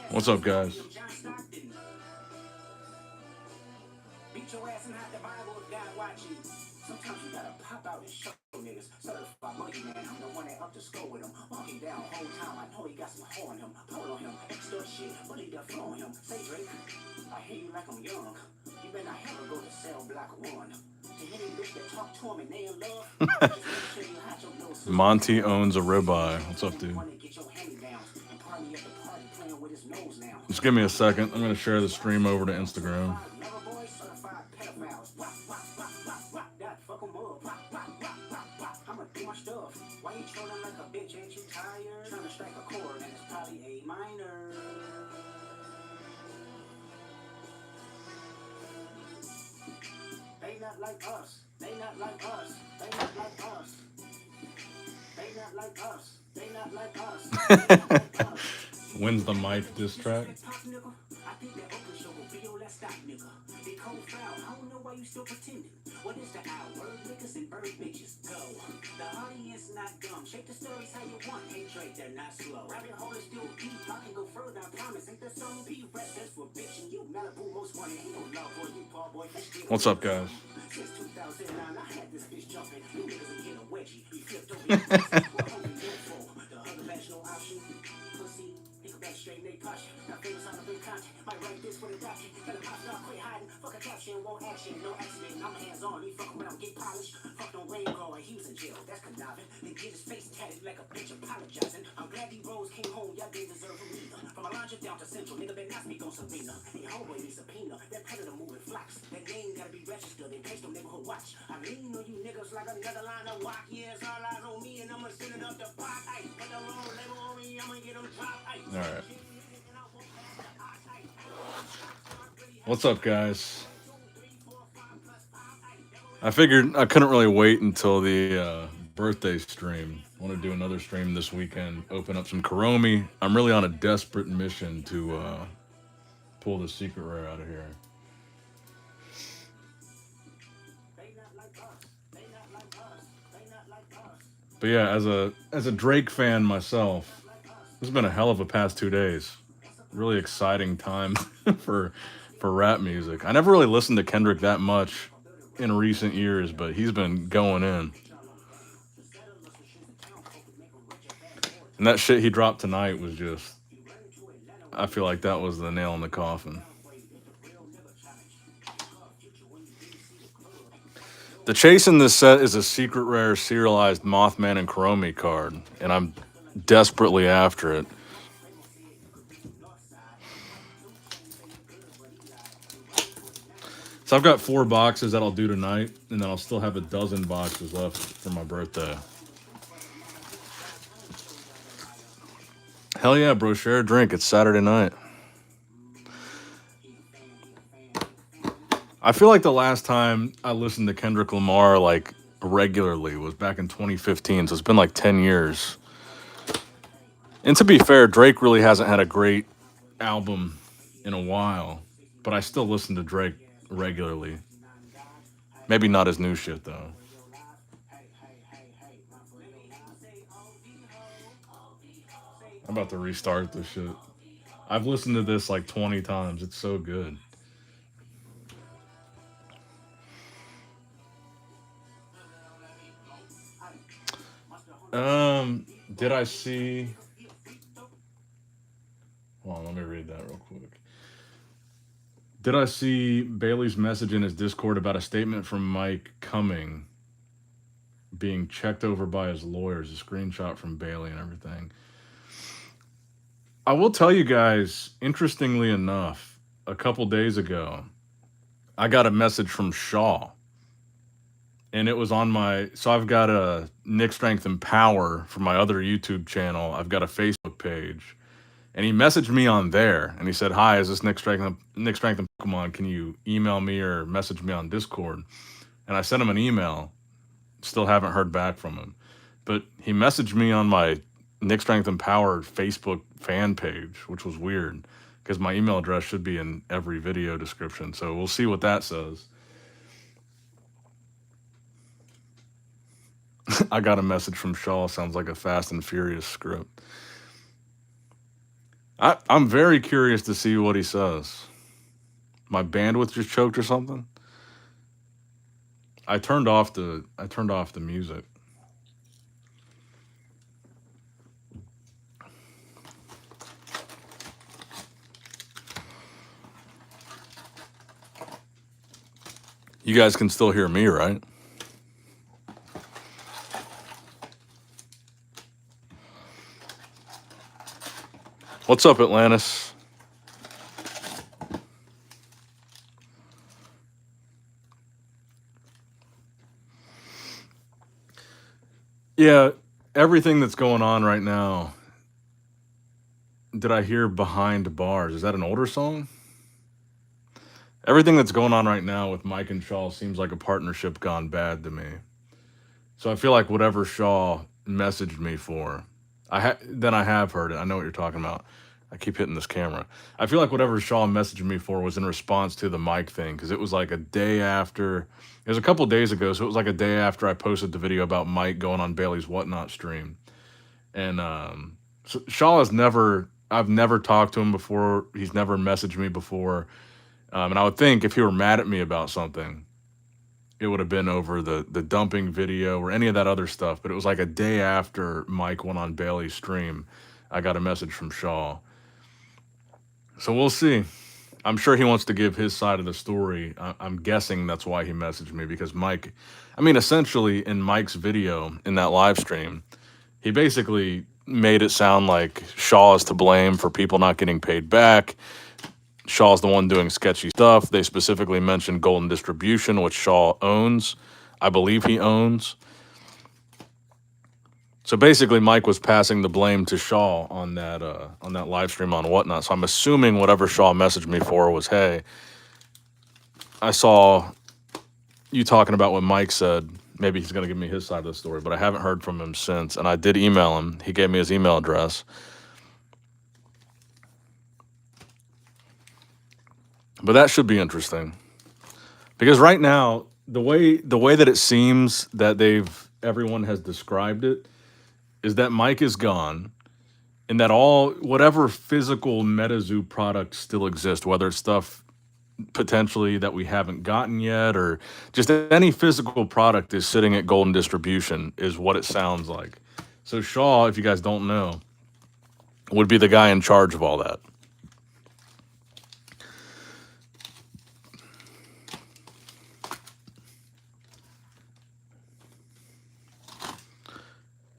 What's up, guys? Beat your ass and hide the Bible if God watching. Sometimes you gotta pop out and show niggas. Certified monkey man, I'm the one that up to score with him. Walking down whole time, I know he got some hoe on him. Pull on him, extra shit, but he done flow on him. Say Drake, I hear you like I'm young. You better not ever go to cell block 1. To any bitch that talk to him and they in love, just make sure you hide your little sister. Monty owns a ribeye. What's up, dude? Just give me a second. I'm gonna share the stream over to Instagram. They not like us. They not like us. They not like us. They not like us. They not like us. Wins the mic diss track. I think that open show will be your last stop, nigga. They cold foul. I don't know why you still pretending. What is the hour? Niggas and bird bitches go. The audience not dumb. Shape the stories how you want. Hey Drake, they're not slow. Rabbit hole is still deep. I can go further. I promise. Ain't that song be rest? That's for bitch and you. Malibu most wanted. Ain't no love boy. You Paul boy. What's up, guys? Since 2009, I had this bitch jumping. You niggas are getting a wedgie. You flipped over. The other national option. Pussy. Back straight, they push. Now famous on the big content. Might write this for the doctor. Gotta pop star, quit hiding. Fuck a caption, won't action. No accident, I'm hands on. He fuck around, get polished. Fuck no rain going, he was in jail. That's conniving. Then get his face tatted like a bitch apologizing. I'm glad these Rose came home, y'all didn't deserve a meter. From Alondra down to Central, nigga better not speak on Serena. Your homeboy needs subpoena. That predator moving flocks. That name gotta be registered. They paste on neighborhood watch. I lean on you niggas like another line of walk. Yeah, it's all eyes on me and I'ma send it up the pot. Ay, put the wrong label on me, I'ma get them dropped. All right. What's up, guys? I figured I couldn't really wait until the birthday stream. I want to do another stream this weekend, open up some Kuromi. I'm really on a desperate mission to pull the secret rare out of here. But yeah, as a Drake fan myself, this has been a hell of a past 2 days. Really exciting time for rap music. I never really listened to Kendrick that much in recent years, but he's been going in. And that shit he dropped tonight was just, I feel like that was the nail in the coffin. The chase in this set is a secret rare serialized Mothman and Kuromi card, and I'm desperately after it. So I've got 4 boxes that I'll do tonight, and then I'll still have a dozen boxes left for my birthday. Hell yeah, bro, share a drink. It's Saturday night. I feel like the last time I listened to Kendrick Lamar like regularly was back in 2015, so it's been like 10 years. And to be fair, Drake really hasn't had a great album in a while, but I still listen to Drake regularly. Maybe not his new shit, though. I'm about to restart this shit. I've listened to this like 20 times. It's so good. Did I see... Hold on, let me read that real quick. Did I see Bailey's message in his Discord about a statement from Mike Cumming being checked over by his lawyers, a screenshot from Bailey and everything? I will tell you guys, interestingly enough, a couple days ago, I got a message from Shaw. And it was on my... So I've got a Nick Strength and Power for my other YouTube channel. I've got a Facebook page. And he messaged me on there. And he said, hi, is this Nick Strength and Pokemon? Can you email me or message me on Discord? And I sent him an email. Still haven't heard back from him. But he messaged me on my Nick Strength and Power Facebook fan page, which was weird because my email address should be in every video description. So we'll see what that says. I got a message from Shaw. Sounds like a Fast and Furious script. I'm very curious to see what he says. My bandwidth just choked or something. I turned off the music. You guys can still hear me, right? What's up, Atlantis? Yeah, everything that's going on right now. Did I hear Behind Bars? Is that an older song? Everything that's going on right now with Mike and Shaw seems like a partnership gone bad to me. So I feel like whatever Shaw messaged me for, then I have heard it. I know what you're talking about. I keep hitting this camera. I feel like whatever Shaw messaged me for was in response to the Mike thing, because it was like a day after. It was a couple days ago, so it was like a day after I posted the video about Mike going on Bailey's Whatnot stream. And so Shaw has never. I've never talked to him before. He's never messaged me before. And I would think if he were mad at me about something, it would have been over the dumping video or any of that other stuff. But it was like a day after Mike went on Bailey's stream, I got a message from Shaw. So we'll see. I'm sure he wants to give his side of the story. I'm guessing that's why he messaged me, because Mike, I mean, essentially in Mike's video in that live stream, he basically made it sound like Shaw is to blame for people not getting paid back. Shaw's the one doing sketchy stuff. They specifically mentioned Golden Distribution, which Shaw owns. I believe he owns. So basically, Mike was passing the blame to Shaw on that live stream on Whatnot. So I'm assuming whatever Shaw messaged me for was, hey, I saw you talking about what Mike said. Maybe he's going to give me his side of the story, but I haven't heard from him since. And I did email him. He gave me his email address. But that should be interesting. Because right now, the way that it seems that everyone has described it is that Mike is gone, and that whatever physical Metazoo products still exist, whether it's stuff potentially that we haven't gotten yet, or just any physical product is sitting at Golden Distribution, is what it sounds like. So Shaw, if you guys don't know, would be the guy in charge of all that.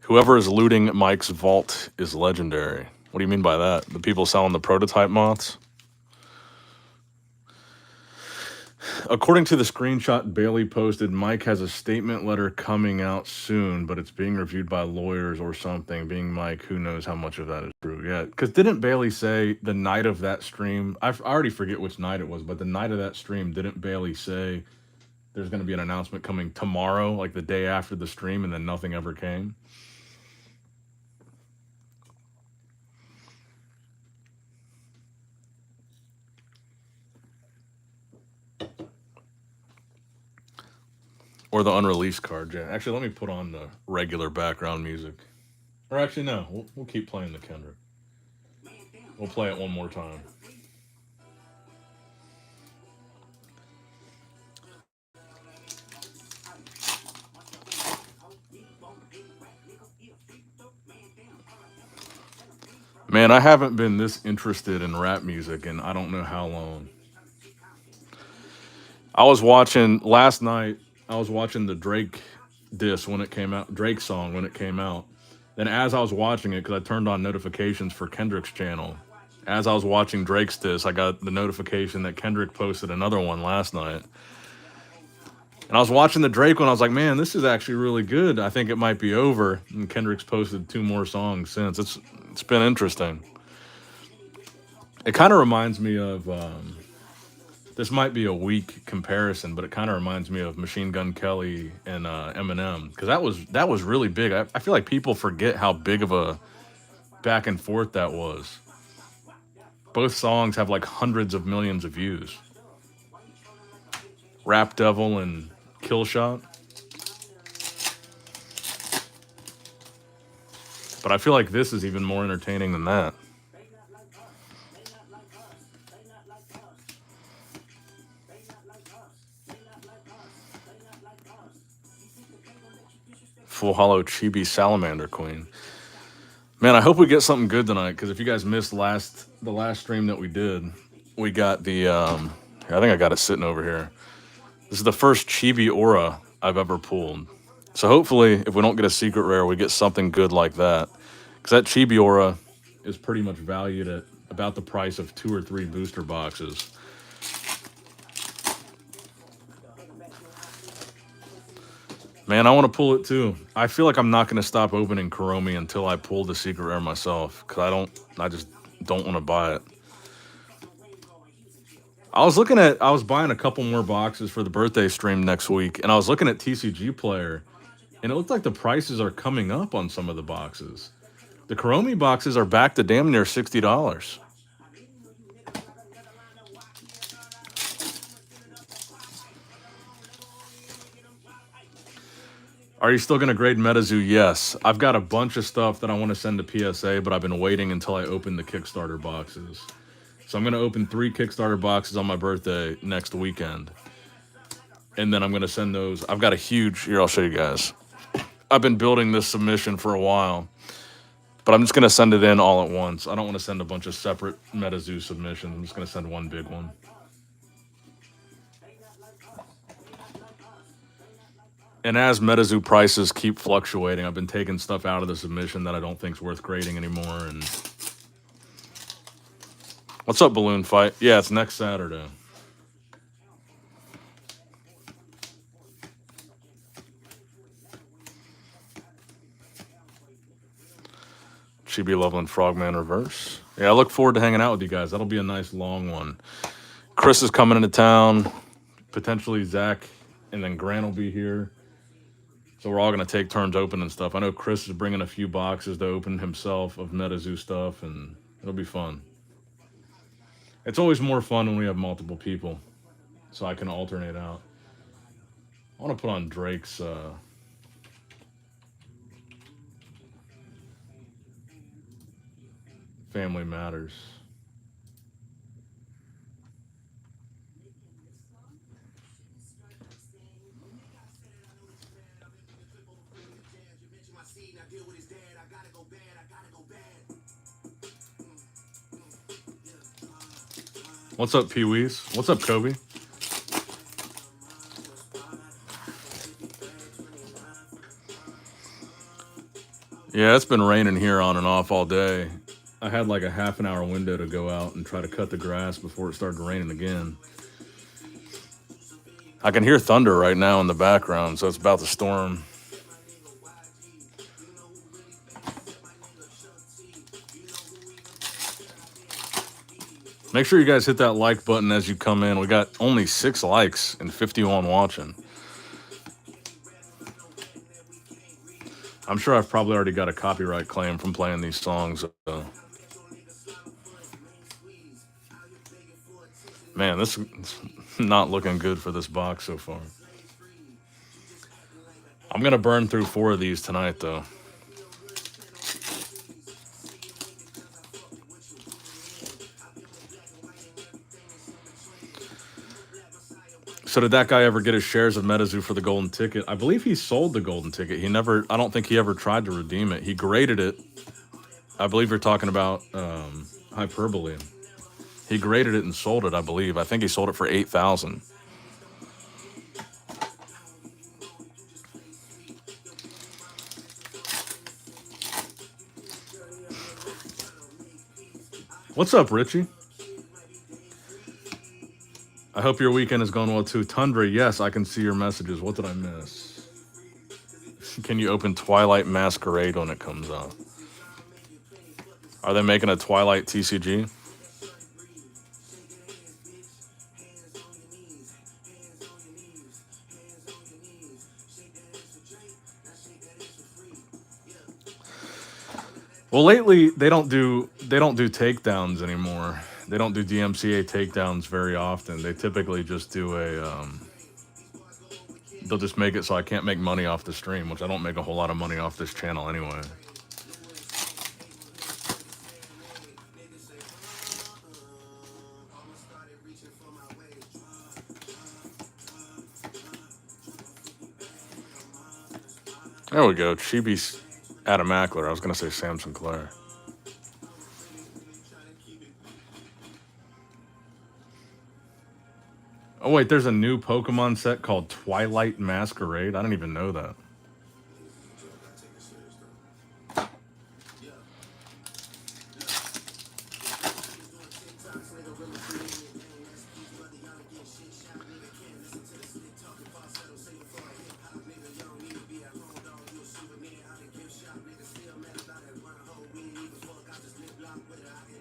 Whoever is looting Mike's vault is legendary. What do you mean by that? The people selling the prototype moths? According to the screenshot Bailey posted, Mike has a statement letter coming out soon, but it's being reviewed by lawyers or something. Being Mike, who knows how much of that is true? Yeah, because didn't Bailey say the night of that stream, I already forget which night it was, but the night of that stream, didn't Bailey say there's going to be an announcement coming tomorrow, like the day after the stream, and then nothing ever came? Or the unreleased card, yeah. Actually, let me put on the regular background music. Or actually, no. We'll keep playing the Kendrick. We'll play it one more time. Man, I haven't been this interested in rap music in I don't know how long. Last night, I was watching the Drake diss when it came out, Drake song when it came out. Then as I was watching it, because I turned on notifications for Kendrick's channel, as I was watching Drake's diss, I got the notification that Kendrick posted another one last night. And I was watching the Drake one, I was like, man, this is actually really good. I think it might be over. And Kendrick's posted 2 more songs since. It's been interesting. It kind of reminds me of, this might be a weak comparison, but it kind of reminds me of Machine Gun Kelly and Eminem, because that was really big. I feel like people forget how big of a back and forth that was. Both songs have like hundreds of millions of views. Rap Devil and Kill Shot. But I feel like this is even more entertaining than that. Full Hollow Chibi Salamander Queen. Man, I hope we get something good tonight, because if you guys missed the last stream that we did, we got the I think I got it sitting over here. This is the first Chibi Aura I've ever pulled. So hopefully, if we don't get a secret rare, we get something good like that. Because that Chibi Aura is pretty much valued at about the price of 2 or 3 booster boxes. Man, I want to pull it too. I feel like I'm not going to stop opening Kuromi until I pull the secret rare myself, because I just don't want to buy it. I was buying a couple more boxes for the birthday stream next week, and I was looking at TCG Player, and it looked like the prices are coming up on some of the boxes. The Kuromi boxes are back to damn near $60. Are you still going to grade Metazoo? Yes. I've got a bunch of stuff that I want to send to PSA, but I've been waiting until I open the Kickstarter boxes. So I'm going to open 3 Kickstarter boxes on my birthday next weekend. And then I'm going to send those. I've got a huge... Here, I'll show you guys. I've been building this submission for a while, but I'm just going to send it in all at once. I don't want to send a bunch of separate Metazoo submissions. I'm just going to send one big one. And as Metazoo prices keep fluctuating, I've been taking stuff out of the submission that I don't think is worth grading anymore. And what's up, Balloon Fight? Yeah, it's next Saturday. Chibi Loveland Frogman Reverse. Yeah, I look forward to hanging out with you guys. That'll be a nice long one. Chris is coming into town. Potentially Zach, and then Grant will be here. So we're all going to take turns opening stuff. I know Chris is bringing a few boxes to open himself of Metazoo stuff, and it'll be fun. It's always more fun when we have multiple people, so I can alternate out. I want to put on Drake's Family Matters. What's up, Pee-wees? What's up, Kobe? Yeah, it's been raining here on and off all day. I had like a half an hour window to go out and try to cut the grass before it started raining again. I can hear thunder right now in the background, so it's about to storm. Make sure you guys hit that like button as you come in. We got only 6 likes and 51 watching. I'm sure I've probably already got a copyright claim from playing these songs. Man, this is not looking good for this box so far. I'm going to burn through 4 of these tonight, though. So did that guy ever get his shares of Metazoo for the golden ticket? I believe he sold the golden ticket. I don't think he ever tried to redeem it. He graded it. I believe you're talking about Hyperbole. He graded it and sold it, I believe. I think he sold it for $8,000. What's up, Richie? I hope your weekend is going well too. Tundra, yes, I can see your messages. What did I miss? Can you open Twilight Masquerade when it comes out? Are they making a Twilight TCG? Well, lately they don't do takedowns anymore. They don't do DMCA takedowns very often. They typically just do a they'll just make it so I can't make money off the stream, which I don't make a whole lot of money off this channel anyway. There we go. Chibi's Adam Ackler. I was going to say Sam Sinclair. Oh, wait, there's a new Pokemon set called Twilight Masquerade. I didn't even know that.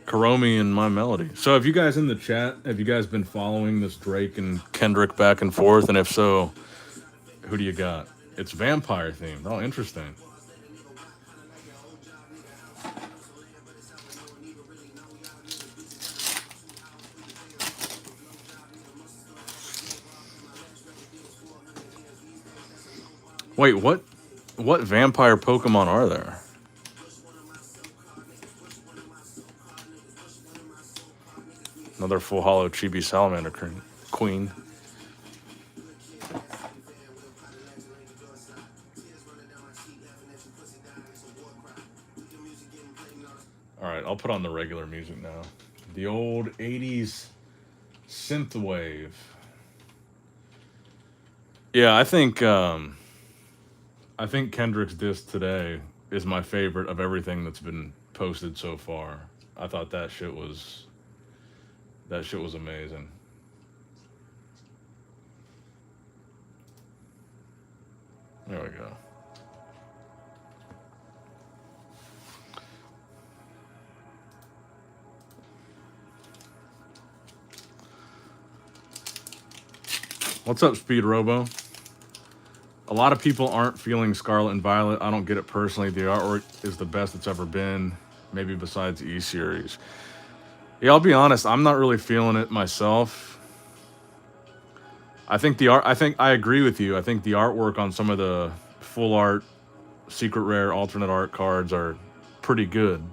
Karomi and My Melody. So have you guys in the chat, have you guys been following this Drake and Kendrick back and forth? And if so, who do you got? It's vampire themed. Oh, interesting. Wait, what vampire Pokemon are there? Another full hollow Chibi Salamander Queen. Alright, I'll put on the regular music now. The old 80s synthwave. Yeah, I think Kendrick's diss today is my favorite of everything that's been posted so far. I thought that shit was amazing. There we go. What's up, Speed Robo? A lot of people aren't feeling Scarlet and Violet. I don't get it personally. The artwork is the best it's ever been, maybe besides E-Series. Yeah, I'll be honest. I'm not really feeling it myself. I think I agree with you. I think the artwork on some of the full art, secret rare, alternate art cards are pretty good.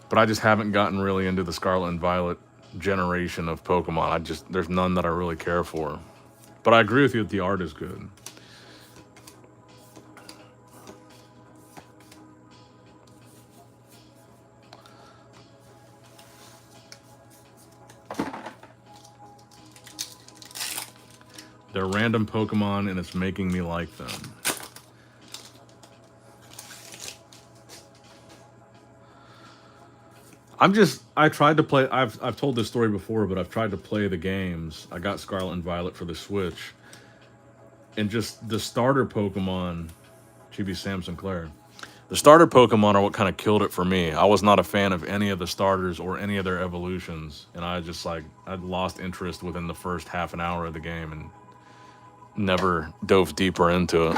But I just haven't gotten really into the Scarlet and Violet generation of Pokemon. There's none that I really care for. But I agree with you that the art is good. They're random Pokemon and it's making me like them. I tried to play, I've told this story before, but I've tried to play the games. I got Scarlet and Violet for the Switch. And just the starter Pokemon, Chibi Sam Sinclair. The starter Pokemon are what kind of killed it for me. I was not a fan of any of the starters or any of their evolutions. And I'd lost interest within the first half an hour of the game and never dove deeper into it.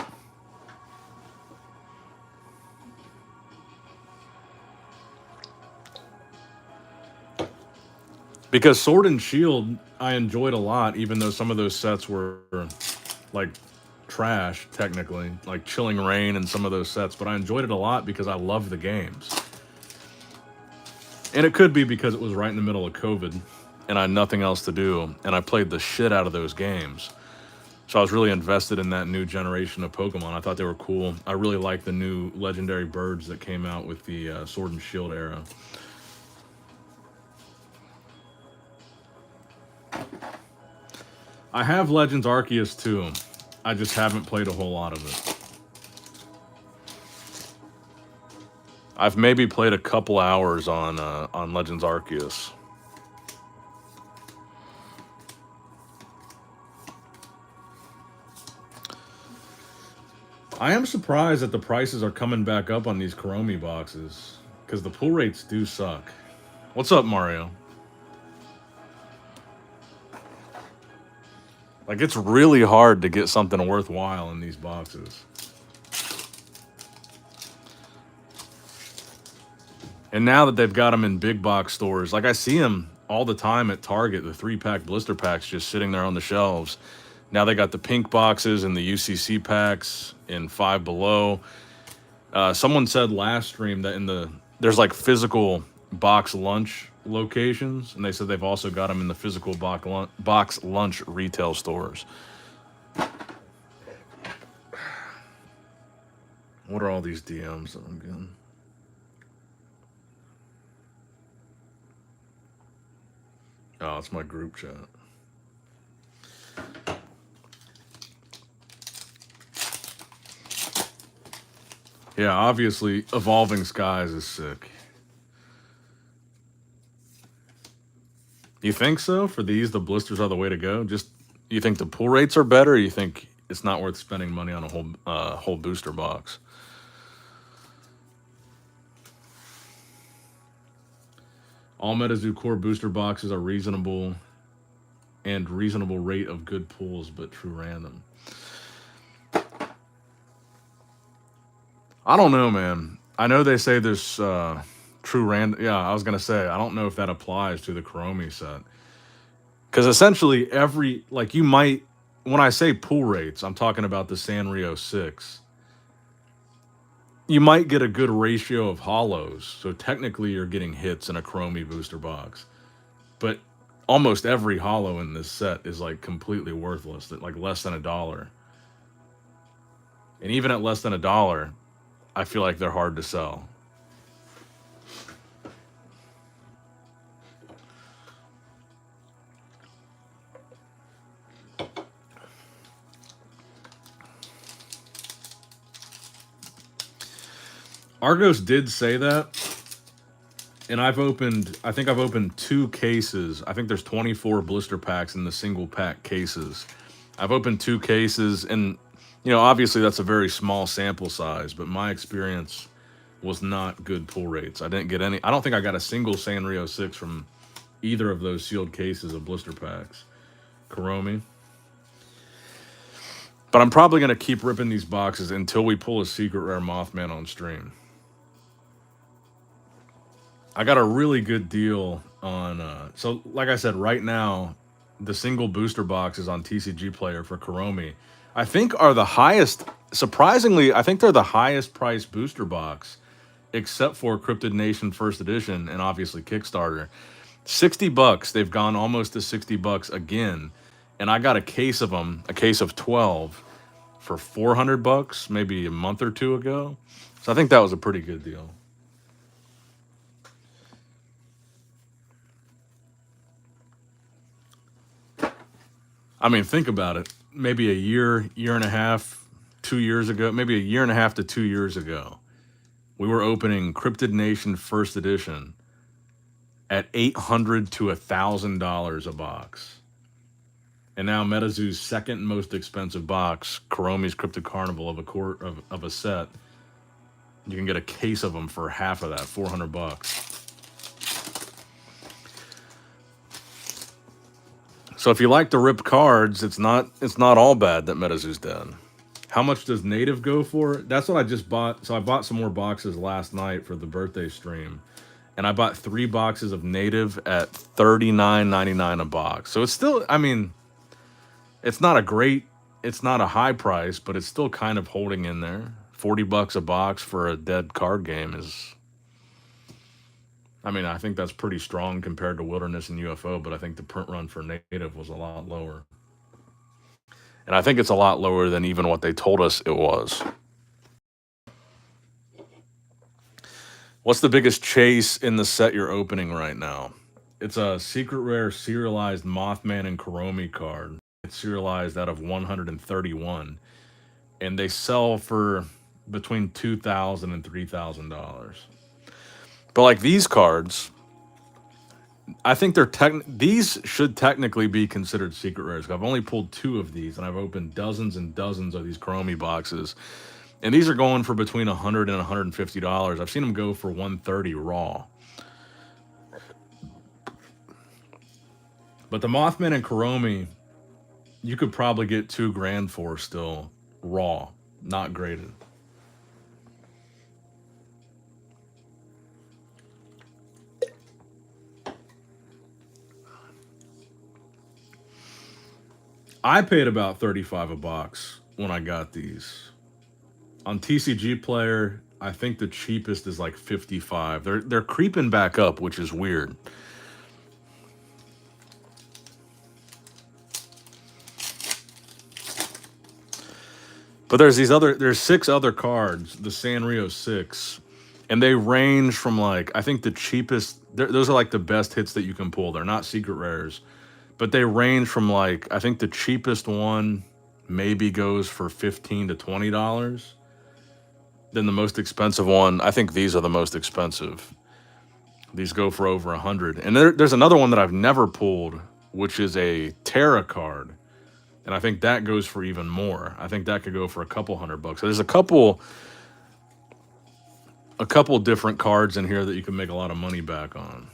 Because Sword and Shield, I enjoyed a lot, even though some of those sets were like trash, technically, like Chilling Reign and some of those sets, but I enjoyed it a lot because I love the games. And it could be because it was right in the middle of COVID and I had nothing else to do, and I played the shit out of those games. So I was really invested in that new generation of Pokemon. I thought they were cool. I really liked the new legendary birds that came out with the Sword and Shield era. I have Legends Arceus too. I just haven't played a whole lot of it. I've maybe played a couple hours on Legends Arceus. I am surprised that the prices are coming back up on these Karomi boxes, because the pull rates do suck. What's up, Mario? Like, it's really hard to get something worthwhile in these boxes. And now that they've got them in big box stores, like I see them all the time at Target, the 3-pack blister packs just sitting there on the shelves. Now they got the pink boxes and the UCC packs in Five Below. Someone said last stream that there's like physical box lunch locations, and they said they've also got them in the physical box lunch retail stores. What are all these DMs that I'm getting? Oh, it's my group chat. Yeah, obviously, Evolving Skies is sick. You think so? For these, the blisters are the way to go? Just, you think the pull rates are better, or you think it's not worth spending money on a whole booster box? All Metazoo core booster boxes are reasonable rate of good pulls, but true random. I don't know, man. I know they say there's true random. Yeah, I was gonna say I don't know if that applies to the Kuromi set, because essentially you might, when I say pull rates, I'm talking about the Sanrio 6. You might get a good ratio of hollows, so technically you're getting hits in a Kuromi booster box, but almost every hollow in this set is like completely worthless, at like less than $1. And even at less than $1, I feel like they're hard to sell. Argos did say that, and I think I've opened 2 cases. I think there's 24 blister packs in the single pack cases. I've opened 2 cases, and obviously that's a very small sample size, but my experience was not good pull rates. I didn't get any. I don't think I got a single Sanrio 6 from either of those sealed cases of blister packs. Kuromi. But I'm probably going to keep ripping these boxes until we pull a secret rare Mothman on stream. I got a really good deal on, so like I said, right now, the single booster boxes on TCG Player for Kuromi, I think are the highest, surprisingly, I think they're the highest priced booster box, except for Cryptid Nation First Edition and obviously Kickstarter. $60, they've gone almost to $60 again, and I got a case of them, a case of 12, for $400 maybe a month or 2 ago. So I think that was a pretty good deal. I mean, think about it. Maybe a year and a half, 2 years ago, maybe a year and a half to 2 years ago, we were opening Cryptid Nation First Edition at $800 to $1,000 a box. And now Metazoo's second most expensive box, Kuromi's Cryptid Carnival of a set, you can get a case of them for half of that, $400. So if you like to rip cards, it's not all bad that Metazoo's dead. How much does Native go for? That's what I just bought. So I bought some more boxes last night for the birthday stream, and I bought 3 boxes of Native at $39.99 a box. So it's still, I mean, it's not a high price, but it's still kind of holding in there. $40 a box for a dead card game is, I mean, I think that's pretty strong compared to Wilderness and UFO, but I think the print run for Native was a lot lower. And I think it's a lot lower than even what they told us it was. What's the biggest chase in the set you're opening right now? It's a secret rare serialized Mothman and Kuromi card. It's serialized out of 131. And they sell for between $2,000 and $3,000. But like these cards, I think these should technically be considered secret rares. I've only pulled 2 of these, and I've opened dozens and dozens of these Kuromi boxes, and these are going for between $100 and $150. I've seen them go for $130 raw. But the Mothman and Kuromi, you could probably get $2,000 for still raw, not graded. I paid about 35 a box when I got these. On TCG Player, I think the cheapest is like 55. They're creeping back up, which is weird. But there's six other cards, the Sanrio 6, and they range from like I think the cheapest those are like the best hits that you can pull. They're not secret rares, but they range from like I think the cheapest one maybe goes for $15 to $20. Then the most expensive one, I think these are the most expensive. These go for over 100. And there's another one that I've never pulled, which is a Terra card. And I think that goes for even more. I think that could go for a couple $100. So there's a couple different cards in here that you can make a lot of money back on.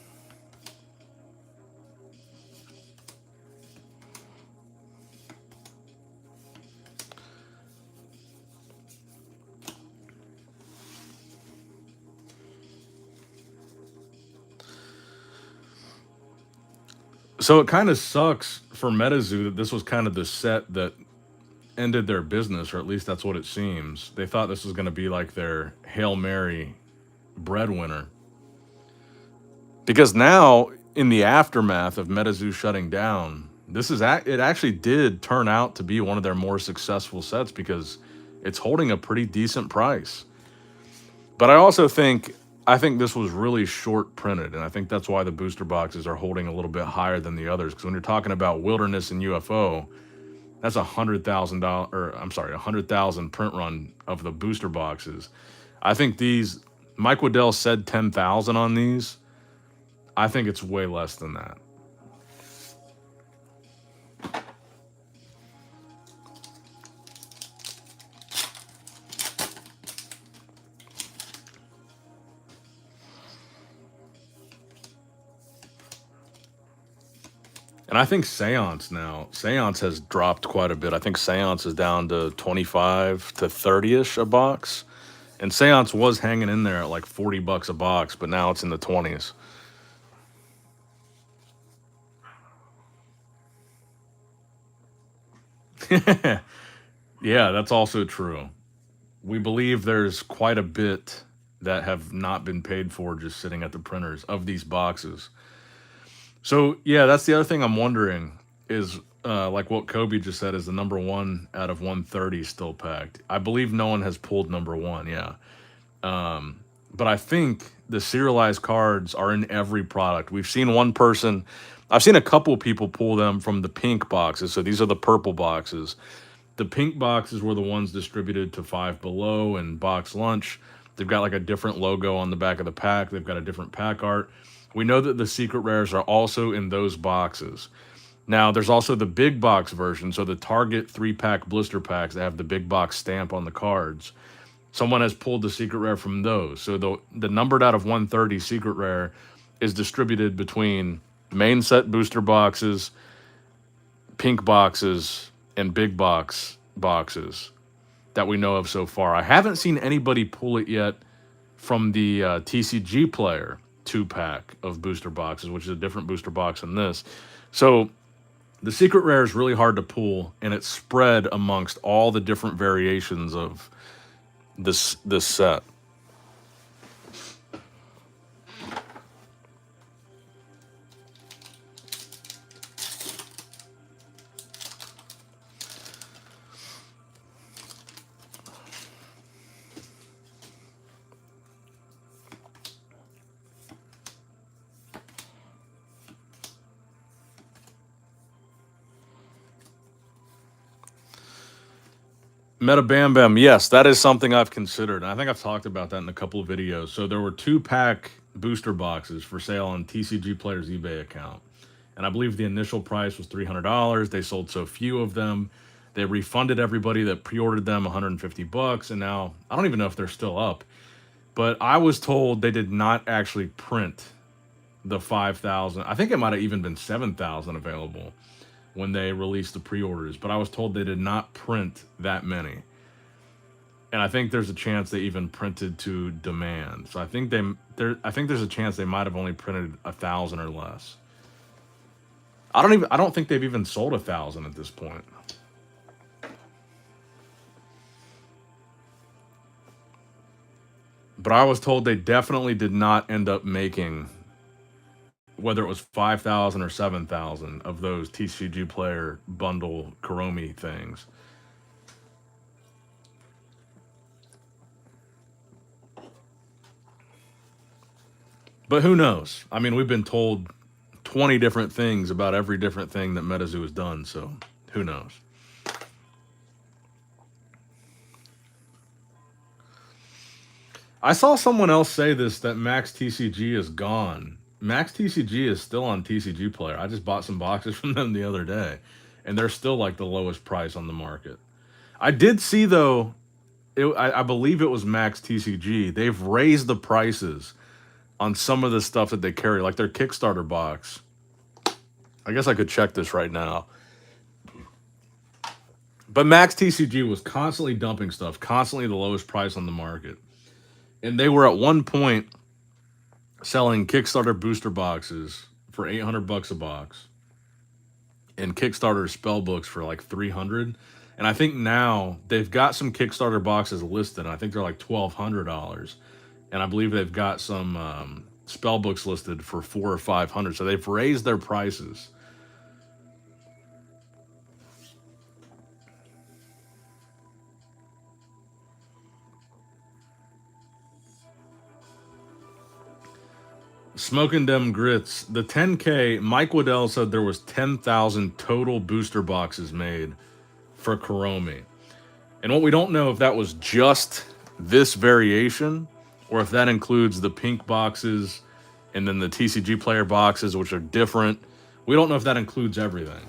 So it kind of sucks for Metazoo that this was kind of the set that ended their business, or at least that's what it seems. They thought this was going to be like their Hail Mary breadwinner. Because now, in the aftermath of Metazoo shutting down, it actually did turn out to be one of their more successful sets because it's holding a pretty decent price. But I think this was really short printed, and I think that's why the booster boxes are holding a little bit higher than the others. Because when you're talking about Wilderness and UFO, that's $100,000, or I'm sorry, 100,000 print run of the booster boxes. I think these Mike Waddell said 10,000 on these. I think it's way less than that. And I think Seance has dropped quite a bit. I think Seance is down to 25 to 30-ish a box. And Seance was hanging in there at like $40 a box, but now it's in the 20s. Yeah, that's also true. We believe there's quite a bit that have not been paid for just sitting at the printers of these boxes. So yeah, that's the other thing I'm wondering is like what Kobe just said is the number one out of 130 still packed. I believe no one has pulled number one. Yeah, but I think the serialized cards are in every product. We've seen one person, I've seen a couple people pull them from the pink boxes. So these are the purple boxes. The pink boxes were the ones distributed to Five Below and Box Lunch. They've got like a different logo on the back of the pack. They've got a different pack art. We know that the secret rares are also in those boxes. Now, there's also the big box version. So the Target 3-pack blister packs that have the big box stamp on the cards. Someone has pulled the secret rare from those. So the numbered out of 130 secret rare is distributed between main set booster boxes, pink boxes, and big box boxes that we know of so far. I haven't seen anybody pull it yet from the TCG Player 2-pack of booster boxes, which is a different booster box than this. So the secret rare is really hard to pull, and it's spread amongst all the different variations of this set. Meta Bam Bam, yes, that is something I've considered. I think I've talked about that in a couple of videos. So there were 2-pack booster boxes for sale on TCG Player's eBay account. And I believe the initial price was $300. They sold so few of them. They refunded everybody that pre-ordered them $150. And now, I don't even know if they're still up. But I was told they did not actually print the 5,000. I think it might have even been 7,000 available when they released the pre-orders, but I was told they did not print that many. And I think there's a chance they even printed to demand. So I think there's a chance they might have only printed 1,000 or less. I don't think they've even sold 1,000 at this point. But I was told they definitely did not end up making, whether it was 5,000 or 7,000 of those TCG player bundle Kuromi things. But who knows? I mean, we've been told 20 different things about every different thing that Metazoo has done, so who knows? I saw someone else say this, that Max TCG is gone. Max TCG is still on TCG Player. I just bought some boxes from them the other day, and they're still like the lowest price on the market. I did see though, I believe it was Max TCG. They've raised the prices on some of the stuff that they carry, like their Kickstarter box. I guess I could check this right now. But Max TCG was constantly dumping stuff, constantly the lowest price on the market. And they were at one point selling Kickstarter booster boxes for $800 a box and Kickstarter spell books for like 300. And I think now they've got some Kickstarter boxes listed. And I think they're like $1,200. And I believe they've got some spell books listed for 400 or 500. So they've raised their prices. Smoking them grits. The 10K, Mike Waddell said there was 10,000 total booster boxes made for Kuromi. And what we don't know if that was just this variation or if that includes the pink boxes and then the TCG player boxes, which are different. We don't know if that includes everything.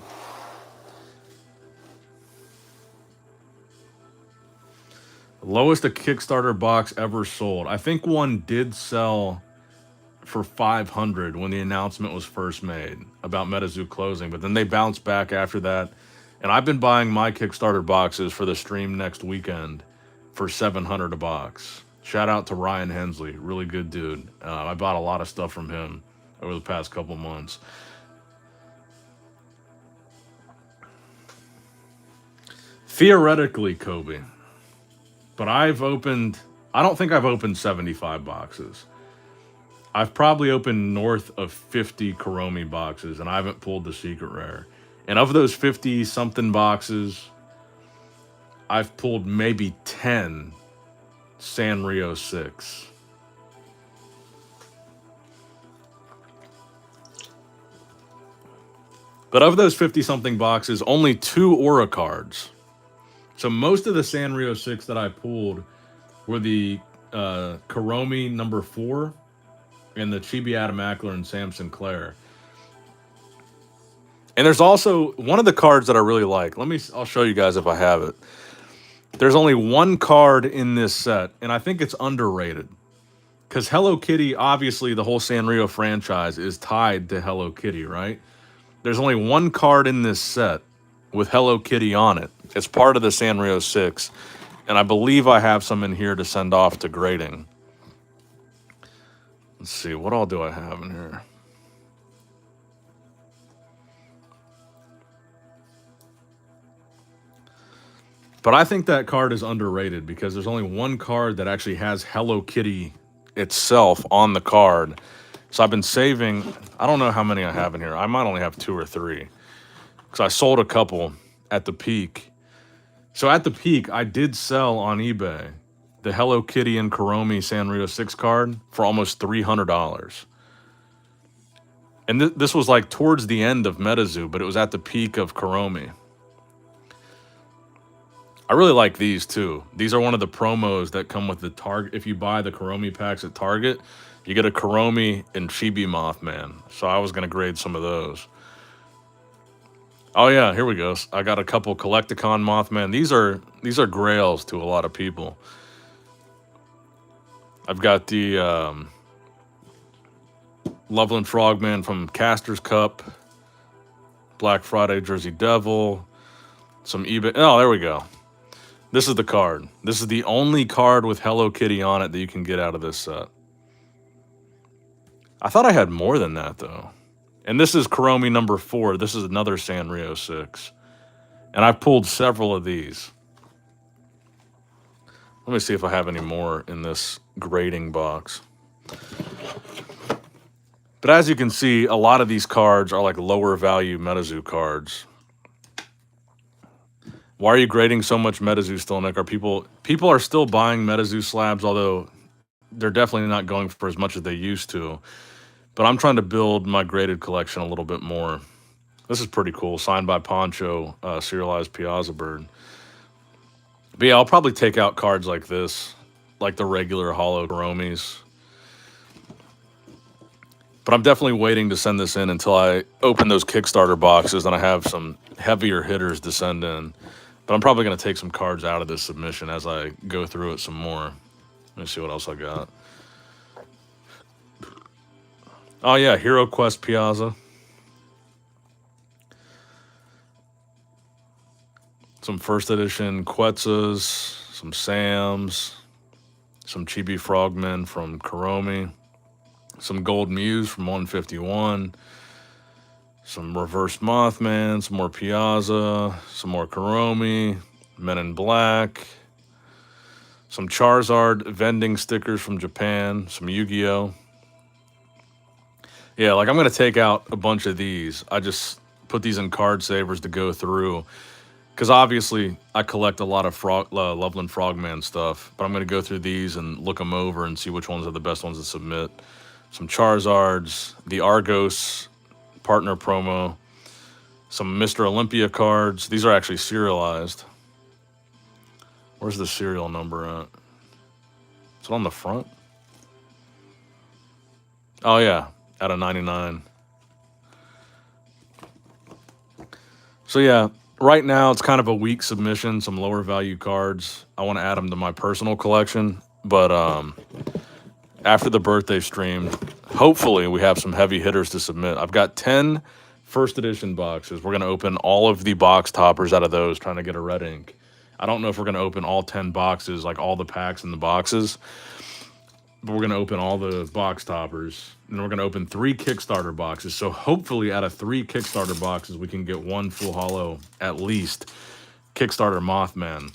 Lowest a Kickstarter box ever sold. I think one did sell for 500 when the announcement was first made about Metazoo closing, but then they bounced back after that. And I've been buying my Kickstarter boxes for the stream next weekend for 700 a box. Shout out to Ryan Hensley, really good dude. I bought a lot of stuff from him over the past couple months. Theoretically, Kobe, but I don't think I've opened 75 boxes. I've probably opened north of 50 Kuromi boxes, and I haven't pulled the secret rare. And of those 50 something boxes, I've pulled maybe 10 Sanrio 6. But of those 50 something boxes, only 2 Aura cards. So most of the Sanrio 6 that I pulled were the Kuromi number 4 and the Chibi Adamakler and Sam Sinclair. And there's also one of the cards that I really like. I'll show you guys if I have it. There's only one card in this set, and I think it's underrated. Because Hello Kitty, obviously the whole Sanrio franchise is tied to Hello Kitty, right? There's only one card in this set with Hello Kitty on it. It's part of the Sanrio 6. And I believe I have some in here to send off to grading. Let's see, what all do I have in here? But I think that card is underrated because there's only one card that actually has Hello Kitty itself on the card. So I've been saving, I don't know how many I have in here. I might only have 2 or 3. Because I sold a couple at the peak. So at the peak, I did sell on eBay the Hello Kitty and Kuromi Sanrio 6 card for almost $300. And this was like towards the end of Metazoo, but it was at the peak of Kuromi. I really like these too. These are one of the promos that come with the Target. If you buy the Kuromi packs at Target, you get a Kuromi and Chibi Mothman. So I was going to grade some of those. Oh yeah, here we go. I got a couple Collecticon Mothman. These are grails to a lot of people. I've got the Loveland Frogman from Caster's Cup, Black Friday Jersey Devil, some eBay. Oh, there we go. This is the card. This is the only card with Hello Kitty on it that you can get out of this set. I thought I had more than that, though. And this is Kuromi number 4. This is another Sanrio 6. And I've pulled several of these. Let me see if I have any more in this grading box. But as you can see, a lot of these cards are like lower value Metazoo cards. Why are you grading so much Metazoo still, Nick? Are people are still buying Metazoo slabs, although they're definitely not going for as much as they used to. But I'm trying to build my graded collection a little bit more. This is pretty cool. Signed by Poncho, serialized Piazza Bird. But yeah, I'll probably take out cards like this, like the regular hollow Kuromis. But I'm definitely waiting to send this in until I open those Kickstarter boxes and I have some heavier hitters to send in. But I'm probably going to take some cards out of this submission as I go through it some more. Let me see what else I got. Oh yeah, Hero Quest Piazza. Some first edition Quetzas, some Sams, some Chibi Frogmen from Kuromi, some Gold Muse from 151, some Reverse Mothman, some more Piazza, some more Kuromi, Men in Black, some Charizard vending stickers from Japan, some Yu-Gi-Oh! Yeah, like I'm going to take out a bunch of these. I just put these in card savers to go through. Because obviously I collect a lot of Loveland Frogman stuff. But I'm going to go through these and look them over and see which ones are the best ones to submit. Some Charizards, the Argos partner promo, some Mr. Olympia cards. These are actually serialized. Where's the serial number at? Is it on the front? Oh yeah, out of 99. So yeah, right now it's kind of a weak submission, some lower value cards. I want to add them to my personal collection, but after the birthday stream, hopefully we have some heavy hitters to submit. I've got 10 first edition boxes. We're going to open all of the box toppers out of those, trying to get a red ink. I don't know if we're going to open all 10 boxes, like all the packs in the boxes, but we're going to open all the box toppers, and we're going to open 3 Kickstarter boxes. So hopefully out of 3 Kickstarter boxes, we can get 1 full hollow, at least, Kickstarter Mothman.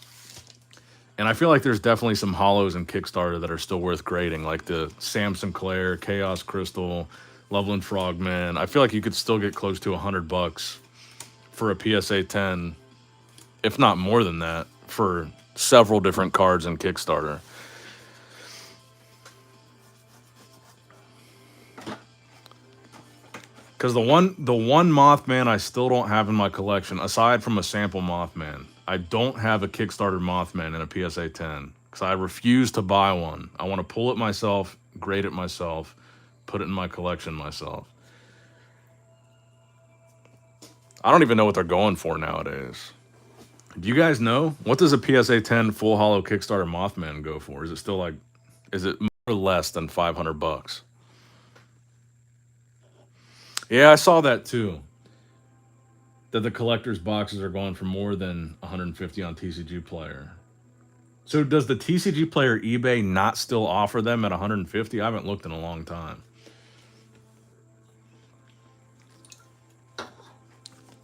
And I feel like there's definitely some hollows in Kickstarter that are still worth grading, like the Sam Sinclair, Chaos Crystal, Loveland Frogman. I feel like you could still get close to $100 for a PSA 10, if not more than that, for several different cards in Kickstarter. Because the one Mothman I still don't have in my collection, aside from a sample Mothman. I don't have a Kickstarter Mothman in a PSA 10. Because I refuse to buy one. I want to pull it myself, grade it myself, put it in my collection myself. I don't even know what they're going for nowadays. Do you guys know? What does a PSA 10 full hollow Kickstarter Mothman go for? Is it still like, is it more or less than $500? Yeah, I saw that too. That the collector's boxes are going for more than 150 on TCG Player. So does the TCG Player eBay not still offer them at 150? I haven't looked in a long time.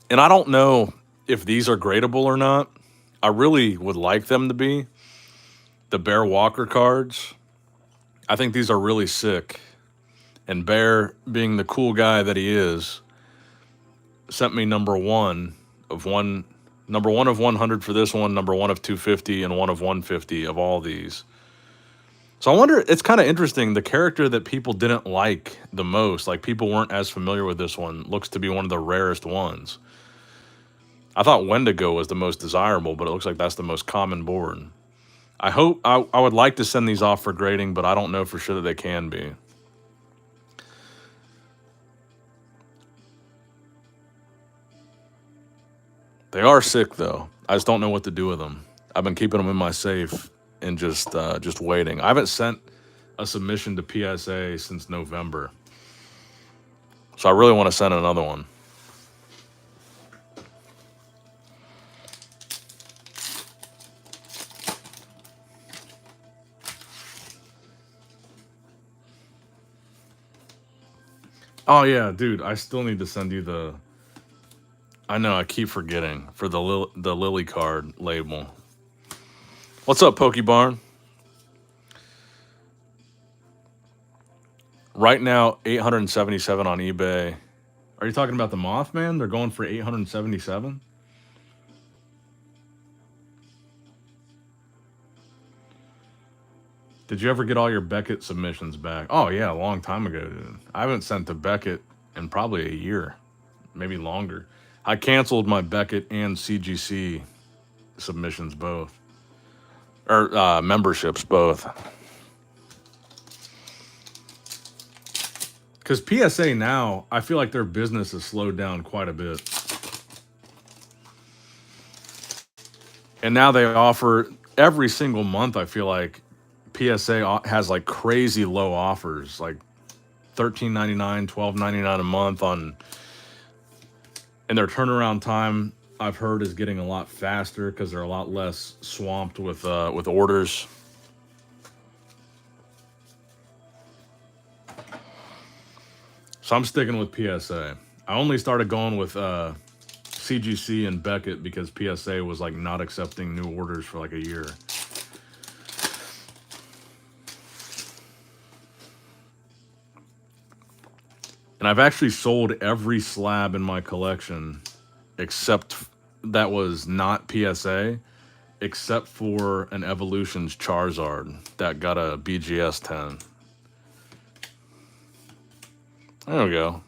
And I don't know if these are gradable or not. I really would like them to be. The Bear Walker cards. I think these are really sick. And Bear, being the cool guy that he is, sent me number one of 100 for this one, number 1 of 250, and 1 of 150 of all these. So I wonder, it's kind of interesting, the character that people didn't like the most, like people weren't as familiar with this one, looks to be one of the rarest ones. I thought Wendigo was the most desirable, but it looks like that's the most common board. I would like to send these off for grading, but I don't know for sure that they can be. They are sick, though. I just don't know what to do with them. I've been keeping them in my safe and just waiting. I haven't sent a submission to PSA since November. So I really want to send another one. Oh yeah, dude, I still need to send you the. I know I keep forgetting for the Lily card label. What's up, Pokebarn? Right now, 877 on eBay. Are you talking about the Mothman? They're going for 877. Did you ever get all your Beckett submissions back? Oh yeah, a long time ago, dude. I haven't sent to Beckett in probably a year, maybe longer. I canceled my Beckett and CGC submissions both, or memberships both, because PSA now I feel like their business has slowed down quite a bit, and now they offer every single month. I feel like PSA has like crazy low offers, like 13.99, 12.99 a month on, and their turnaround time I've heard is getting a lot faster because they're a lot less swamped with orders. So I'm sticking with PSA. I only started going with CGC and Beckett because PSA was like not accepting new orders for like a year. And I've actually sold every slab in my collection except that was not PSA, except for an Evolutions Charizard that got a BGS 10. There we go.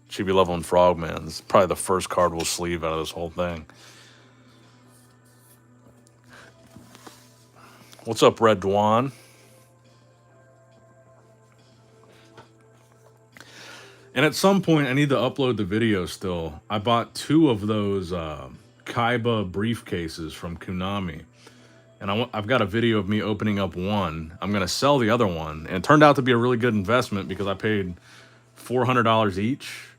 Chibi Level and Frogman. It's probably the first card we'll sleeve out of this whole thing. What's up, Red Dwan? And at some point, I need to upload the video still. I bought 2 of those Kaiba briefcases from Konami. And I've got a video of me opening up one. I'm going to sell the other one. And it turned out to be a really good investment because I paid $400 each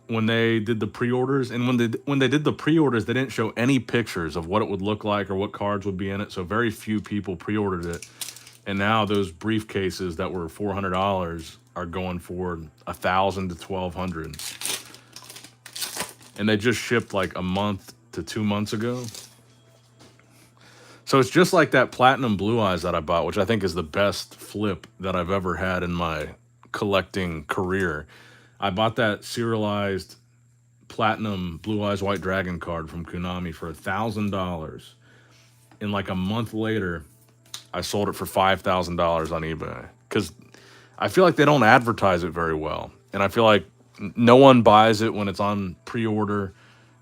when they did the pre-orders. And when they did the pre-orders, they didn't show any pictures of what it would look like or what cards would be in it. So very few people pre-ordered it. And now those briefcases that were $400 are going for $1,000 to $1,200. And they just shipped like a month to 2 months ago. So it's just like that Platinum Blue Eyes that I bought, which I think is the best flip that I've ever had in my collecting career. I bought that serialized Platinum Blue Eyes White Dragon card from Konami for $1,000. And like a month later, I sold it for $5,000 on eBay. Because I feel like they don't advertise it very well. And I feel like no one buys it when it's on pre-order.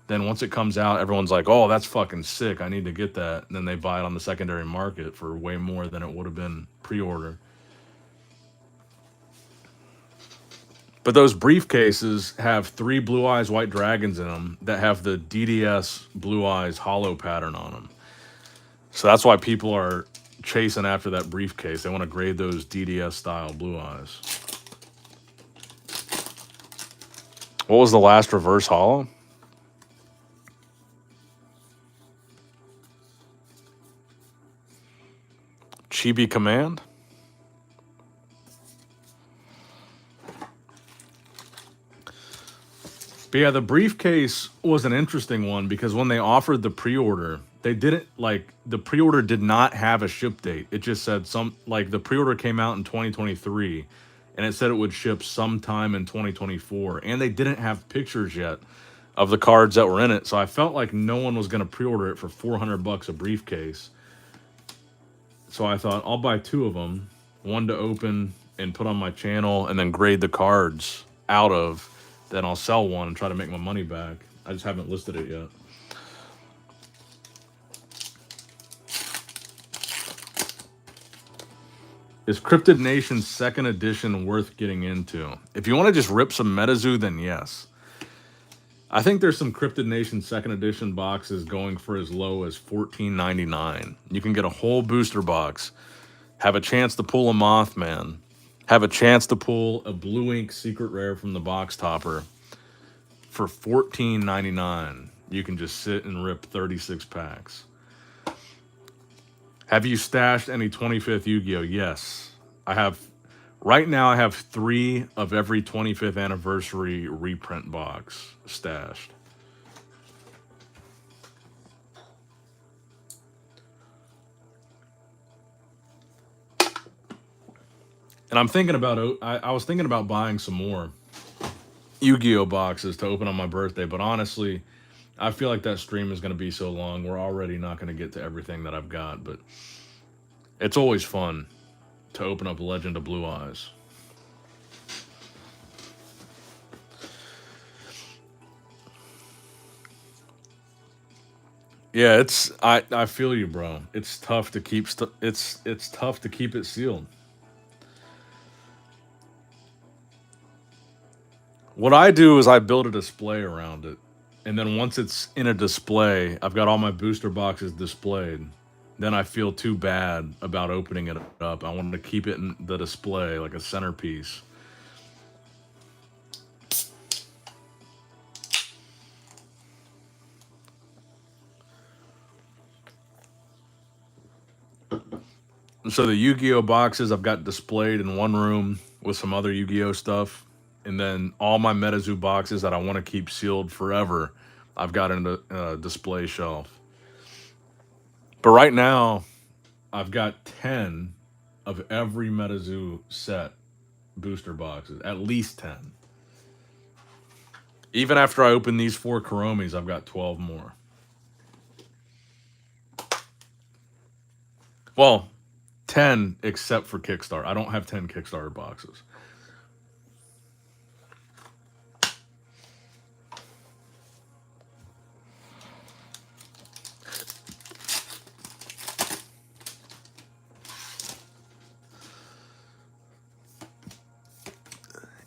Then once it comes out, everyone's like, oh, that's fucking sick. I need to get that. And then they buy it on the secondary market for way more than it would have been pre-order. But those briefcases have 3 Blue Eyes White Dragons in them that have the DDS Blue Eyes hollow pattern on them. So that's why people are chasing after that briefcase. They want to grade those DDS style Blue Eyes. What was the last reverse hollow? Chibi Command? But yeah, the briefcase was an interesting one because when they offered the pre-order, they didn't like the pre-order did not have a ship date. It just said the pre-order came out in 2023 and it said it would ship sometime in 2024, and they didn't have pictures yet of the cards that were in it. So I felt like no one was going to pre-order it for $400 a briefcase. So I thought I'll buy 2 of them, one to open and put on my channel and then grade the cards out of. Then I'll sell one and try to make my money back. I just haven't listed it yet. Is Cryptid Nation's 2nd edition worth getting into? If you want to just rip some Metazoo, then yes. I think there's some Cryptid Nation 2nd edition boxes going for as low as $14.99. You can get a whole booster box, have a chance to pull a Mothman, have a chance to pull a Blue Ink Secret Rare from the box topper for $14.99. You can just sit and rip 36 packs. Have you stashed any 25th Yu-Gi-Oh? Yes. I have Right now, I have 3 of every 25th anniversary reprint box stashed. And I'm thinking about, I was thinking about buying some more Yu-Gi-Oh boxes to open on my birthday, but honestly, I feel like that stream is going to be so long. We're already not going to get to everything that I've got, but it's always fun to open up Legend of Blue Eyes. Yeah, I feel you, bro. It's tough to keep it's tough to keep it sealed. What I do is I build a display around it. And then once it's in a display, I've got all my booster boxes displayed. Then I feel too bad about opening it up. I want to keep it in the display like a centerpiece. So the Yu-Gi-Oh boxes I've got displayed in one room with some other Yu-Gi-Oh stuff, and then all my Metazoo boxes that I want to keep sealed forever, I've got in a display shelf. But right now, I've got 10 of every Metazoo set booster boxes, at least 10. Even after I open these 4 Kuromis, I've got 12 more. Well, 10 except for Kickstarter. I don't have 10 Kickstarter boxes.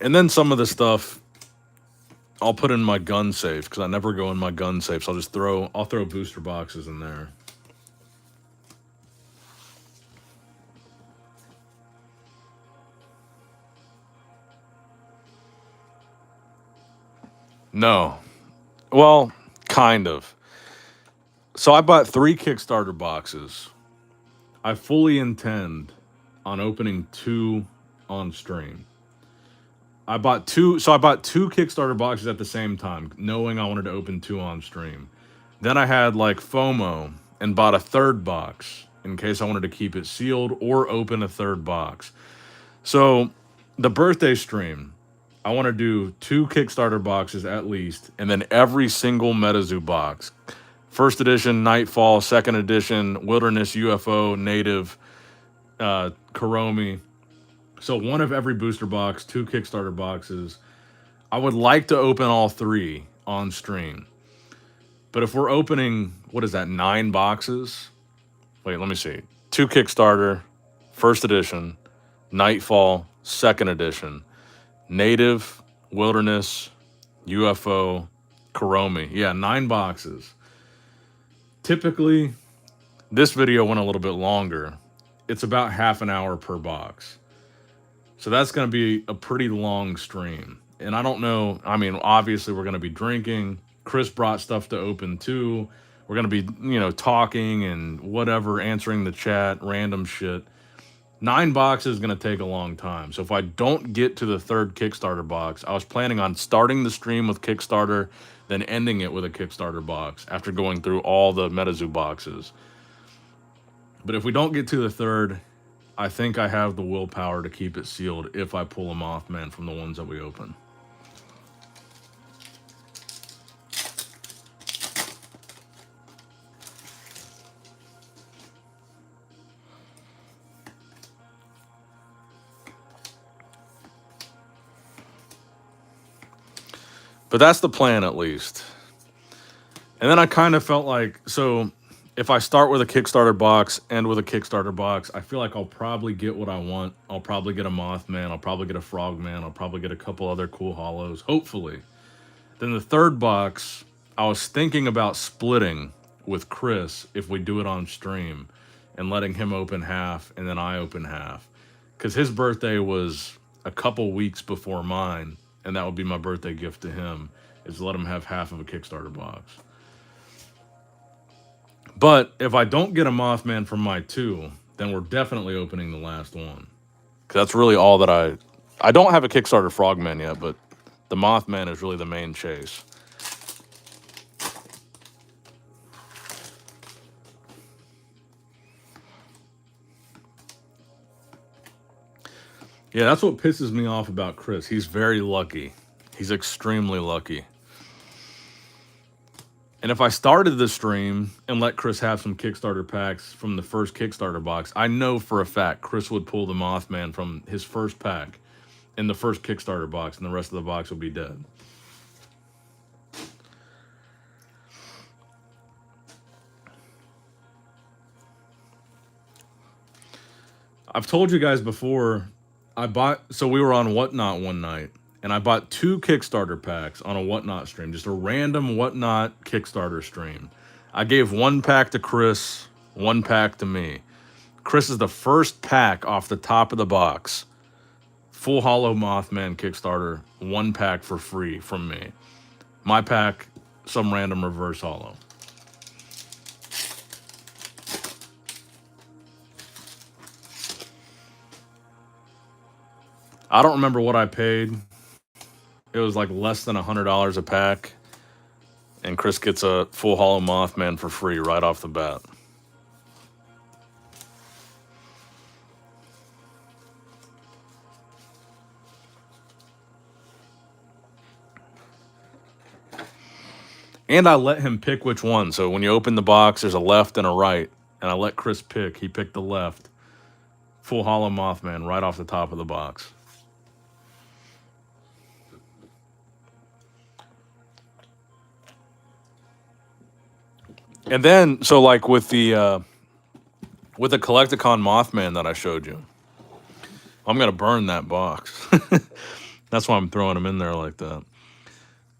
And then some of the stuff I'll put in my gun safe because I never go in my gun safe. So I'll throw booster boxes in there. No. Well, kind of. So I bought 3 Kickstarter boxes. I fully intend on opening 2 on stream. I bought 2 Kickstarter boxes at the same time, knowing I wanted to open 2 on stream. Then I had like FOMO and bought a third box in case I wanted to keep it sealed or open a third box. So the birthday stream, I want to do 2 Kickstarter boxes at least, and then every single Metazoo box. First edition, Nightfall, second edition, Wilderness, UFO, Native, Kuromi. So one of every booster box, 2 Kickstarter boxes. I would like to open all 3 on stream. But if we're opening, what is that, 9 boxes? Wait, let me see. 2 Kickstarter, first edition, Nightfall, second edition, Native, Wilderness, UFO, Kuromi. Yeah, 9 boxes. Typically, this video went a little bit longer. It's about half an hour per box. So that's going to be a pretty long stream. And I don't know, I mean, obviously we're going to be drinking. Chris brought stuff to open too. We're going to be, talking and whatever, answering the chat, random shit. 9 boxes is going to take a long time. So if I don't get to the 3rd Kickstarter box, I was planning on starting the stream with Kickstarter, then ending it with a Kickstarter box after going through all the Metazoo boxes. But if we don't get to the 3rd, I think I have the willpower to keep it sealed if I pull a Mothman from the ones that we open. But that's the plan, at least. And then I kind of felt like, so if I start with a Kickstarter box, end with a Kickstarter box, I feel like I'll probably get what I want. I'll probably get a Mothman. I'll probably get a Frogman. I'll probably get a couple other cool holos, hopefully. Then the 3rd box, I was thinking about splitting with Chris if we do it on stream and letting him open half and then I open half. Because his birthday was a couple weeks before mine, and that would be my birthday gift to him, is let him have half of a Kickstarter box. But if I don't get a Mothman from my 2, then we're definitely opening the last one. 'Cause that's really all that I don't have a Kickstarter Frogman yet, but the Mothman is really the main chase. Yeah, that's what pisses me off about Chris. He's very lucky. He's extremely lucky. And if I started the stream and let Chris have some Kickstarter packs from the first Kickstarter box, I know for a fact Chris would pull the Mothman from his first pack in the first Kickstarter box, and the rest of the box would be dead. I've told you guys before, so we were on Whatnot one night, and I bought 2 Kickstarter packs on a Whatnot stream, just a random Whatnot Kickstarter stream. I gave 1 pack to Chris, 1 pack to me. Chris is the first pack off the top of the box. Full Hollow Mothman Kickstarter, 1 pack for free from me. My pack, some random reverse hollow. I don't remember what I paid. It was like less than $100 a pack. And Chris gets a Full Hollow Mothman for free right off the bat. And I let him pick which one. So when you open the box, there's a left and a right. And I let Chris pick. He picked the left. Full Hollow Mothman right off the top of the box. And then, so like with the Collecticon Mothman that I showed you, I'm going to burn that box. That's why I'm throwing him in there like that.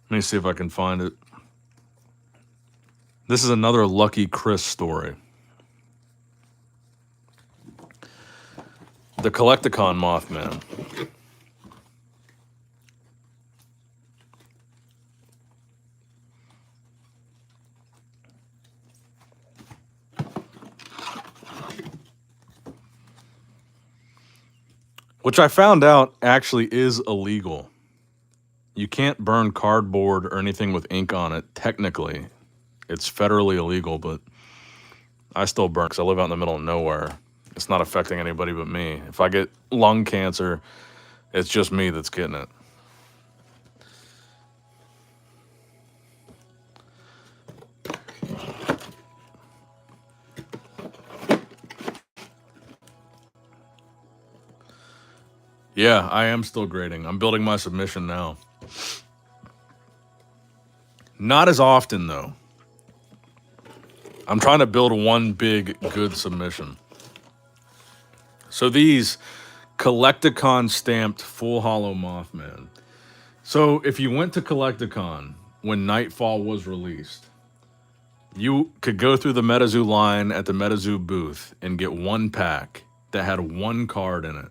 Let me see if I can find it. This is another Lucky Chris story. The Collecticon Mothman. Which I found out actually is illegal. You can't burn cardboard or anything with ink on it, technically. It's federally illegal, but I still burn because I live out in the middle of nowhere. It's not affecting anybody but me. If I get lung cancer, it's just me that's getting it. Yeah, I am still grading. I'm building my submission now. Not as often, though. I'm trying to build one big, good submission. So these Collecticon stamped Full Hollow Mothman. So if you went to Collecticon when Nightfall was released, you could go through the Metazoo line at the Metazoo booth and get 1 pack that had 1 card in it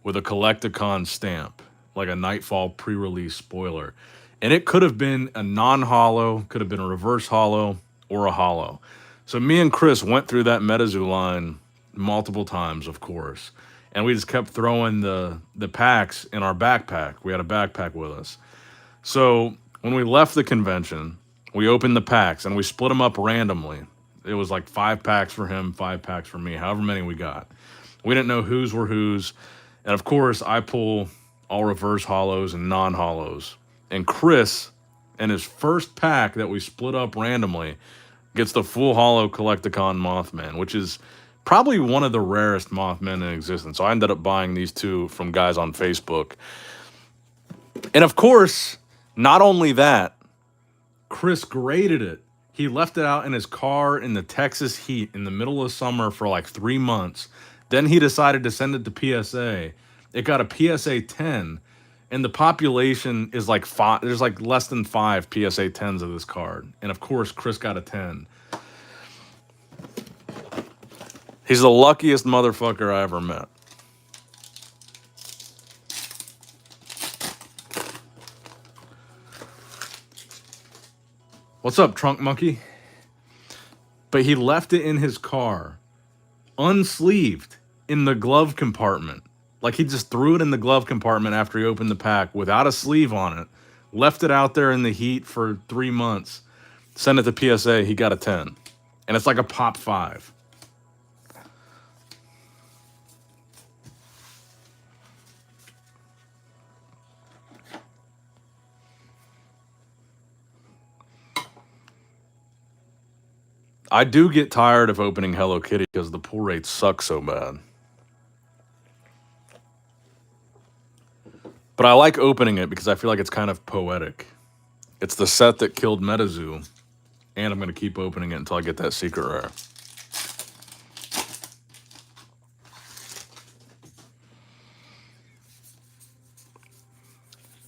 with a Collecticon stamp, like a Nightfall pre-release spoiler. And it could have been a non-hollow, could have been a reverse hollow, or a hollow. So me and Chris went through that Metazoo line multiple times, of course. And we just kept throwing the packs in our backpack. We had a backpack with us. So when we left the convention, we opened the packs and we split them up randomly. It was like 5 packs for him, 5 packs for me, however many we got. We didn't know whose were whose. And of course, I pull all reverse hollows and non-hollows. And Chris, in his first pack that we split up randomly, gets the Full Hollow Collecticon Mothman, which is probably one of the rarest Mothmen in existence. So I ended up buying these 2 from guys on Facebook. And of course, not only that, Chris graded it. He left it out in his car in the Texas heat in the middle of summer for like 3 months. Then he decided to send it to PSA. It got a PSA 10, and the population is like 5. There's like less than 5 PSA 10s of this card. And of course, Chris got a 10. He's the luckiest motherfucker I ever met. What's up, Trunk Monkey? But he left it in his car, unsleeved, in the glove compartment. Like he just threw it in the glove compartment after he opened the pack without a sleeve on it, left it out there in the heat for 3 months, sent it to PSA, he got a 10. And it's like a pop 5. I do get tired of opening Hello Kitty because the pull rates suck so bad. But I like opening it because I feel like it's kind of poetic. It's the set that killed Metazoo, and I'm going to keep opening it until I get that secret rare.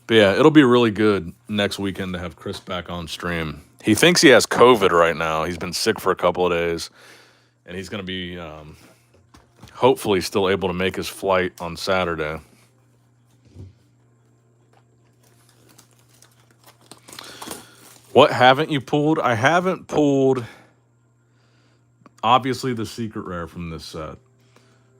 But yeah, it'll be really good next weekend to have Chris back on stream. He thinks he has COVID right now. He's been sick for a couple of days, and he's going to be hopefully still able to make his flight on Saturday. What haven't you pulled? I haven't pulled, obviously, the secret rare from this set.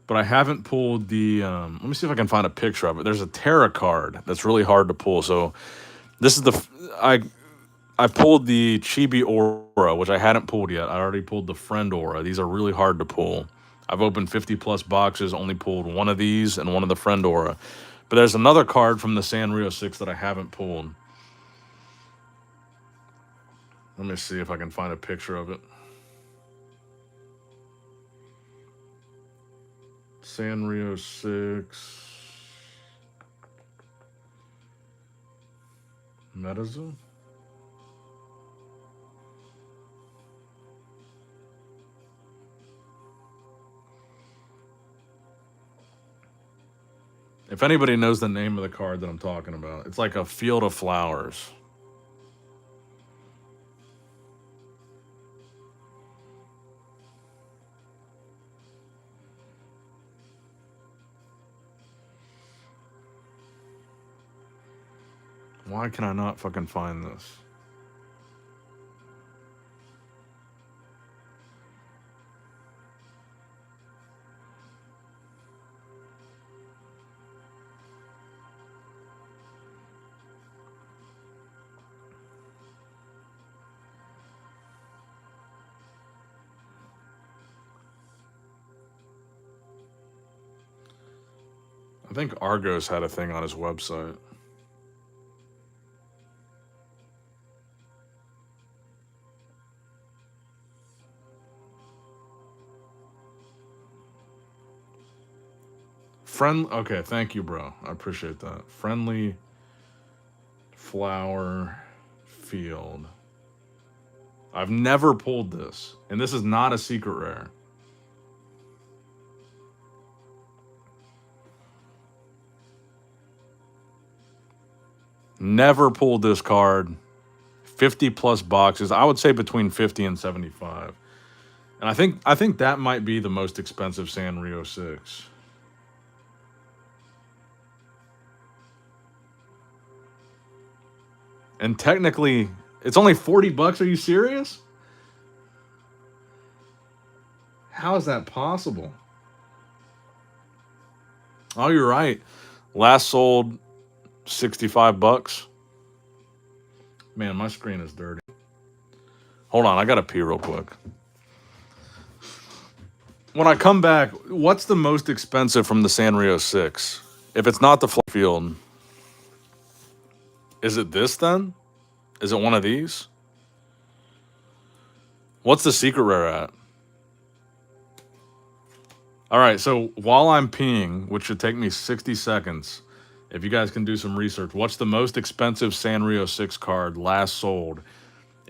But I haven't pulled the, let me see if I can find a picture of it. There's a Terra card that's really hard to pull. So this is I pulled the Chibi Aura, which I hadn't pulled yet. I already pulled the Friend Aura. These are really hard to pull. I've opened 50 plus boxes, only pulled one of these and one of the Friend Aura. But there's another card from the Sanrio 6 that I haven't pulled. Let me see if I can find a picture of it. Sanrio 6. Metazoo? If anybody knows the name of the card that I'm talking about, it's like a field of flowers. Why can I not fucking find this? I think Argos had a thing on his website. Okay, thank you, bro. I appreciate that. Friendly flower field. I've never pulled this, and this is not a secret rare. Never pulled this card. 50 plus boxes. I would say between 50 and 75. And I think that might be the most expensive Sanrio 6. And technically, it's only 40 bucks. Are you serious? How is that possible? Oh, you're right. Last sold 65 bucks. Man, my screen is dirty. Hold on, I gotta pee real quick. When I come back, what's the most expensive from the Sanrio 6? If it's not the field, is it this then? Is it one of these? What's the secret rare at? All right, so while I'm peeing, which should take me 60 seconds, if you guys can do some research, what's the most expensive Sanrio 6 card last sold?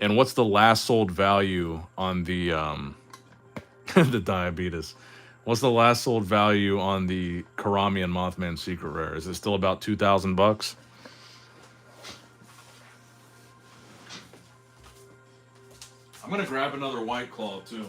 And what's the last sold value on the the diabetes? What's the last sold value on the Karami and Mothman secret rare? Is it still about 2,000 bucks? I'm gonna grab another White Claw too.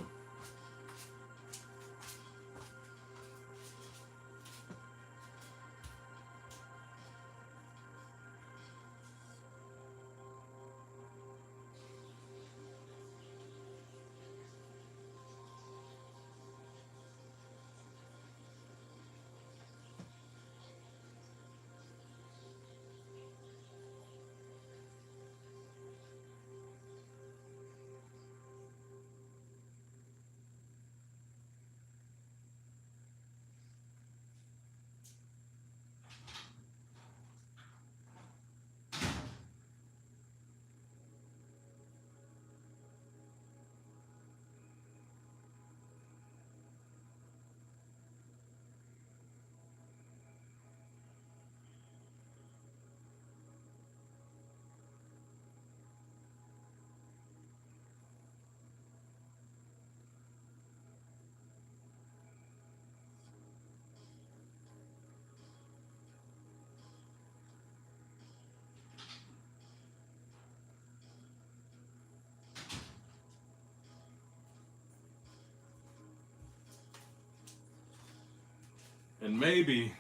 And maybe,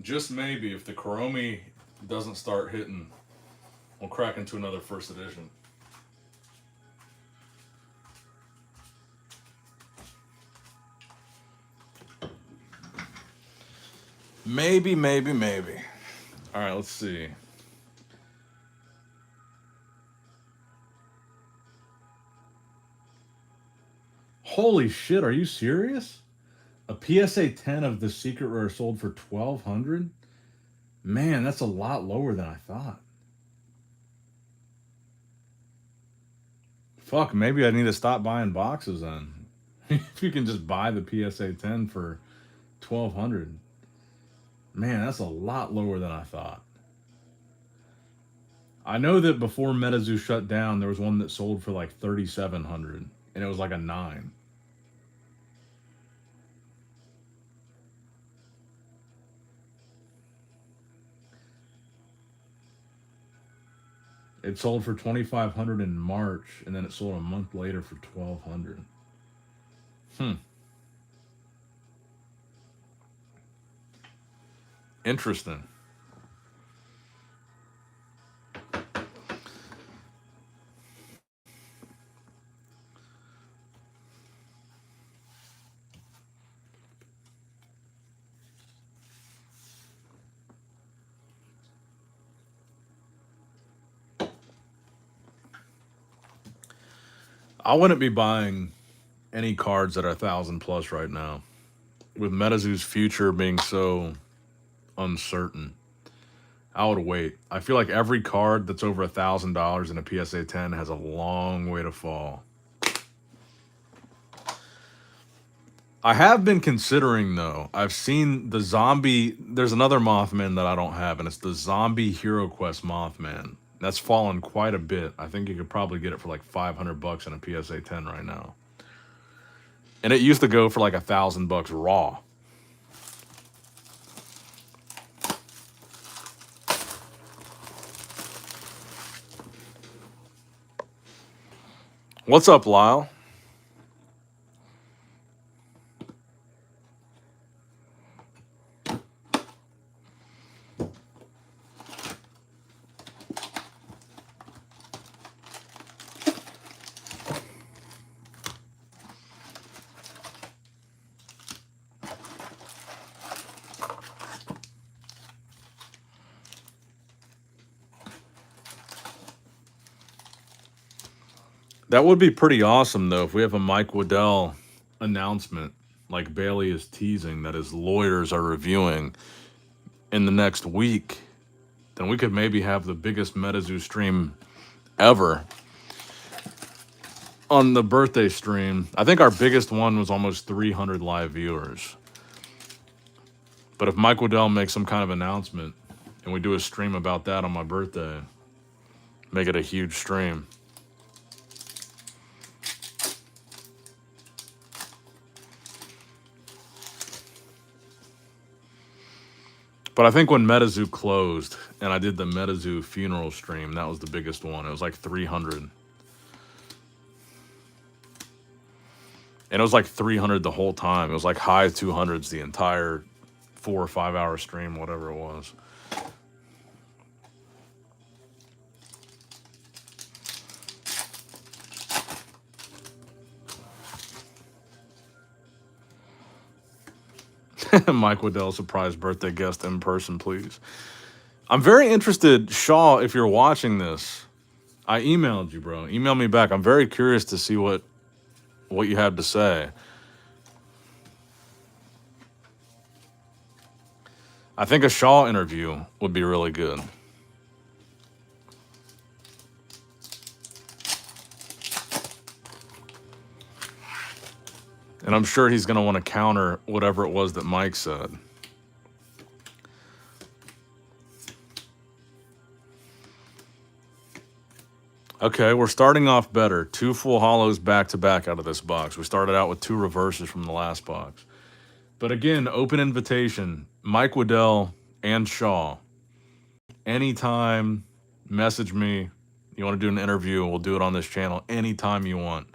just maybe, if the Kuromi doesn't start hitting, we'll crack into another first edition. Maybe, maybe, maybe. All right, let's see. Holy shit, are you serious? A PSA 10 of the secret rare sold for 1200? Man, that's a lot lower than I thought. Fuck, maybe I need to stop buying boxes then. If you can just buy the PSA 10 for 1200. Man, that's a lot lower than I thought. I know that before Metazoo shut down, there was one that sold for like 3700 and it was like a 9. It sold for 2500 in March and then it sold a month later for 1200. Interesting. I wouldn't be buying any cards that are 1000 plus right now. With Metazoo's future being so uncertain, I would wait. I feel like every card that's over $1,000 in a PSA 10 has a long way to fall. I have been considering though. I've seen the zombie. There's another Mothman that I don't have, and it's the zombie Hero Quest Mothman. That's fallen quite a bit. I think you could probably get it for like $500 in a PSA 10 right now. And it used to go for like $1,000 raw. What's up, Lyle? That would be pretty awesome, though, if we have a Mike Waddell announcement, like Bailey is teasing that his lawyers are reviewing in the next week. Then we could maybe have the biggest Metazoo stream ever on the birthday stream. I think our biggest one was almost 300 live viewers. But if Mike Waddell makes some kind of announcement and we do a stream about that on my birthday, make it a huge stream. But I think when Metazoo closed and I did the Metazoo funeral stream, that was the biggest one. It was like 300. And it was like 300 the whole time. It was like high 200s the entire 4 or 5 hour stream, whatever it was. Mike Waddell, surprise birthday guest in person, please. I'm very interested, Shaw, if you're watching this. I emailed you, bro. Email me back. I'm very curious to see what you have to say. I think a Shaw interview would be really good. And I'm sure he's going to want to counter whatever it was that Mike said. Okay, we're starting off better. 2 full hollows back to back out of this box. We started out with 2 reverses from the last box. But again, open invitation. Mike Waddell and Shaw. Anytime, message me. You want to do an interview, we'll do it on this channel anytime you want.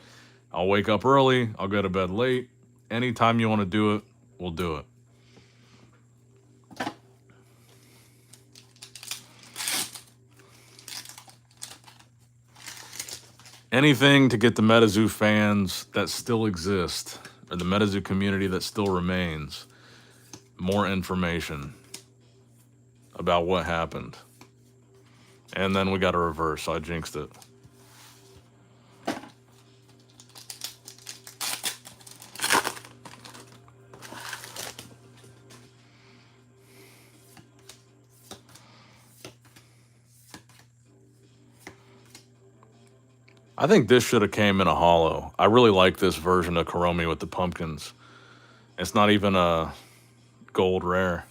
I'll wake up early. I'll go to bed late. Anytime you want to do it, we'll do it. Anything to get the Metazoo fans that still exist, or the Metazoo community that still remains, more information about what happened. And then we got a reverse, so I jinxed it. I think this should have came in a holo. I really like this version of Kuromi with the pumpkins. It's not even a gold rare.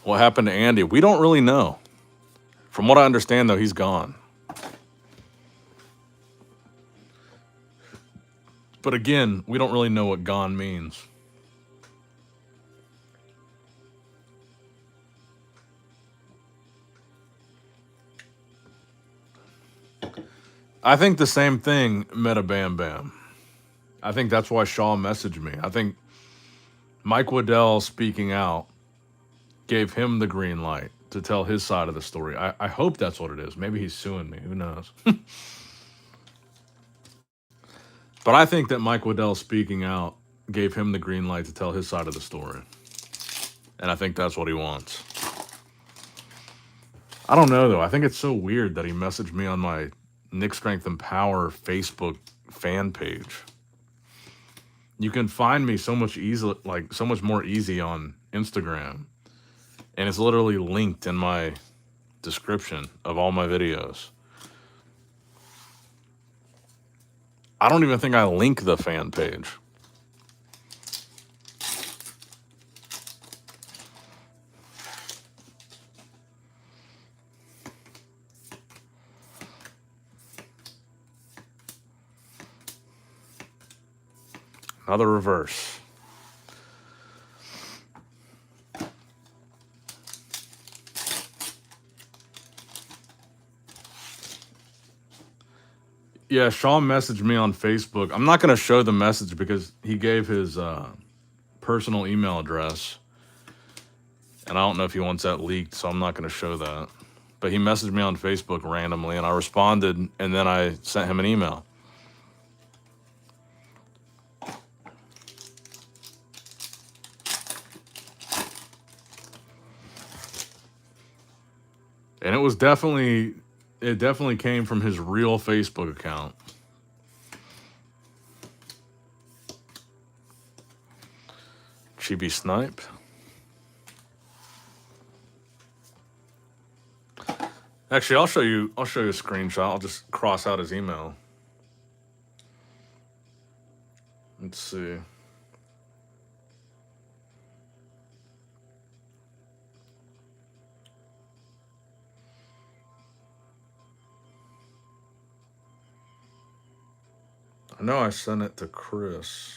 What happened to Andy? We don't really know. From what I understand, though, he's gone. But again, we don't really know what gone means. I think the same thing, Meta Bam Bam. I think that's why Shaw messaged me. I think Mike Waddell speaking out gave him the green light to tell his side of the story. I hope that's what it is. Maybe he's suing me. Who knows? But I think that Mike Waddell speaking out gave him the green light to tell his side of the story. And I think that's what he wants. I don't know, though. I think it's so weird that he messaged me on my Nick Strength and Power Facebook fan page. You can find me so much so much more easy on Instagram. And it's literally linked in my description of all my videos. I don't even think I link the fan page. Another reverse. Yeah, Sean messaged me on Facebook. I'm not going to show the message because he gave his personal email address. And I don't know if he wants that leaked, so I'm not going to show that. But he messaged me on Facebook randomly, and I responded, and then I sent him an email. And it definitely came from his real Facebook account. Chibi Snipe. Actually, I'll show you a screenshot. I'll just cross out his email. Let's see. I know I sent it to Chris.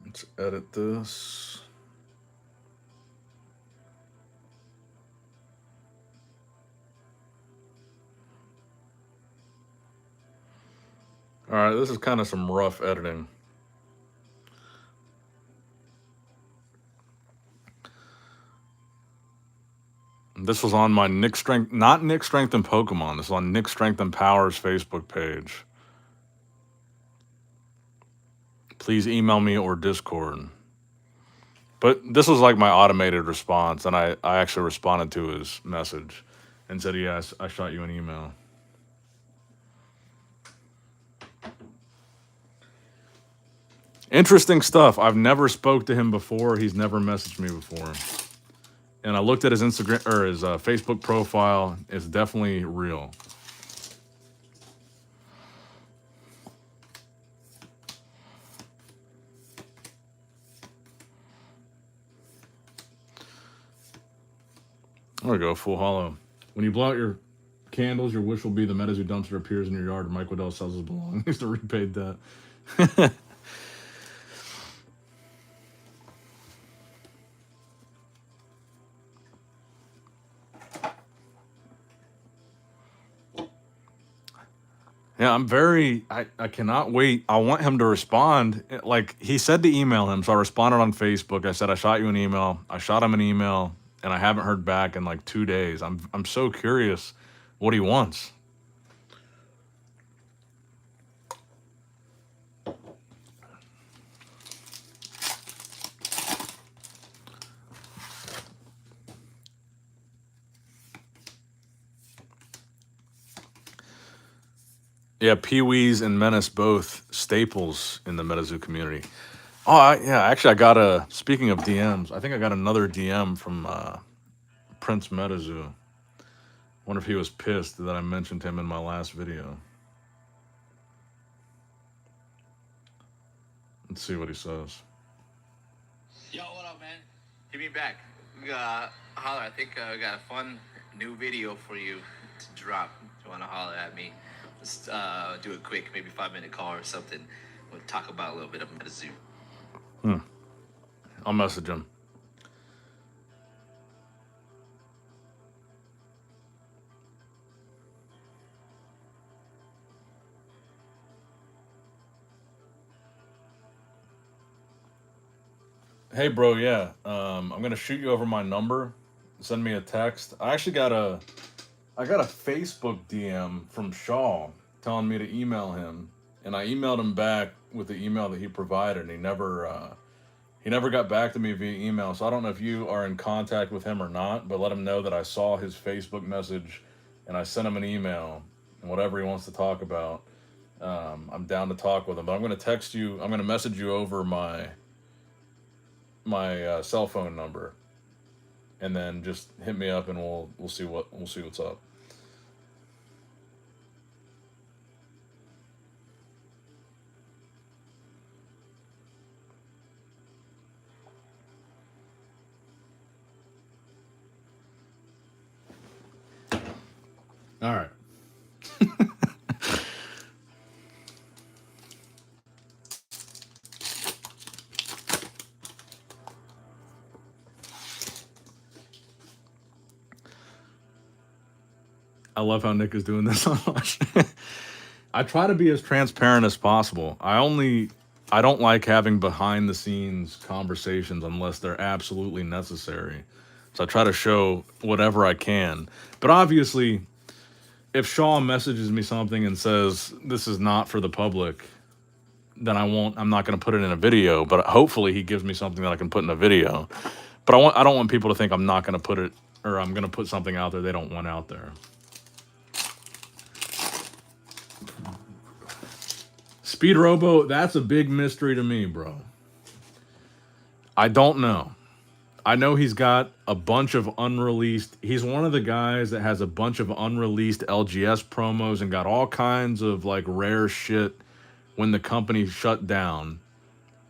Let's edit this. All right, this is kind of some rough editing. This was on my Nick Strength, not Nick Strength and Pokemon. This is on Nick Strength and Power's Facebook page. Please email me or Discord. But this was like my automated response, and I actually responded to his message and said, yes, I shot you an email. Interesting stuff. I've never spoke to him before. He's never messaged me before. And I looked at his Instagram or his Facebook profile. It's definitely real. There we go, full hollow. When you blow out your candles, your wish will be the Metazoo dumpster appears in your yard and Mike Waddell sells his belongings to repaid that. Yeah, I cannot wait. I want him to respond. Like he said to email him, so I responded on Facebook. I said I shot you an email. I shot him an email, and I haven't heard back in like 2 days. I'm so curious what he wants. Yeah, Pee Wee's and Menace both staples in the Metazoo community. Oh, yeah, actually, I got a. Speaking of DMs, I think I got another DM from Prince Metazoo. Wonder if he was pissed that I mentioned him in my last video. Let's see what he says. Yo, what up, man? Hit me back. Holler. I think I got a fun new video for you to drop. If you want to holler at me, let's do a quick, maybe 5-minute call or something. We'll talk about a little bit of Metazoo. I'll message him. Hey, bro. Yeah, I'm gonna shoot you over my number. Send me a text. I got a Facebook DM from Shaw telling me to email him, and I emailed him back with the email that he provided. And he never got back to me via email. So I don't know if you are in contact with him or not, but let him know that I saw his Facebook message, and I sent him an email, and whatever he wants to talk about, I'm down to talk with him. But I'm gonna text you. I'm gonna message you over my cell phone number, and then just hit me up, and we'll see what's up. All right. I love how Nick is doing this so much. I try to be as transparent as possible. I don't like having behind the scenes conversations unless they're absolutely necessary. So I try to show whatever I can. But obviously, if Shaw messages me something and says this is not for the public, then I'm not going to put it in a video, but hopefully he gives me something that I can put in a video. But I don't want people to think I'm not going to put it, or I'm going to put something out there they don't want out there. Speed Robo, that's a big mystery to me, bro. I don't know. I know he's got a bunch of unreleased. He's one of the guys that has a bunch of unreleased LGS promos and got all kinds of like rare shit when the company shut down.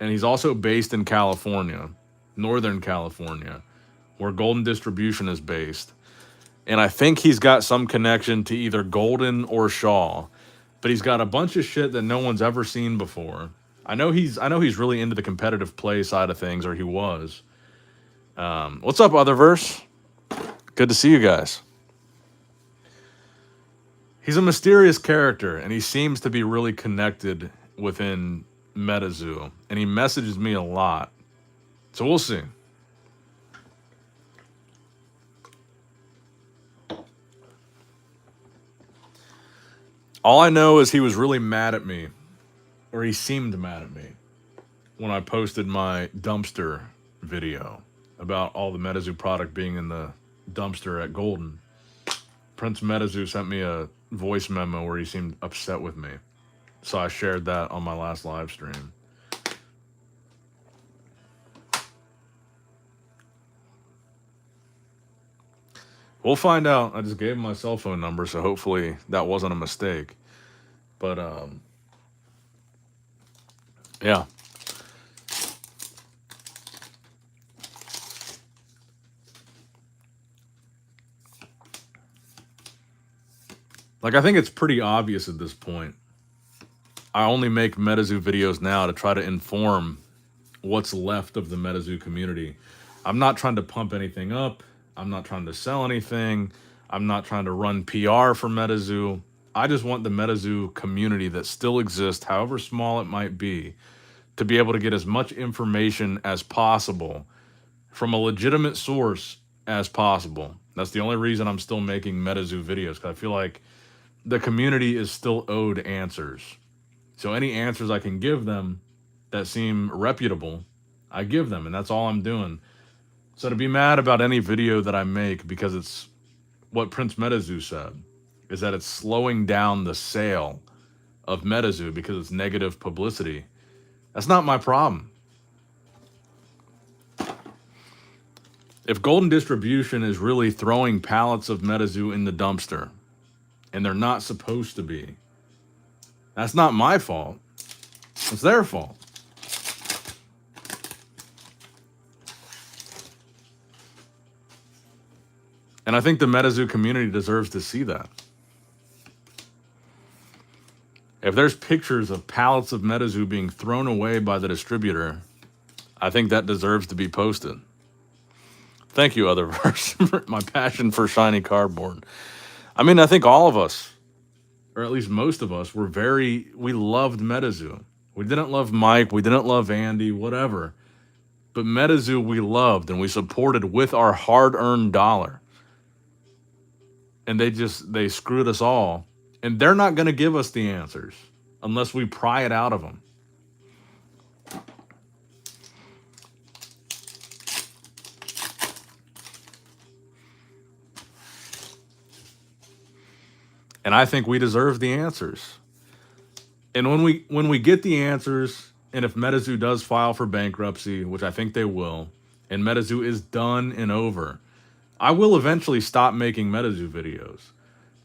And he's also based in California, Northern California, where Golden Distribution is based. And I think he's got some connection to either Golden or Shaw. But he's got a bunch of shit that no one's ever seen before. I know he's really into the competitive play side of things, or he was. What's up, Otherverse? Good to see you guys. He's a mysterious character, and he seems to be really connected within Metazoo, and he messages me a lot. So we'll see. All I know is he was really mad at me, or he seemed mad at me, when I posted my dumpster video about all the Metazoo product being in the dumpster at Golden. Prince Metazoo sent me a voice memo where he seemed upset with me. So I shared that on my last live stream. We'll find out. I just gave him my cell phone number, so hopefully that wasn't a mistake. But yeah. Like, I think it's pretty obvious at this point. I only make Metazoo videos now to try to inform what's left of the Metazoo community. I'm not trying to pump anything up. I'm not trying to sell anything. I'm not trying to run PR for Metazoo. I just want the Metazoo community that still exists, however small it might be, to be able to get as much information as possible from a legitimate source as possible. That's the only reason I'm still making Metazoo videos, because I feel like the community is still owed answers. So any answers I can give them that seem reputable, I give them, and that's all I'm doing. So to be mad about any video that I make because it's what Prince Metazoo said, is that it's slowing down the sale of Metazoo because it's negative publicity, that's not my problem. If Golden Distribution is really throwing pallets of Metazoo in the dumpster, and they're not supposed to be, that's not my fault. It's their fault. And I think the Metazoo community deserves to see that. If there's pictures of pallets of Metazoo being thrown away by the distributor, I think that deserves to be posted. Thank you, Otherverse, for my passion for shiny cardboard. I mean, I think all of us, or at least most of us, we loved Metazoo. We didn't love Mike, we didn't love Andy, whatever. But Metazoo we loved and we supported with our hard-earned dollar. And they screwed us all. And they're not going to give us the answers unless we pry it out of them. And I think we deserve the answers. And when we get the answers, and if Metazoo does file for bankruptcy, which I think they will, and Metazoo is done and over, I will eventually stop making Metazoo videos.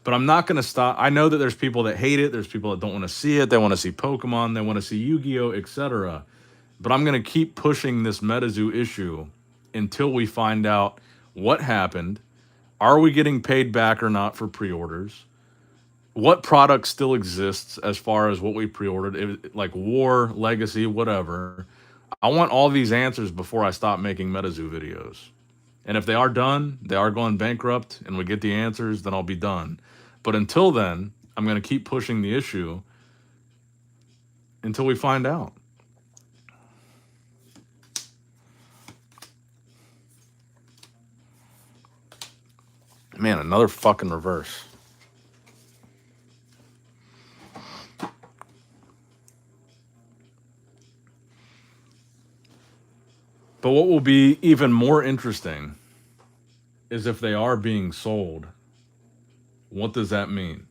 But I'm not going to stop. I know that there's people that hate it. There's people that don't want to see it. They want to see Pokemon. They want to see Yu-Gi-Oh, etc. But I'm going to keep pushing this Metazoo issue until we find out what happened. Are we getting paid back or not for pre-orders? What product still exists as far as what we pre-ordered, like War, Legacy, whatever. I want all these answers before I stop making Metazoo videos. And if they are done, they are going bankrupt, and we get the answers, then I'll be done. But until then, I'm going to keep pushing the issue until we find out. Man, another fucking reverse. But what will be even more interesting is if they are being sold. What does that mean?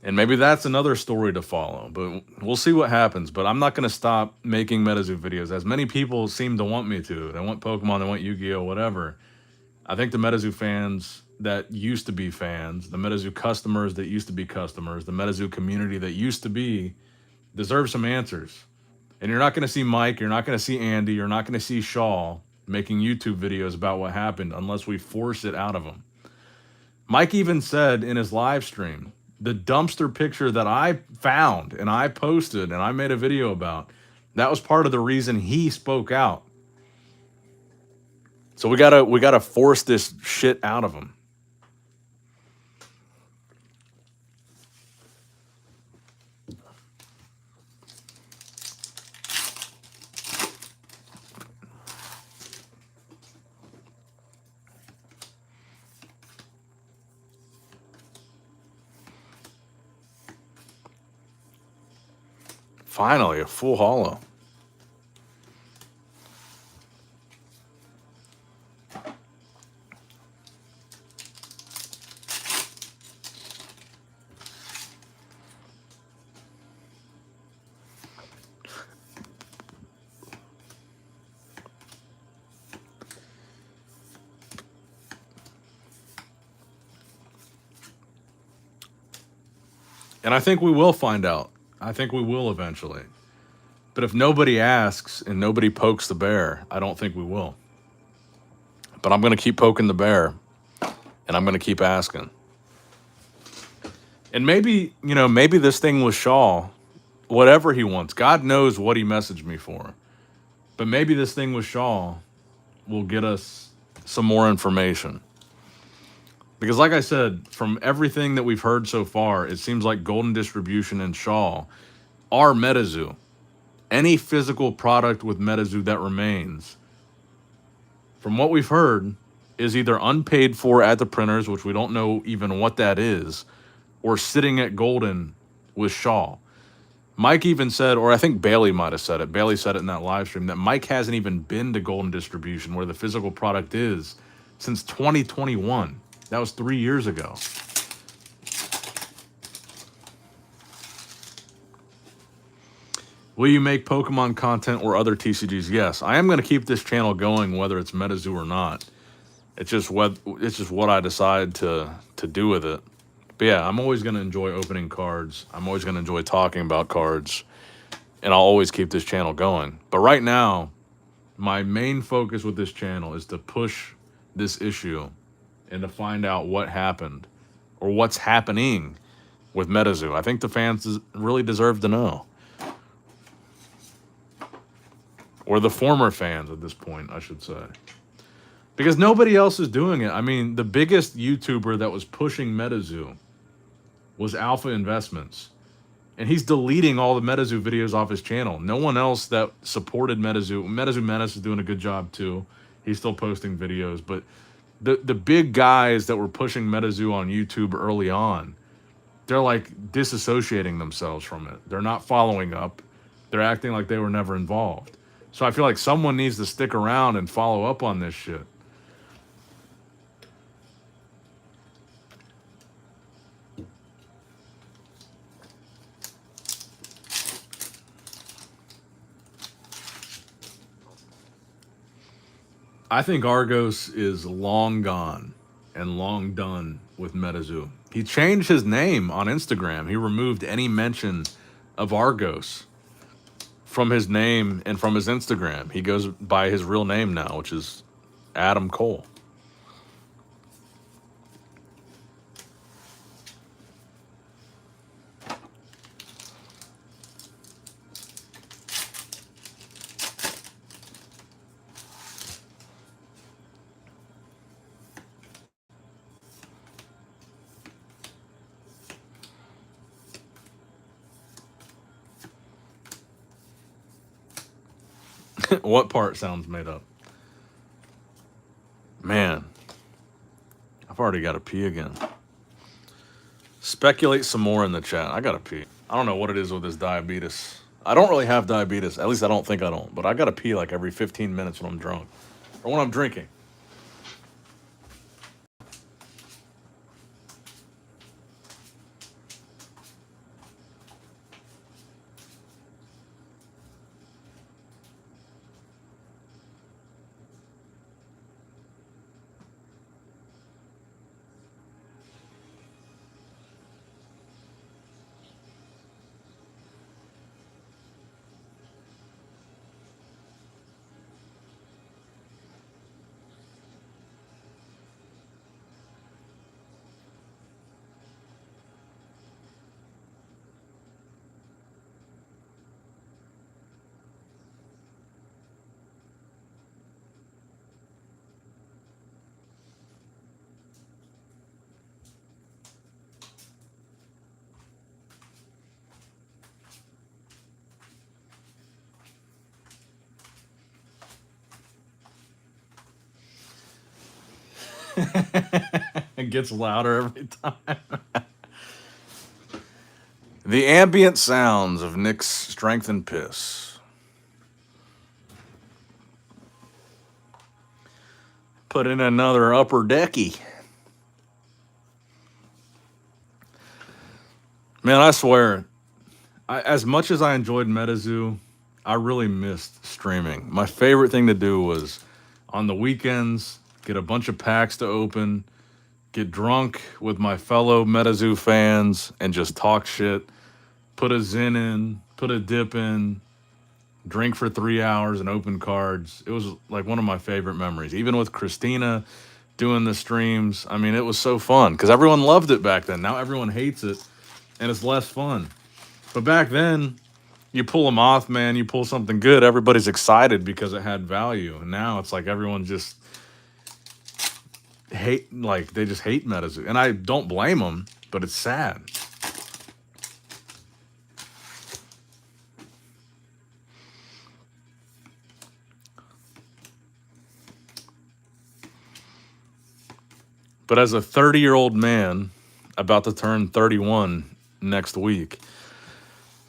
And maybe that's another story to follow, but we'll see what happens. But I'm not going to stop making Metazoo videos, as many people seem to want me to. They want Pokemon, they want Yu-Gi-Oh, whatever. I think the Metazoo fans that used to be fans, the Metazoo customers that used to be customers, the Metazoo community that used to be, deserve some answers. And you're not going to see Mike, you're not going to see Andy, you're not going to see Shaw making YouTube videos about what happened unless we force it out of them. Mike even said in his live stream, the dumpster picture that I found and I posted and I made a video about, that was part of the reason he spoke out. So we gotta force this shit out of him. Finally, a full holo. And I think we will find out. I think we will eventually. But if nobody asks and nobody pokes the bear, I don't think we will. But I'm going to keep poking the bear, and I'm going to keep asking. And maybe, maybe this thing with Shaw, whatever he wants, God knows what he messaged me for. But maybe this thing with Shaw will get us some more information. Because like I said, from everything that we've heard so far, it seems like Golden Distribution and Shaw are Metazoo. Any physical product with Metazoo that remains, from what we've heard, is either unpaid for at the printers, which we don't know even what that is, or sitting at Golden with Shaw. Mike even said, or I think Bailey might have said it. Bailey said it in that live stream that Mike hasn't even been to Golden Distribution, where the physical product is, since 2021. That was 3 years ago. Will you make Pokemon content or other TCGs? Yes, I am going to keep this channel going, whether it's Metazoo or not. It's just what I decide to do with it. But yeah, I'm always going to enjoy opening cards. I'm always going to enjoy talking about cards, and I'll always keep this channel going. But right now, my main focus with this channel is to push this issue and to find out what happened or what's happening with Metazoo. I think the fans really deserve to know. Or the former fans at this point, I should say. Because nobody else is doing it. I mean, the biggest YouTuber that was pushing Metazoo was Alpha Investments. And he's deleting all the Metazoo videos off his channel. No one else that supported Metazoo. Metazoo Menace is doing a good job too. He's still posting videos. But the big guys that were pushing Metazoo on YouTube early on, they're like disassociating themselves from it. They're not following up. They're acting like they were never involved. So I feel like someone needs to stick around and follow up on this shit. I think Argos is long gone and long done with Metazoo. He changed his name on Instagram. He removed any mention of Argos from his name and from his Instagram. He goes by his real name now, which is Adam Cole. What part sounds made up? Man, I've already got to pee again. Speculate some more in the chat. I got to pee. I don't know what it is with this diabetes. I don't really have diabetes. At least I don't think I don't. But I got to pee like every 15 minutes when I'm drunk. Or when I'm drinking. It gets louder every time. The ambient sounds of Nick's strength and piss. Put in another upper decky. Man, I swear, as much as I enjoyed Metazoo, I really missed streaming. My favorite thing to do was on the weekends, get a bunch of packs to open, get drunk with my fellow Metazoo fans, and just talk shit. Put a Zen in, put a dip in, drink for 3 hours and open cards. It was like one of my favorite memories. Even with Christina doing the streams, I mean, it was so fun because everyone loved it back then. Now everyone hates it and it's less fun. But back then, you pull them off, man, you pull something good, everybody's excited because it had value. And now it's like everyone just hate, like, they just hate Metazoo. And I don't blame them, but it's sad. But as a 30-year-old man about to turn 31 next week,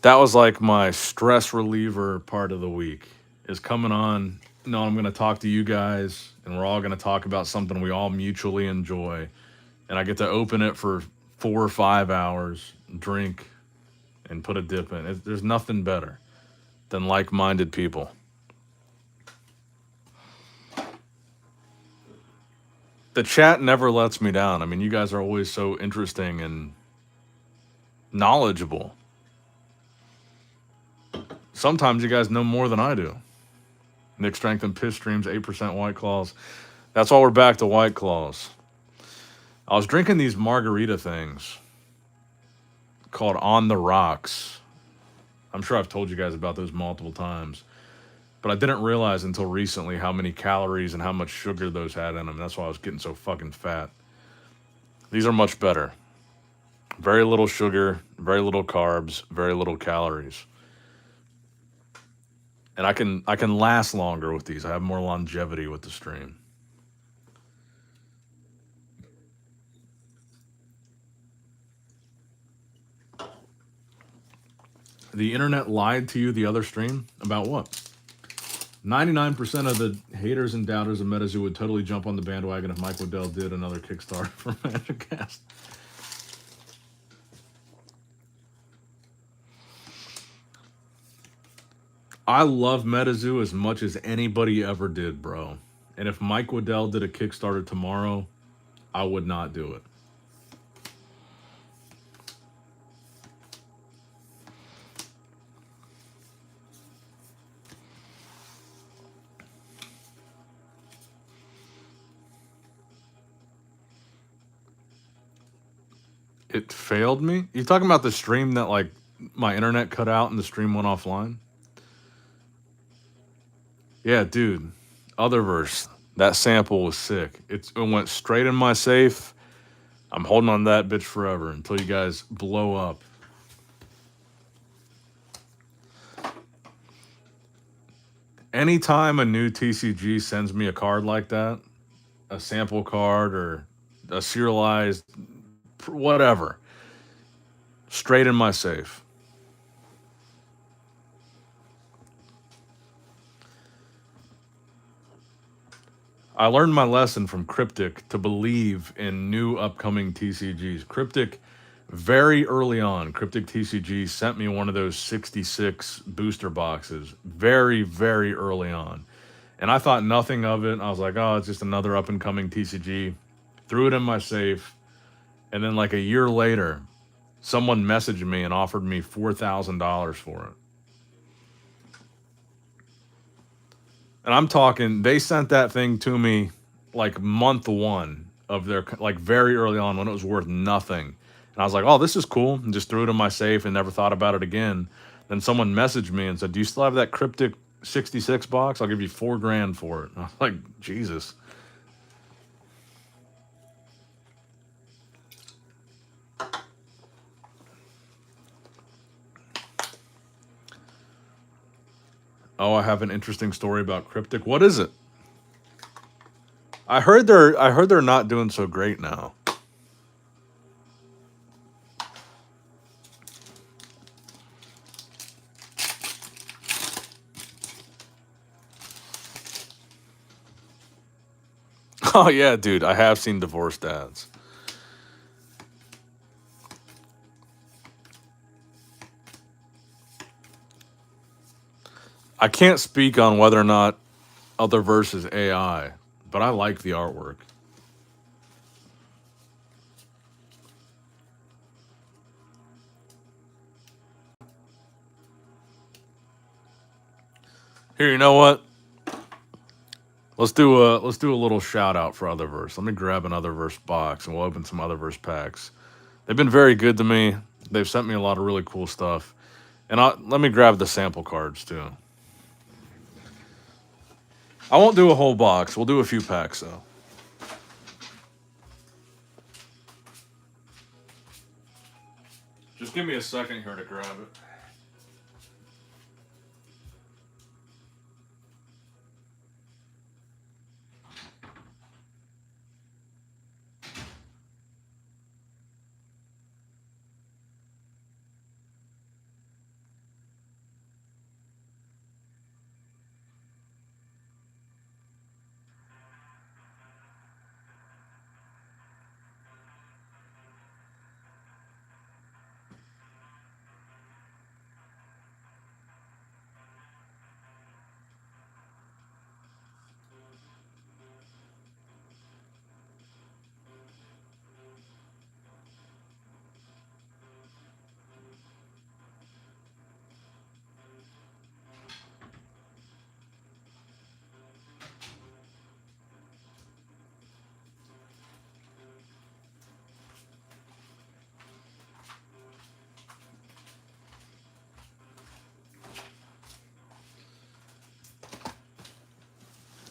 that was like my stress reliever part of the week, is coming on. No, I'm going to talk to you guys, and we're all going to talk about something we all mutually enjoy. And I get to open it for 4 or 5 hours, drink, and put a dip in. There's nothing better than like-minded people. The chat never lets me down. I mean, you guys are always so interesting and knowledgeable. Sometimes you guys know more than I do. Nick Strength and Piss Streams, 8% White Claws. That's why we're back to White Claws. I was drinking these margarita things called On the Rocks. I'm sure I've told you guys about those multiple times. But I didn't realize until recently how many calories and how much sugar those had in them. That's why I was getting so fucking fat. These are much better. Very little sugar, very little carbs, very little calories. And I can last longer with these. I have more longevity with the stream. The internet lied to you the other stream? About what? 99% of the haters and doubters of Metazoo would totally jump on the bandwagon if Mike Waddell did another Kickstarter for Magic Cast. I love Metazoo as much as anybody ever did, bro. And if Mike Waddell did a Kickstarter tomorrow, I would not do it. It failed me? You talking about the stream that, like, my internet cut out and the stream went offline? Yeah, dude. Otherverse. That sample was sick. It went straight in my safe. I'm holding on to that bitch forever until you guys blow up. Anytime a new TCG sends me a card like that, a sample card or a serialized whatever, straight in my safe. I learned my lesson from Cryptic to believe in new upcoming TCGs. Cryptic, very early on, Cryptic TCG sent me one of those 66 booster boxes very, very early on. And I thought nothing of it. I was like, oh, it's just another up-and-coming TCG. Threw it in my safe. And then like a year later, someone messaged me and offered me $4,000 for it. And I'm talking, they sent that thing to me like month one of their, like very early on when it was worth nothing. And I was like, oh, this is cool. And just threw it in my safe and never thought about it again. Then someone messaged me and said, do you still have that Cryptic 66 box? I'll give you $4,000 for it. And I was like, Jesus. Oh, I have an interesting story about Cryptic. What is it? I heard they're not doing so great now. Oh yeah, dude, I have seen divorced dads. I can't speak on whether or not Otherverse is AI, but I like the artwork. Here, you know what? Let's do a little shout out for Otherverse. Let me grab an Otherverse box and we'll open some Otherverse packs. They've been very good to me. They've sent me a lot of really cool stuff. And let me grab the sample cards too. I won't do a whole box. We'll do a few packs though. Just give me a second here to grab it.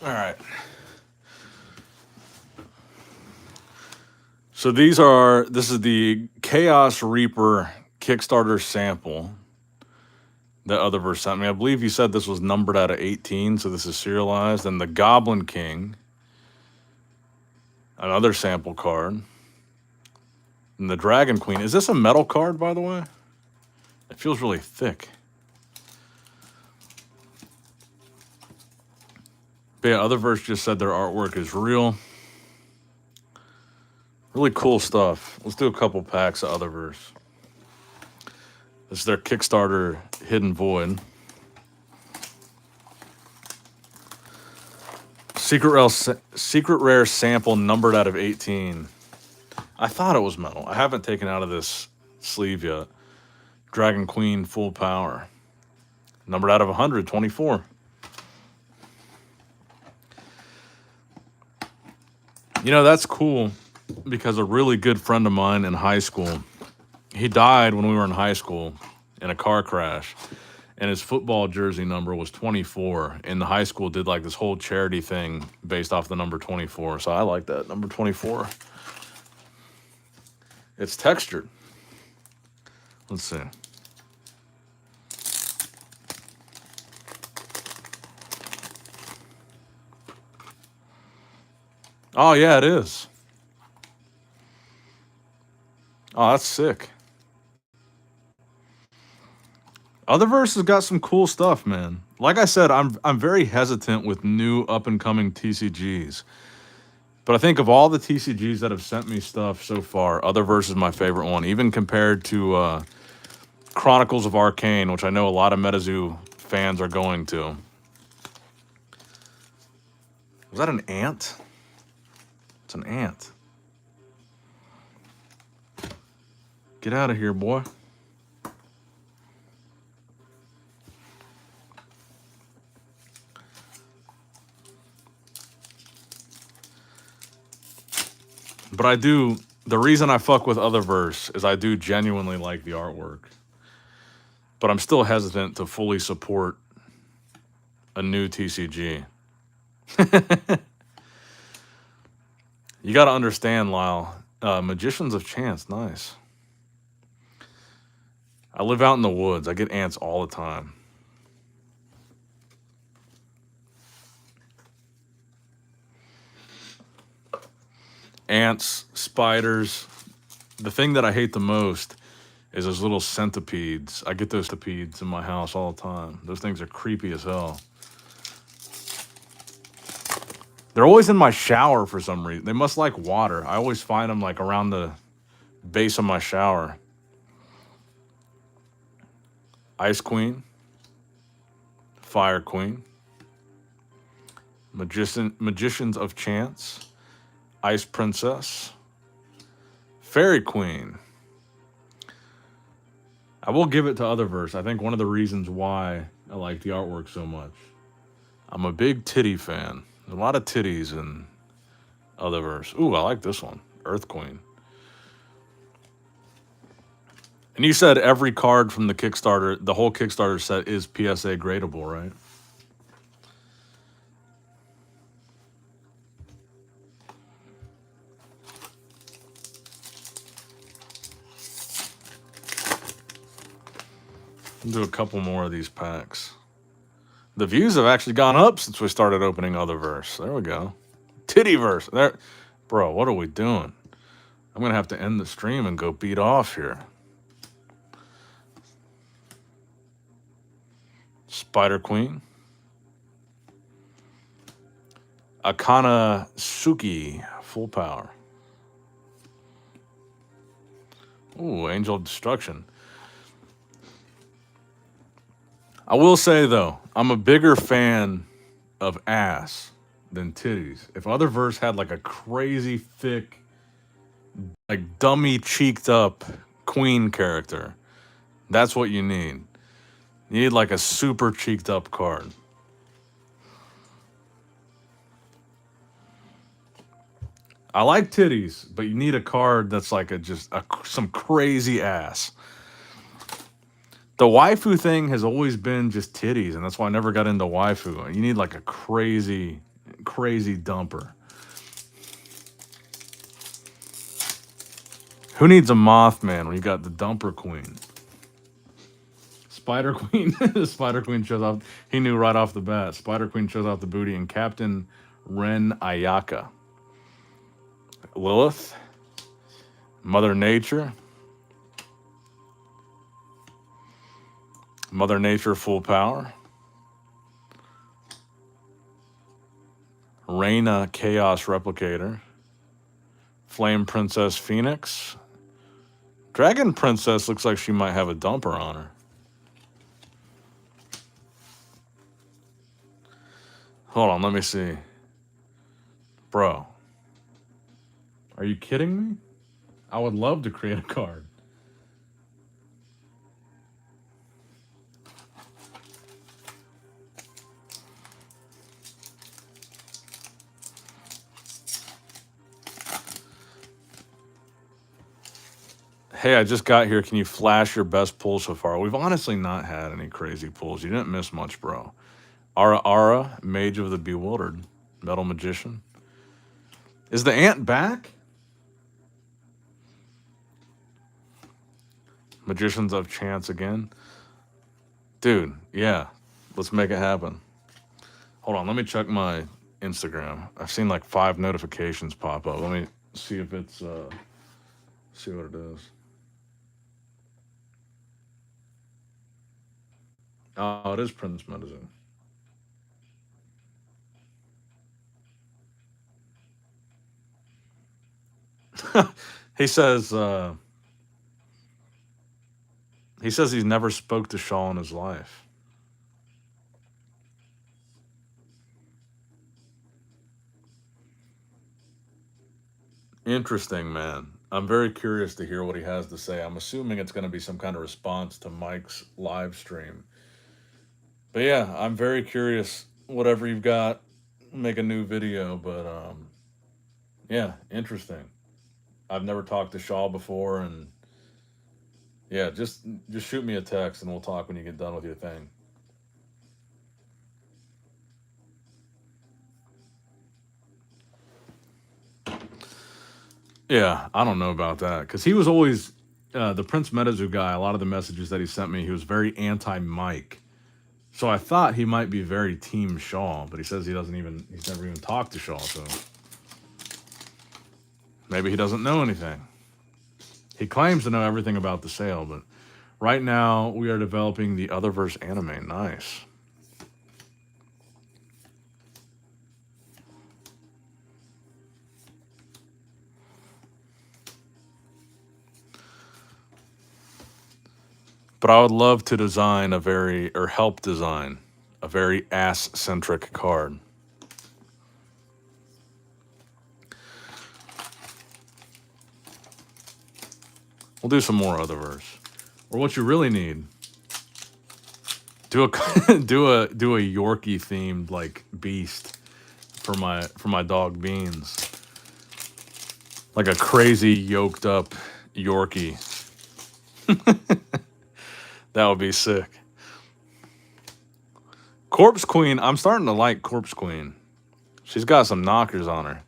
All right. So this is the Chaos Reaper Kickstarter sample that Otherverse sent me. I believe you said this was numbered out of 18, so this is serialized. And the Goblin King, another sample card. And the Dragon Queen. Is this a metal card, by the way? It feels really thick. But yeah, Otherverse just said their artwork is real. Really cool stuff. Let's do a couple packs of Otherverse. This is their Kickstarter Hidden Void. Secret rare sample numbered out of 18. I thought it was metal. I haven't taken out of this sleeve yet. Dragon Queen full power. Numbered out of 100, 24. You know, that's cool because a really good friend of mine in high school, he died when we were in high school in a car crash, and his football jersey number was 24, and the high school did like this whole charity thing based off the number 24, so I like that, number 24. It's textured. Let's see. Oh, yeah, it is. Oh, that's sick. Otherverse has got some cool stuff, man. Like I said, I'm very hesitant with new up-and-coming TCGs. But I think of all the TCGs that have sent me stuff so far, Otherverse is my favorite one, even compared to Chronicles of Arcane, which I know a lot of Metazoo fans are going to. Was that an ant? It's an ant. Get out of here, boy. But I do, the reason I fuck with Otherverse is I do genuinely like the artwork. But I'm still hesitant to fully support a new TCG. You got to understand, Lyle. Magicians of Chance, nice. I live out in the woods. I get ants all the time. Ants, spiders. The thing that I hate the most is those little centipedes. I get those centipedes in my house all the time. Those things are creepy as hell. They're always in my shower for some reason. They must like water. I always find them like around the base of my shower. Ice Queen. Fire Queen. Magicians of Chance. Ice Princess. Fairy Queen. I will give it to Otherverse. I think one of the reasons why I like the artwork so much. I'm a big titty fan. There's a lot of titties in Otherverse. Ooh, I like this one. Earth Queen. And you said every card from the Kickstarter, the whole Kickstarter set is PSA gradable, right? We'll do a couple more of these packs. The views have actually gone up since we started opening other verse. There we go. Tittyverse. There, bro. What are we doing? I'm gonna have to end the stream and go beat off here. Spider Queen. Akana Suki, full power. Ooh, Angel of Destruction. I will say though, I'm a bigger fan of ass than titties. If other verse had like a crazy thick, like dummy cheeked up queen character, that's what you need. You need like a super cheeked up card. I like titties, but you need a card that's like some crazy ass. The waifu thing has always been just titties, and that's why I never got into waifu. You need like a crazy dumper. Who needs a Mothman when you got the dumper queen? Spider Queen. Spider Queen shows off. He knew right off the bat. Spider Queen shows off the booty, and Captain Ren Ayaka. Lilith. Mother Nature. Mother Nature full power. Reina Chaos Replicator. Flame Princess Phoenix. Dragon Princess looks like she might have a dumper on her. Hold on, let me see. Bro. Are you kidding me? I would love to create a card. Hey, I just got here. Can you flash your best pull so far? We've honestly not had any crazy pulls. You didn't miss much, bro. Ara, Mage of the Bewildered. Metal Magician. Is the ant back? Magicians of Chance again. Dude, yeah. Let's make it happen. Hold on, let me check my Instagram. I've seen like 5 notifications pop up. Let me see if it's see what it is. Oh, it is Prince Metazoo. He says he's never spoke to Shaw in his life. Interesting, man. I'm very curious to hear what he has to say. I'm assuming it's going to be some kind of response to Mike's live stream. But yeah, I'm very curious. Whatever you've got, make a new video. But yeah, interesting. I've never talked to Shaw before, and yeah, just shoot me a text and we'll talk when you get done with your thing. Yeah, I don't know about that because he was always the Prince Metazoo guy. A lot of the messages that he sent me, he was very anti-Mike. So I thought he might be very Team Shaw, but he says he's never even talked to Shaw, so maybe he doesn't know anything. He claims to know everything about the sale, but right now we are developing the Otherverse anime. Nice. But I would love to help design a very ass-centric card. We'll do some more Otherverse. Or what you really need, do a Yorkie themed like beast for my dog Beans. Like a crazy yoked up Yorkie. That would be sick. Corpse Queen, I'm starting to like Corpse Queen. She's got some knockers on her.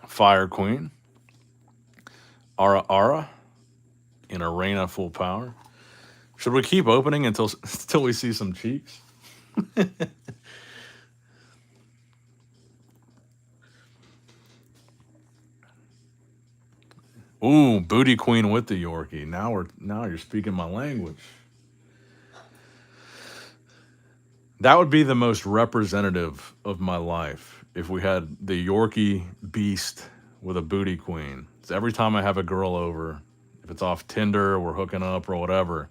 Fire Queen. Ara. in Arena Full Power. Should we keep opening until until we see some cheeks? Ooh, Booty Queen with the Yorkie. Now you're speaking my language. That would be the most representative of my life if we had the Yorkie beast with a Booty Queen. So every time I have a girl over, if it's off Tinder, we're hooking up or whatever,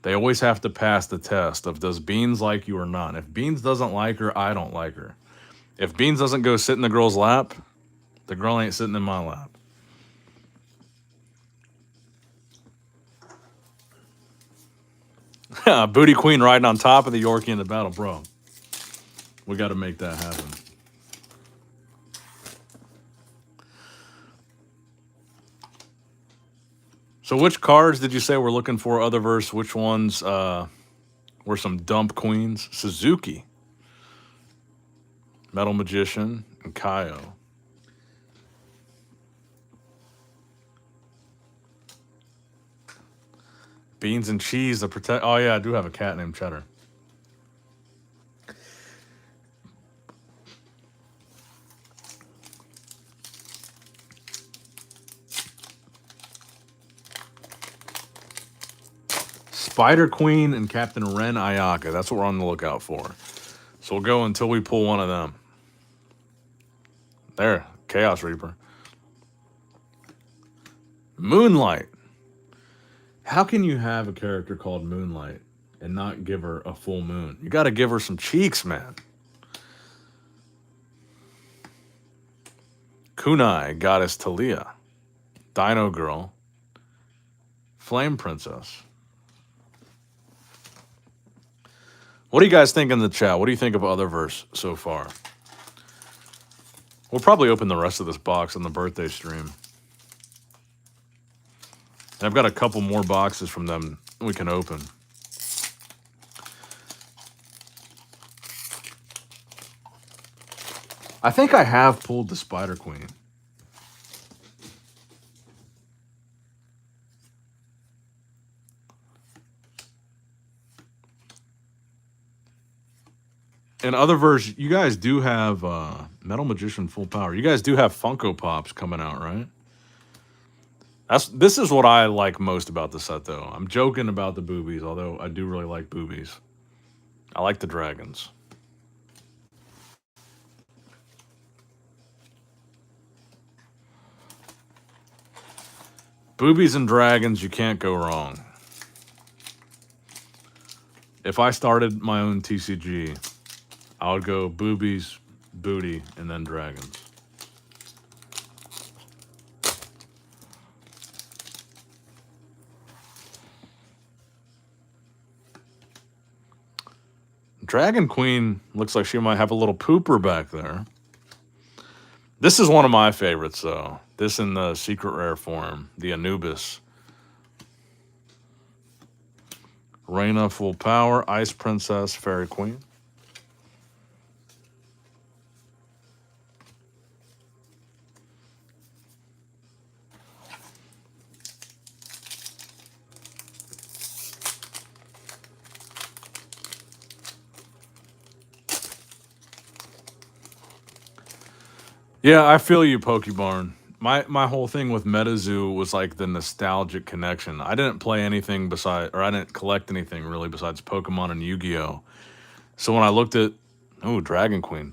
they always have to pass the test of does Beans like you or not. If Beans doesn't like her, I don't like her. If Beans doesn't go sit in the girl's lap, the girl ain't sitting in my lap. Booty Queen riding on top of the Yorkie in the battle, bro. We got to make that happen. So which cards did you say we're looking for, Otherverse? Which ones were some dump queens? Suzuki, Metal Magician, and Kaio. Beans and cheese to protect. Oh yeah, I do have a cat named Cheddar. Spider Queen and Captain Ren Ayaka. That's what we're on the lookout for. So we'll go until we pull one of them. There, Chaos Reaper. Moonlight. How can you have a character called Moonlight and not give her a full moon? You got to give her some cheeks, man. Kunai, Goddess Talia. Dino Girl. Flame Princess. What do you guys think in the chat? What do you think of Otherverse so far? We'll probably open the rest of this box on the birthday stream. And I've got a couple more boxes from them we can open. I think I have pulled the Spider Queen. In Otherverse, you guys do have Metal Magician Full Power. You guys do have Funko Pops coming out, right? This is what I like most about the set, though. I'm joking about the boobies, although I do really like boobies. I like the dragons. Boobies and dragons, you can't go wrong. If I started my own TCG, I would go boobies, booty, and then dragons. Dragon Queen looks like she might have a little pooper back there. This is one of my favorites, though. This in the secret rare form, the Anubis. Reina Full Power, Ice Princess, Fairy Queen. Yeah, I feel you, Pokebarn. My whole thing with Metazoo was like the nostalgic connection. I didn't play anything besides, or I didn't collect anything really besides Pokemon and Yu-Gi-Oh. So when I looked at, Dragon Queen.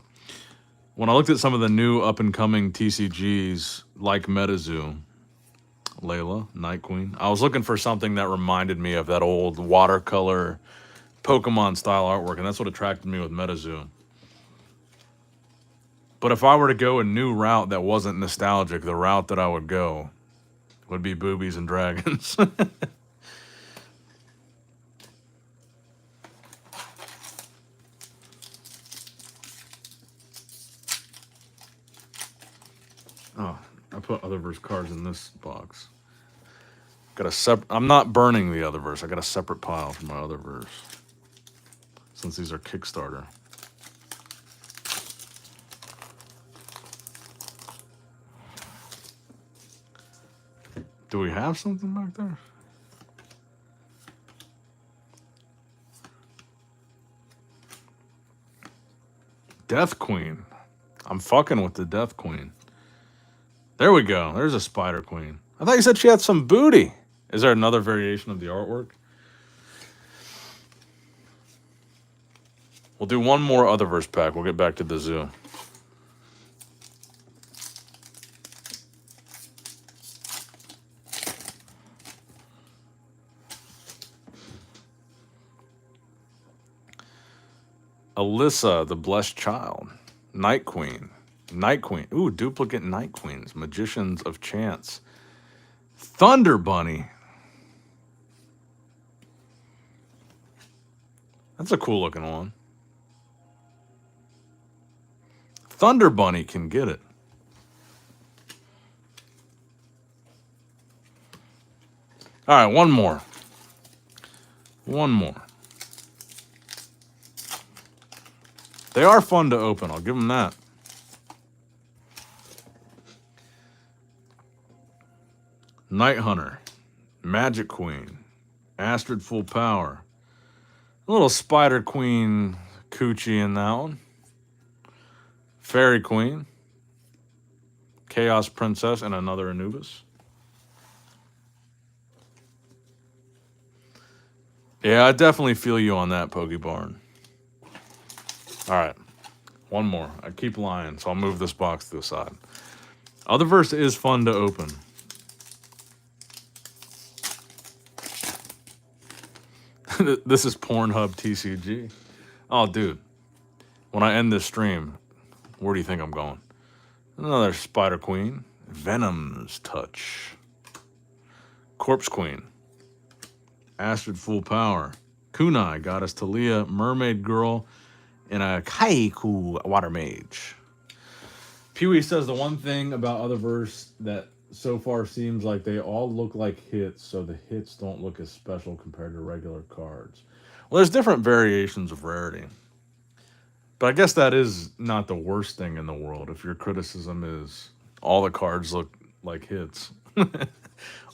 When I looked at some of the new up-and-coming TCGs like Metazoo, Layla, Night Queen, I was looking for something that reminded me of that old watercolor Pokemon-style artwork, and that's what attracted me with Metazoo. But if I were to go a new route that wasn't nostalgic, the route that I would go would be boobies and dragons. Oh, I put Otherverse cards in this box. Got a separate. I'm not burning the Otherverse. I got a separate pile for my Otherverse, since these are Kickstarter. Do we have something back there? Death Queen. I'm fucking with the Death Queen. There we go. There's a Spider Queen. I thought you said she had some booty. Is there another variation of the artwork? We'll do one more Otherverse pack. We'll get back to the zoo. Alyssa, the Blessed Child. Night Queen. Night Queen. Ooh, duplicate Night Queens. Magicians of Chance. Thunder Bunny. That's a cool looking one. Thunder Bunny can get it. All right, one more. One more. They are fun to open. I'll give them that. Night Hunter. Magic Queen. Astrid Full Power. A little Spider Queen coochie in that one. Fairy Queen. Chaos Princess and another Anubis. Yeah, I definitely feel you on that, Pokebarn. All right, one more. I keep lying, so I'll move this box to the side. Otherverse is fun to open. This is Pornhub TCG. Oh, dude. When I end this stream, where do you think I'm going? Another Spider Queen. Venom's Touch. Corpse Queen. Astrid Full Power. Kunai, Goddess Talia, Mermaid Girl, and a Kaiku Water Mage. Pee-wee says the one thing about Otherverse that so far seems like they all look like hits, so the hits don't look as special compared to regular cards. Well, there's different variations of rarity. But I guess that is not the worst thing in the world if your criticism is all the cards look like hits.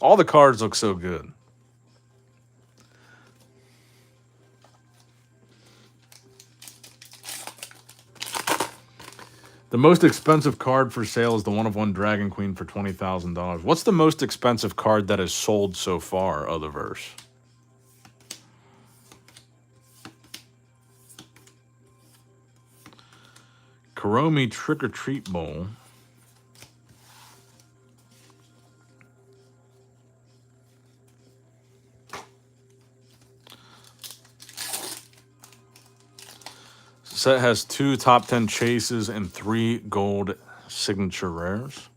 All the cards look so good. The most expensive card for sale is the one-of-one Dragon Queen for $20,000. What's the most expensive card that has sold so far, Otherverse? Kuromi Trick or Treat Bowl. Set has 2 top 10 chases and 3 gold signature rares.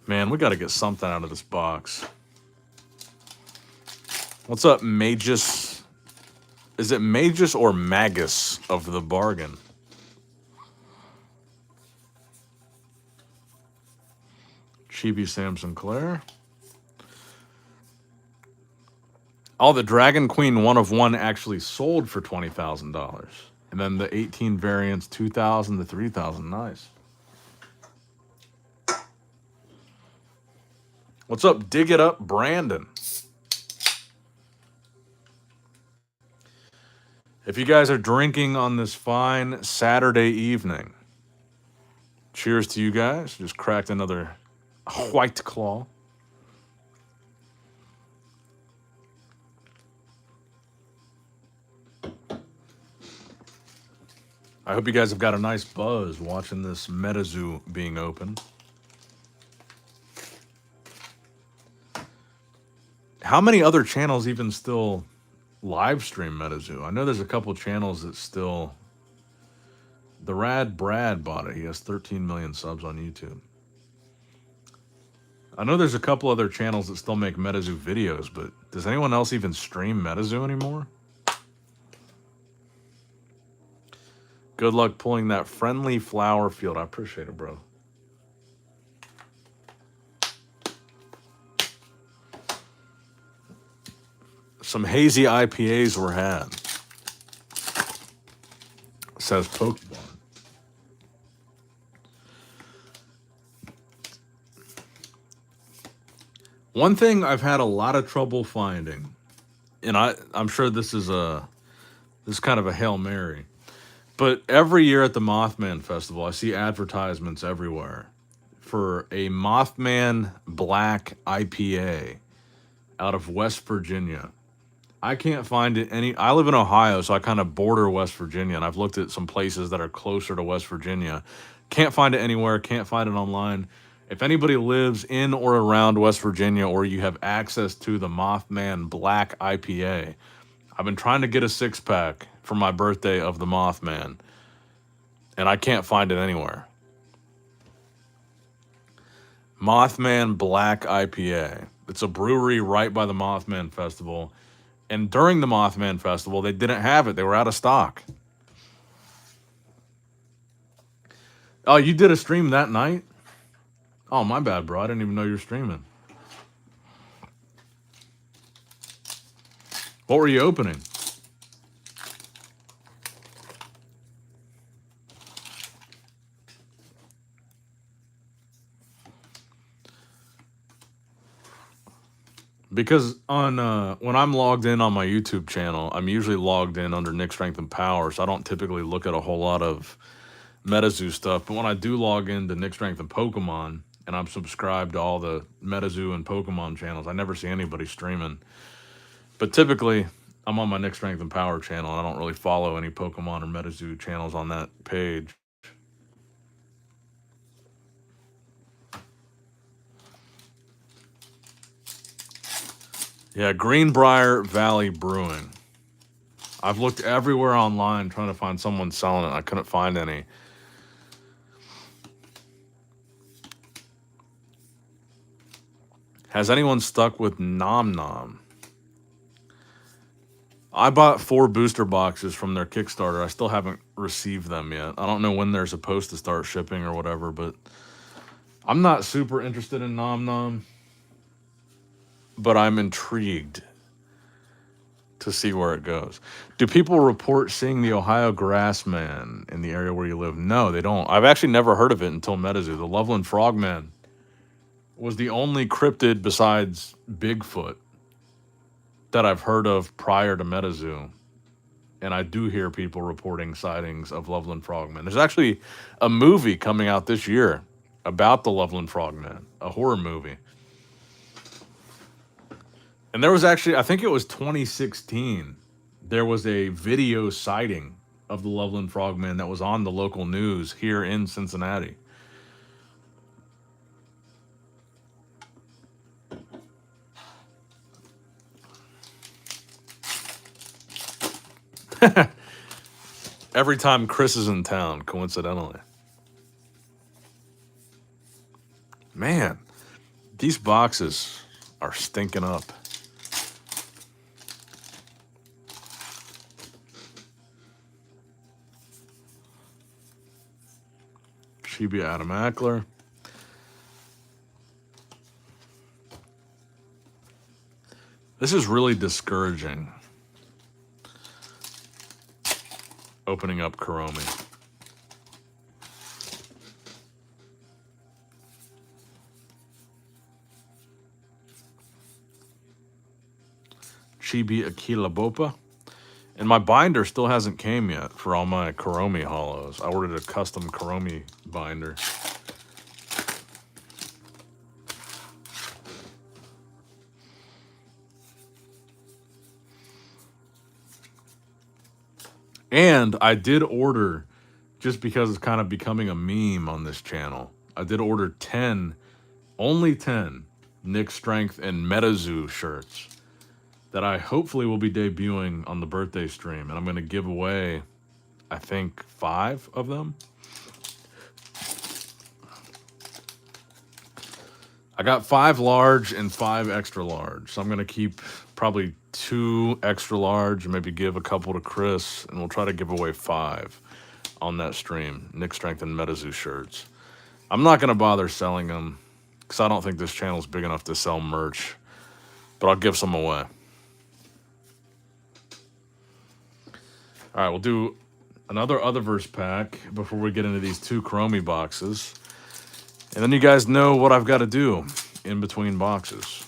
Man, we got to get something out of this box. What's up, Magus? Is it Magus or Magus of the bargain? Chibi Sam Sinclair. Oh, the Dragon Queen one-of-one actually sold for $20,000. And then the 18 variants, $2,000 to $3,000. Nice. What's up, Dig It Up, Brandon? If you guys are drinking on this fine Saturday evening, cheers to you guys. Just cracked another White Claw. I hope you guys have got a nice buzz watching this Metazoo being opened. How many other channels even still live stream Metazoo? I know there's a couple channels that still... The Rad Brad bought it. He has 13 million subs on YouTube. I know there's a couple other channels that still make Metazoo videos, but does anyone else even stream Metazoo anymore? Good luck pulling that friendly flower field. I appreciate it, bro. Some hazy IPAs were had. Says Pokemon. One thing I've had a lot of trouble finding and I'm sure this is kind of a Hail Mary. But every year at the Mothman Festival, I see advertisements everywhere for a Mothman Black IPA out of West Virginia. I can't find it any. I live in Ohio, so I kind of border West Virginia, and I've looked at some places that are closer to West Virginia. Can't find it anywhere. Can't find it online. If anybody lives in or around West Virginia, or you have access to the Mothman Black IPA, I've been trying to get a 6-pack for my birthday of the Mothman, and I can't find it anywhere. Mothman Black IPA. It's a brewery right by the Mothman Festival. And during the Mothman Festival, they didn't have it. They were out of stock. Oh, you did a stream that night? Oh, my bad, bro. I didn't even know you were streaming. What were you opening? Because on when I'm logged in on my YouTube channel, I'm usually logged in under Nick Strength and Power, so I don't typically look at a whole lot of Metazoo stuff. But when I do log into Nick Strength and Pokemon, and I'm subscribed to all the Metazoo and Pokemon channels, I never see anybody streaming. But typically, I'm on my Nick Strength and Power channel, and I don't really follow any Pokemon or Metazoo channels on that page. Yeah, Greenbrier Valley Brewing. I've looked everywhere online trying to find someone selling it. I couldn't find any. Has anyone stuck with Nom Nom? I bought 4 booster boxes from their Kickstarter. I still haven't received them yet. I don't know when they're supposed to start shipping or whatever, but I'm not super interested in Nom Nom. But I'm intrigued to see where it goes. Do people report seeing the Ohio Grassman in the area where you live? No, they don't. I've actually never heard of it until Metazoo. The Loveland Frogman was the only cryptid besides Bigfoot that I've heard of prior to Metazoo. And I do hear people reporting sightings of Loveland Frogman. There's actually a movie coming out this year about the Loveland Frogman, a horror movie. And there was actually, I think it was 2016, there was a video sighting of the Loveland Frogman that was on the local news here in Cincinnati. Every time Chris is in town, coincidentally. Man, these boxes are stinking up. Chibi Adam Ackler. This is really discouraging. Opening up Kuromi. Chibi Akila Bopa. And my binder still hasn't came yet for all my Kuromi hollows. I ordered a custom Kuromi binder. And I did order, just because it's kind of becoming a meme on this channel, I did order 10, only 10, Nick Strength and Metazoo shirts that I hopefully will be debuting on the birthday stream. And I'm going to give away, I think, 5 of them. I got 5 large and 5 extra large. So I'm going to keep probably 2 extra large and maybe give a couple to Chris. And we'll try to give away 5 on that stream. Nick Strength and Metazoo shirts. I'm not going to bother selling them because I don't think this channel is big enough to sell merch. But I'll give some away. All right, we'll do another Otherverse pack before we get into these 2 Kuromi boxes. And then you guys know what I've got to do in between boxes.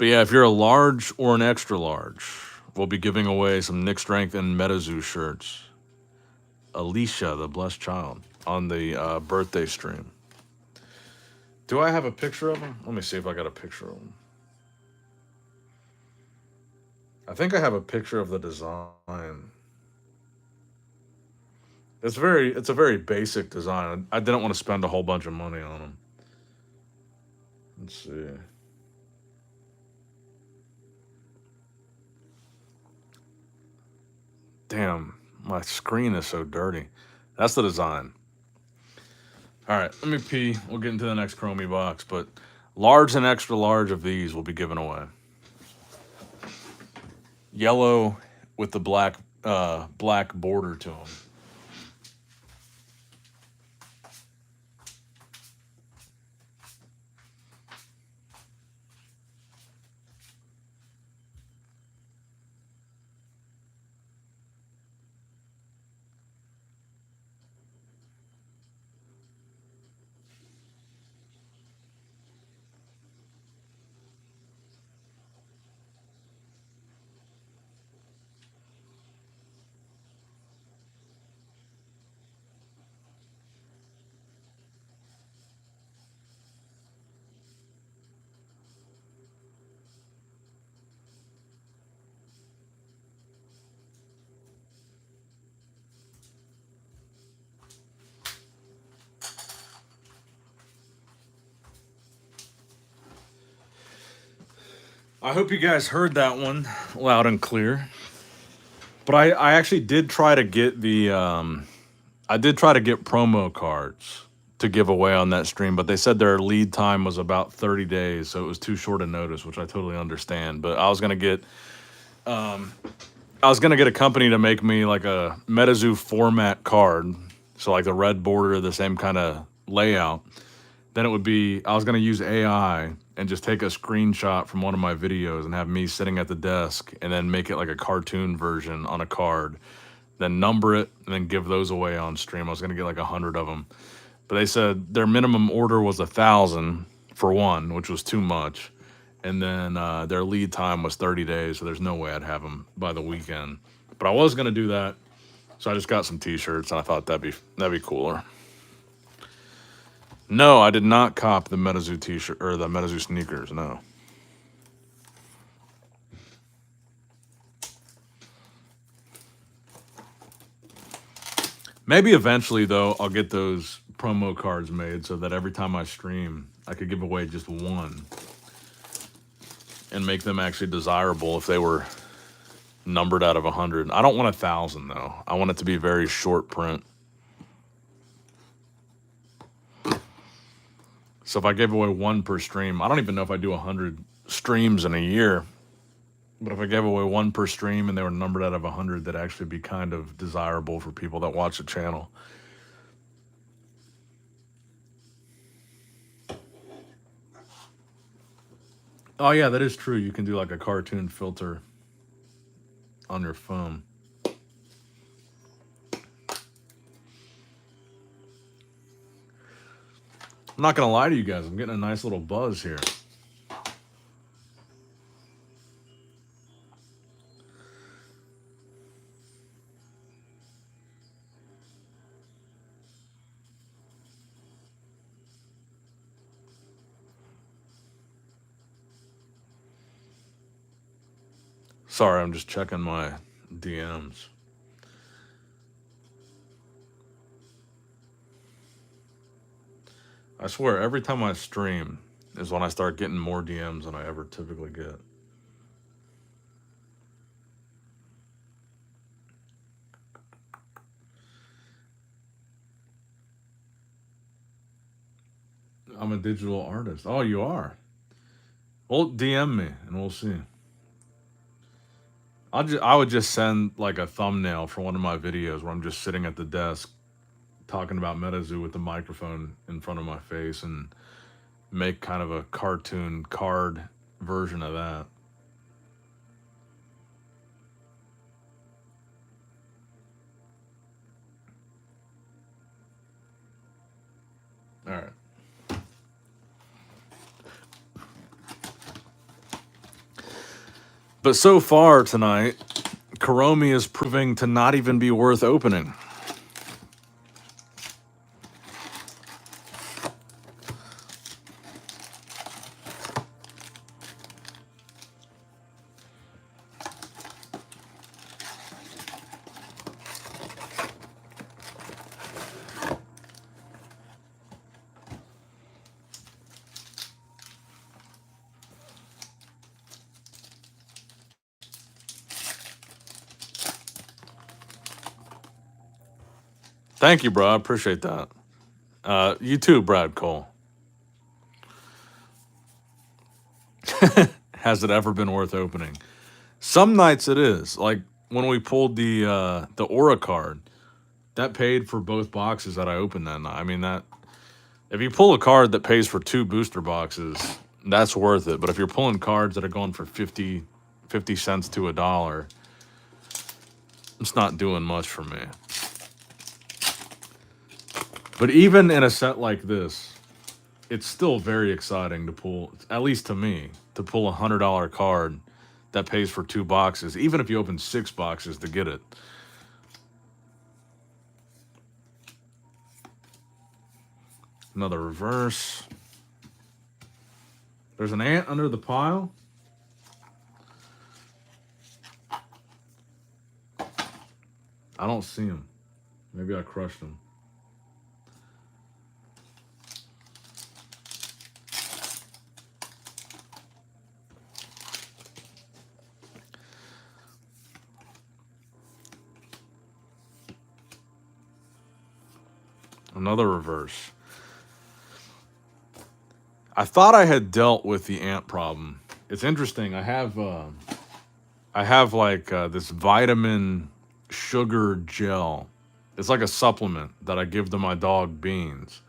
But yeah, if you're a large or an extra large, we'll be giving away some Nick Strength and Metazoo shirts. Alicia, the blessed child, on the birthday stream. Do I have a picture of him? Let me see if I got a picture of him. I think I have a picture of the design. It's a very basic design. I didn't want to spend a whole bunch of money on them. Let's see. Damn, my screen is so dirty. That's the design. All right, let me pee. We'll get into the next Chromie box, but large and extra large of these will be given away. Yellow with the black border to them. I hope you guys heard that one loud and clear. But I actually did try to get I did try to get promo cards to give away on that stream, but they said their lead time was about 30 days, so it was too short a notice, which I totally understand. But I was gonna get a company to make me like a Metazoo format card, so like the red border, the same kind of layout. Then it would be, I was going to use AI and just take a screenshot from one of my videos and have me sitting at the desk and then make it like a cartoon version on a card, then number it and then give those away on stream. I was going to get like 100 of them. But they said their minimum order was 1,000 for one, which was too much. And then their lead time was 30 days, so there's no way I'd have them by the weekend. But I was going to do that, so I just got some t-shirts and I thought that'd be cooler. No, I did not cop the Metazoo t-shirt or the Metazoo sneakers, no. Maybe eventually, though, I'll get those promo cards made so that every time I stream, I could give away just one and make them actually desirable if they were numbered out of 100. I don't want 1,000, though. I want it to be very short print. So if I gave away one per stream, I don't even know if I do 100 streams in a year. But if I gave away one per stream and they were numbered out of 100, that'd actually be kind of desirable for people that watch the channel. Oh yeah, that is true. You can do like a cartoon filter on your phone. I'm not gonna lie to you guys, I'm getting a nice little buzz here. Sorry, I'm just checking my DMs. I swear, every time I stream is when I start getting more DMs than I ever typically get. I'm a digital artist. Oh, you are? Well, DM me and we'll see. I would just send like a thumbnail for one of my videos where I'm just sitting at the desk talking about Metazoo with the microphone in front of my face and make kind of a cartoon card version of that. All right. But so far tonight, Kuromi is proving to not even be worth opening. Thank you, bro. I appreciate that. You too, Brad Cole. Has it ever been worth opening? Some nights it is. Like when we pulled the Aura card, that paid for both boxes that I opened that night. I mean that if you pull a card that pays for 2 booster boxes, that's worth it. But if you're pulling cards that are going for 50 cents to $1, it's not doing much for me. But even in a set like this, it's still very exciting to pull, at least to me, to pull a $100 card that pays for 2 boxes, even if you open 6 boxes to get it. Another reverse. There's an ant under the pile. I don't see him. Maybe I crushed him. Another reverse. I thought I had dealt with the ant problem. It's interesting. I have like this vitamin sugar gel. It's like a supplement that I give to my dog Beans.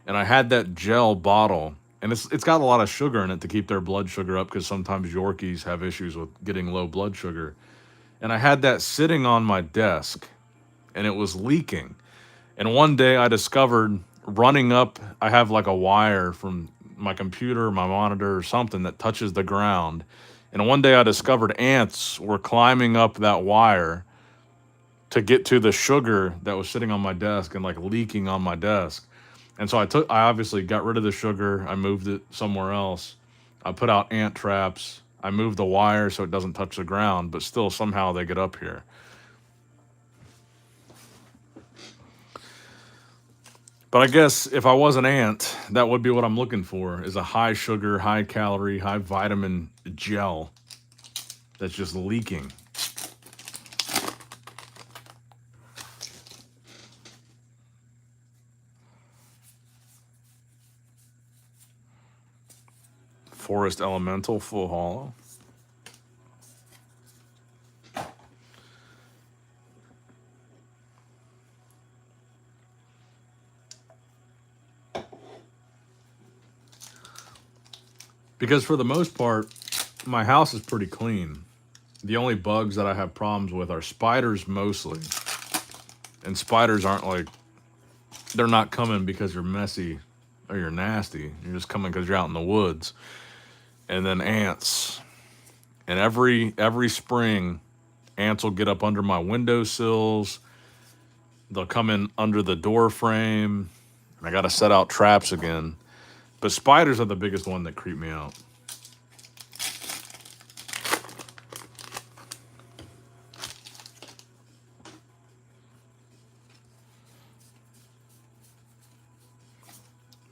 And I had that gel bottle, and it's got a lot of sugar in it to keep their blood sugar up because sometimes Yorkies have issues with getting low blood sugar. And I had that sitting on my desk, and it was leaking. And one day I discovered running up, I have like a wire from my computer, my monitor, or something that touches the ground. And one day I discovered ants were climbing up that wire to get to the sugar that was sitting on my desk and like leaking on my desk. And so I obviously got rid of the sugar. I moved it somewhere else. I put out ant traps. I moved the wire so it doesn't touch the ground, but still somehow they get up here. But I guess if I was an ant, that would be what I'm looking for, is a high sugar, high calorie, high vitamin gel that's just leaking. Forest Elemental full hollow. Because for the most part, my house is pretty clean. The only bugs that I have problems with are spiders mostly. And spiders aren't like, they're not coming because you're messy or you're nasty. You're just coming because you're out in the woods. And then ants. And every spring, ants will get up under my windowsills. They'll come in under the door frame. And I got to set out traps again. But spiders are the biggest one that creep me out.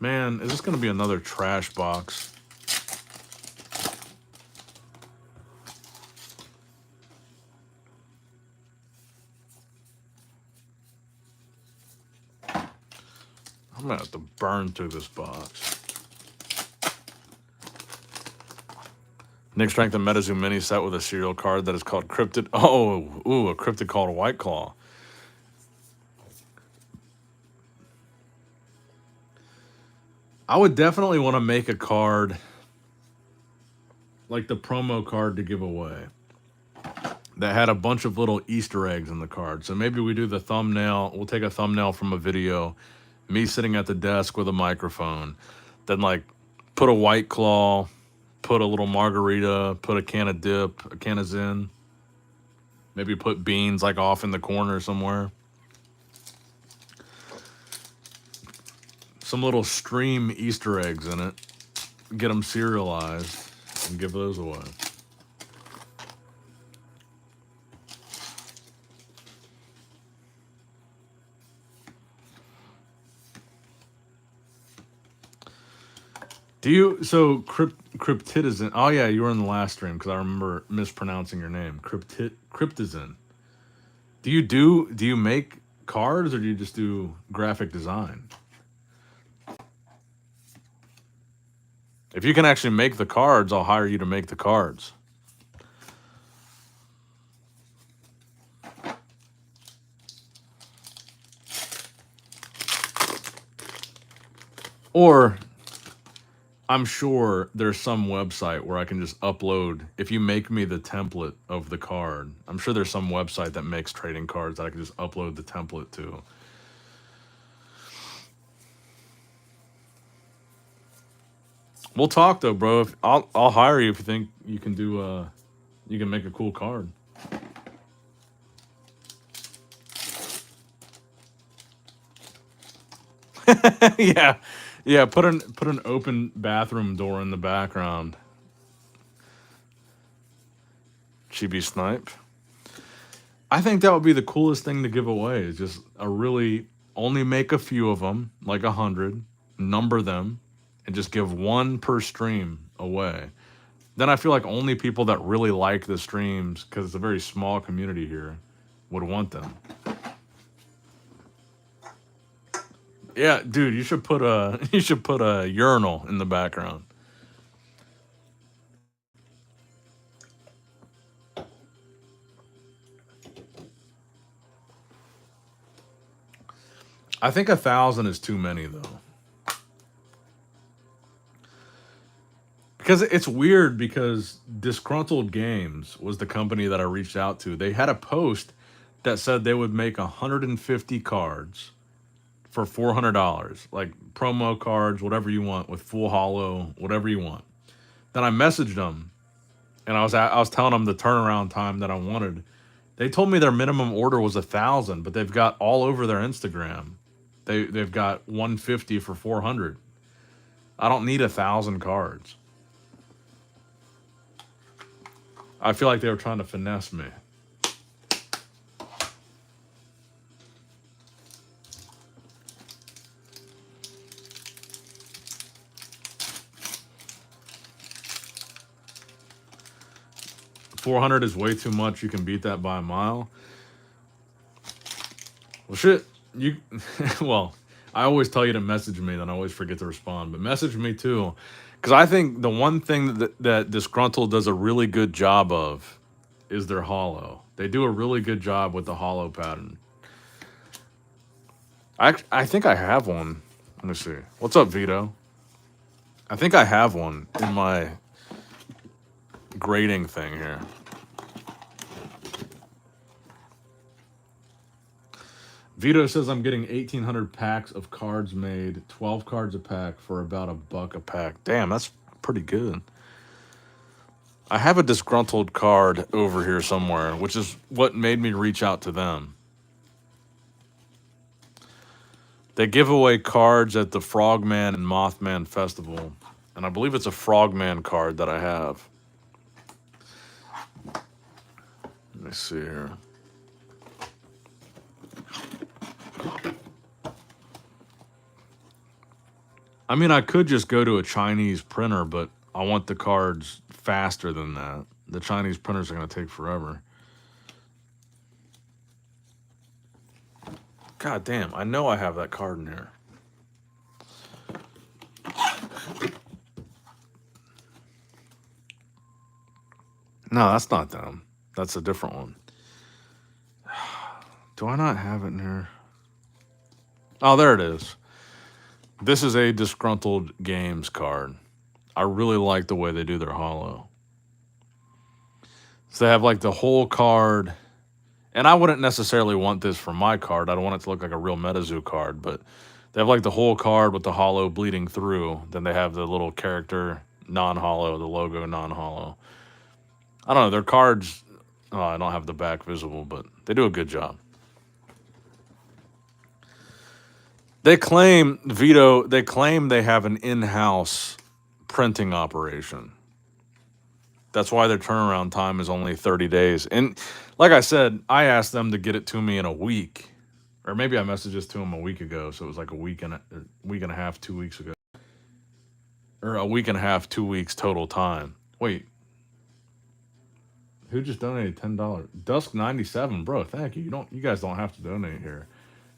Man, is this going to be another trash box? I'm going to have to burn through this box. Nick Strength and Metazoo mini set with a serial card that is called Cryptid. Oh, ooh, a cryptid called White Claw. I would definitely want to make a card like the promo card to give away that had a bunch of little Easter eggs in the card. So maybe we do the thumbnail. We'll take a thumbnail from a video, me sitting at the desk with a microphone, then like put a White Claw, put a little margarita, put a can of dip, a can of Zin. Maybe put beans like off in the corner somewhere. Some little stream Easter eggs in it. Get them serialized and give those away. Do you, so Cryptidizin, oh yeah, you were in the last stream because I remember mispronouncing your name. Cryptidizin. Do you make cards or do you just do graphic design? If you can actually make the cards, I'll hire you to make the cards. Or I'm sure there's some website where I can just upload. If you make me the template of the card, I'm sure there's some website that makes trading cards that I can just upload the template to. We'll talk though, bro. If I'll hire you if you think you can do you can make a cool card. Yeah. Yeah, put an open bathroom door in the background. Chibi Snipe. I think that would be the coolest thing to give away. Is just a really only make a few of them, like 100, number them, and just give one per stream away. Then I feel like only people that really like the streams, because it's a very small community here, would want them. Yeah, dude, you should put a urinal in the background. I think 1,000 is too many though. Because it's weird because Disgruntled Games was the company that I reached out to. They had a post that said they would make 150 cards for $400, like promo cards, whatever you want, with full holo, whatever you want. Then I messaged them, and I was telling them the turnaround time that I wanted. They told me their minimum order was 1,000, but they've got all over their Instagram. They've got 150 for 400. I don't need 1,000 cards. I feel like they were trying to finesse me. $400 is way too much. You can beat that by a mile. Well, shit. You, well, I always tell you to message me, then I always forget to respond. But message me too, because I think the one thing that Disgruntled does a really good job of is their holo. They do a really good job with the holo pattern. I think I have one. Let me see. What's up, Vito? I think I have one in my grading thing here. Vito says I'm getting 1,800 packs of cards made, 12 cards a pack for about $1 a pack. Damn, that's pretty good. I have a Disgruntled card over here somewhere, which is what made me reach out to them. They give away cards at the Frogman and Mothman Festival, and I believe it's a Frogman card that I have. Let me see here. I mean, I could just go to a Chinese printer, but I want the cards faster than that. The Chinese printers are going to take forever. God damn, I know I have that card in here. No, that's not them. That's a different one. Do I not have it in here? Oh, there it is. This is a Disgruntled Games card. I really like the way they do their holo. So they have like the whole card. And I wouldn't necessarily want this for my card. I don't want it to look like a real Metazoo card. But they have like the whole card with the holo bleeding through. Then they have the little character non-hollow, the logo non-hollow. I don't know, their cards, oh, I don't have the back visible, but they do a good job. They claim, Vito, they claim they have an in-house printing operation. That's why their turnaround time is only 30 days. And like I said, I asked them to get it to me in a week. Or maybe I messaged this to them a week ago, so it was like a week and a half, 2 weeks ago. Or a week and a half, 2 weeks total time. Wait. Who just donated $10? Dusk97, bro, thank you. You guys don't have to donate here.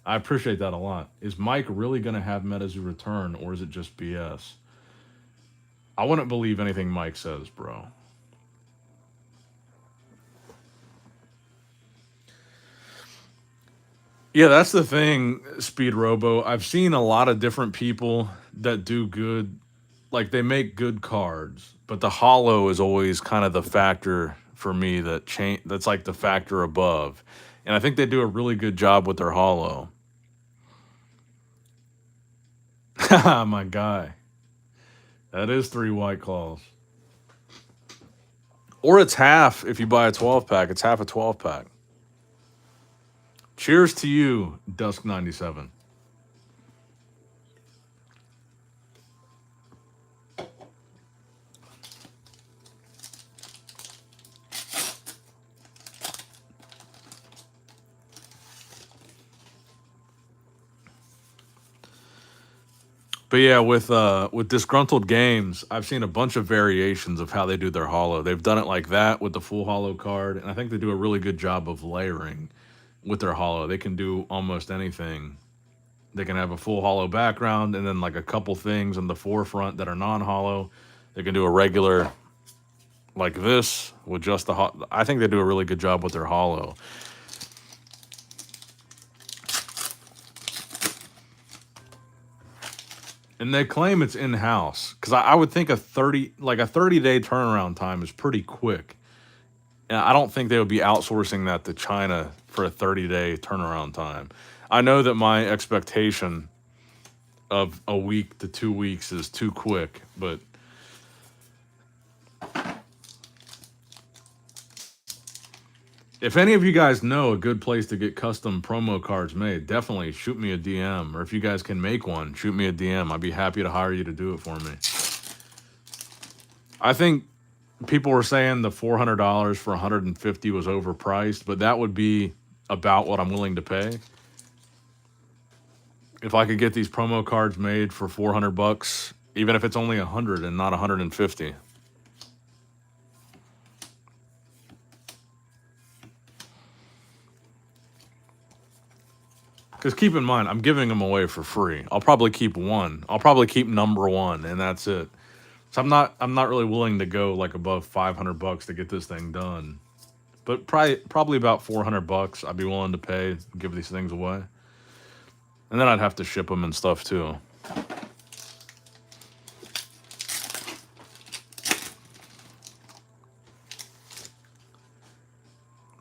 I appreciate that a lot. Is Mike really gonna have Metazoo return, or is it just BS? I wouldn't believe anything Mike says, bro. Yeah, that's the thing, Speed Robo. I've seen a lot of different people that do good, like they make good cards, but the hollow is always kind of the factor for me that's like the factor above. And I think they do a really good job with their hollow. My guy. That is 3 White Claws. Or it's half if you buy a 12 pack. It's half a 12 pack. Cheers to you, Dusk97. But yeah, with Disgruntled Games, I've seen a bunch of variations of how they do their hollow. They've done it like that with the full hollow card, and I think they do a really good job of layering with their hollow. They can do almost anything. They can have a full hollow background and then like a couple things in the forefront that are non-hollow. They can do a regular like this with just the I think they do a really good job with their hollow. And they claim it's in-house because I would think a 30-day turnaround time is pretty quick. And I don't think they would be outsourcing that to China for a 30-day turnaround time. I know that my expectation of a week to 2 weeks is too quick, but if any of you guys know a good place to get custom promo cards made, definitely shoot me a DM. Or if you guys can make one, shoot me a DM. I'd be happy to hire you to do it for me. I think people were saying the $400 for 150 was overpriced, but that would be about what I'm willing to pay. If I could get these promo cards made for $400, even if it's only 100 and not 150. Because keep in mind, I'm giving them away for free. I'll probably keep one. I'll probably keep number one, and that's it. So I'm not really willing to go like above $500 to get this thing done. But probably about $400 I'd be willing to pay, give these things away. And then I'd have to ship them and stuff too.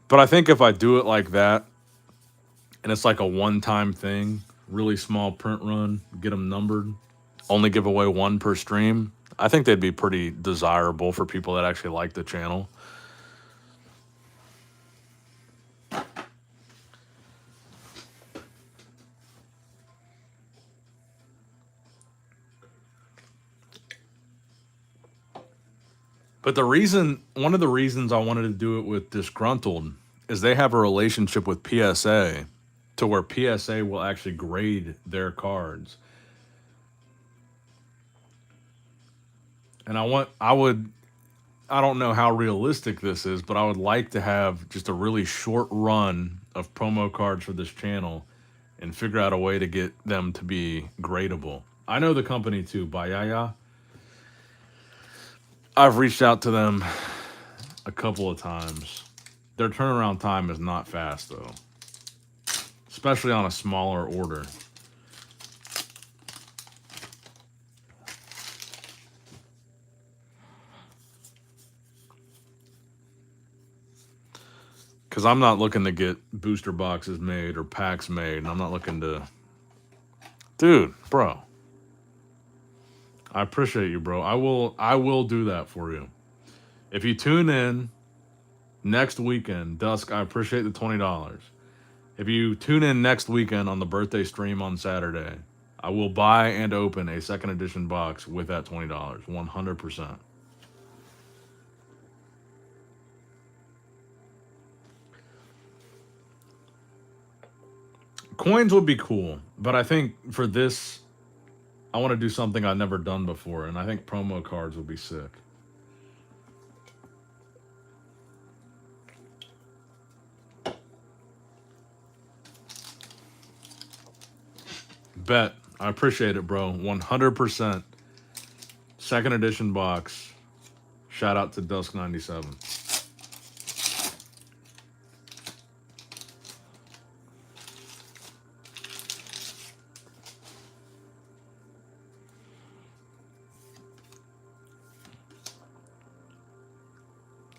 But I think if I do it like that, and it's like a one-time thing, really small print run, get them numbered, only give away one per stream, I think they'd be pretty desirable for people that actually like the channel. But one of the reasons I wanted to do it with Disgruntled is they have a relationship with PSA to where PSA will actually grade their cards. And I don't know how realistic this is, but I would like to have just a really short run of promo cards for this channel and figure out a way to get them to be gradable. I know the company too, Bayaya. I've reached out to them a couple of times. Their turnaround time is not fast though, especially on a smaller order. Because I'm not looking to get booster boxes made or packs made, and I'm not looking to... Dude, bro. I appreciate you, bro. I will do that for you. If you tune in next weekend, Dusk, I appreciate the $20. If you tune in next weekend on the birthday stream on Saturday, I will buy and open a second edition box with that $20. 100%. Coins would be cool, but I think for this, I want to do something I've never done before, and I think promo cards would be sick. Bet. I appreciate it, bro. 100%. Second edition box. Shout out to Dusk97.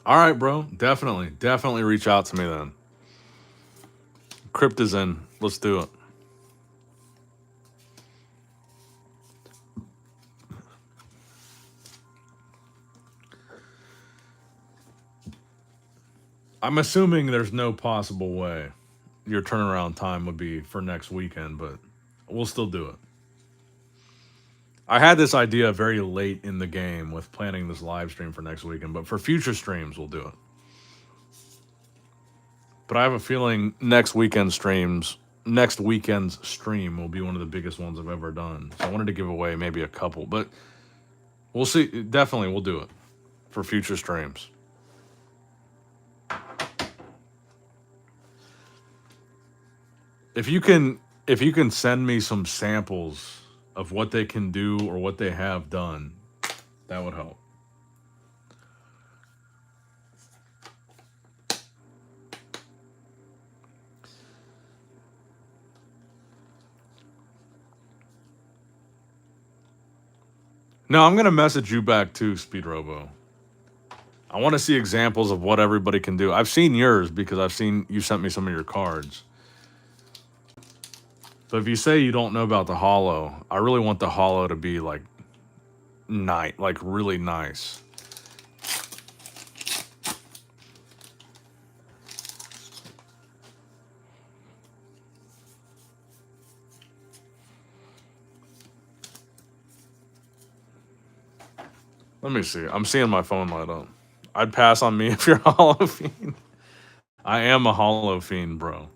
All right, bro. Definitely reach out to me then. Crypt is in. Let's do it. I'm assuming there's no possible way your turnaround time would be for next weekend, but we'll still do it. I had this idea very late in the game with planning this live stream for next weekend, but for future streams, we'll do it. But I have a feeling next weekend's stream will be one of the biggest ones I've ever done. So I wanted to give away maybe a couple, but we'll see. Definitely, we'll do it for future streams. If you can send me some samples of what they can do or what they have done, that would help. No, I'm going to message you back too, Speed Robo. I want to see examples of what everybody can do. I've seen yours because I've seen you sent me some of your cards. But if you say you don't know about the holo, I really want the holo to be like really nice. Let me see. I'm seeing my phone light up. I'd pass on me if you're a holo fiend. I am a holo fiend, bro.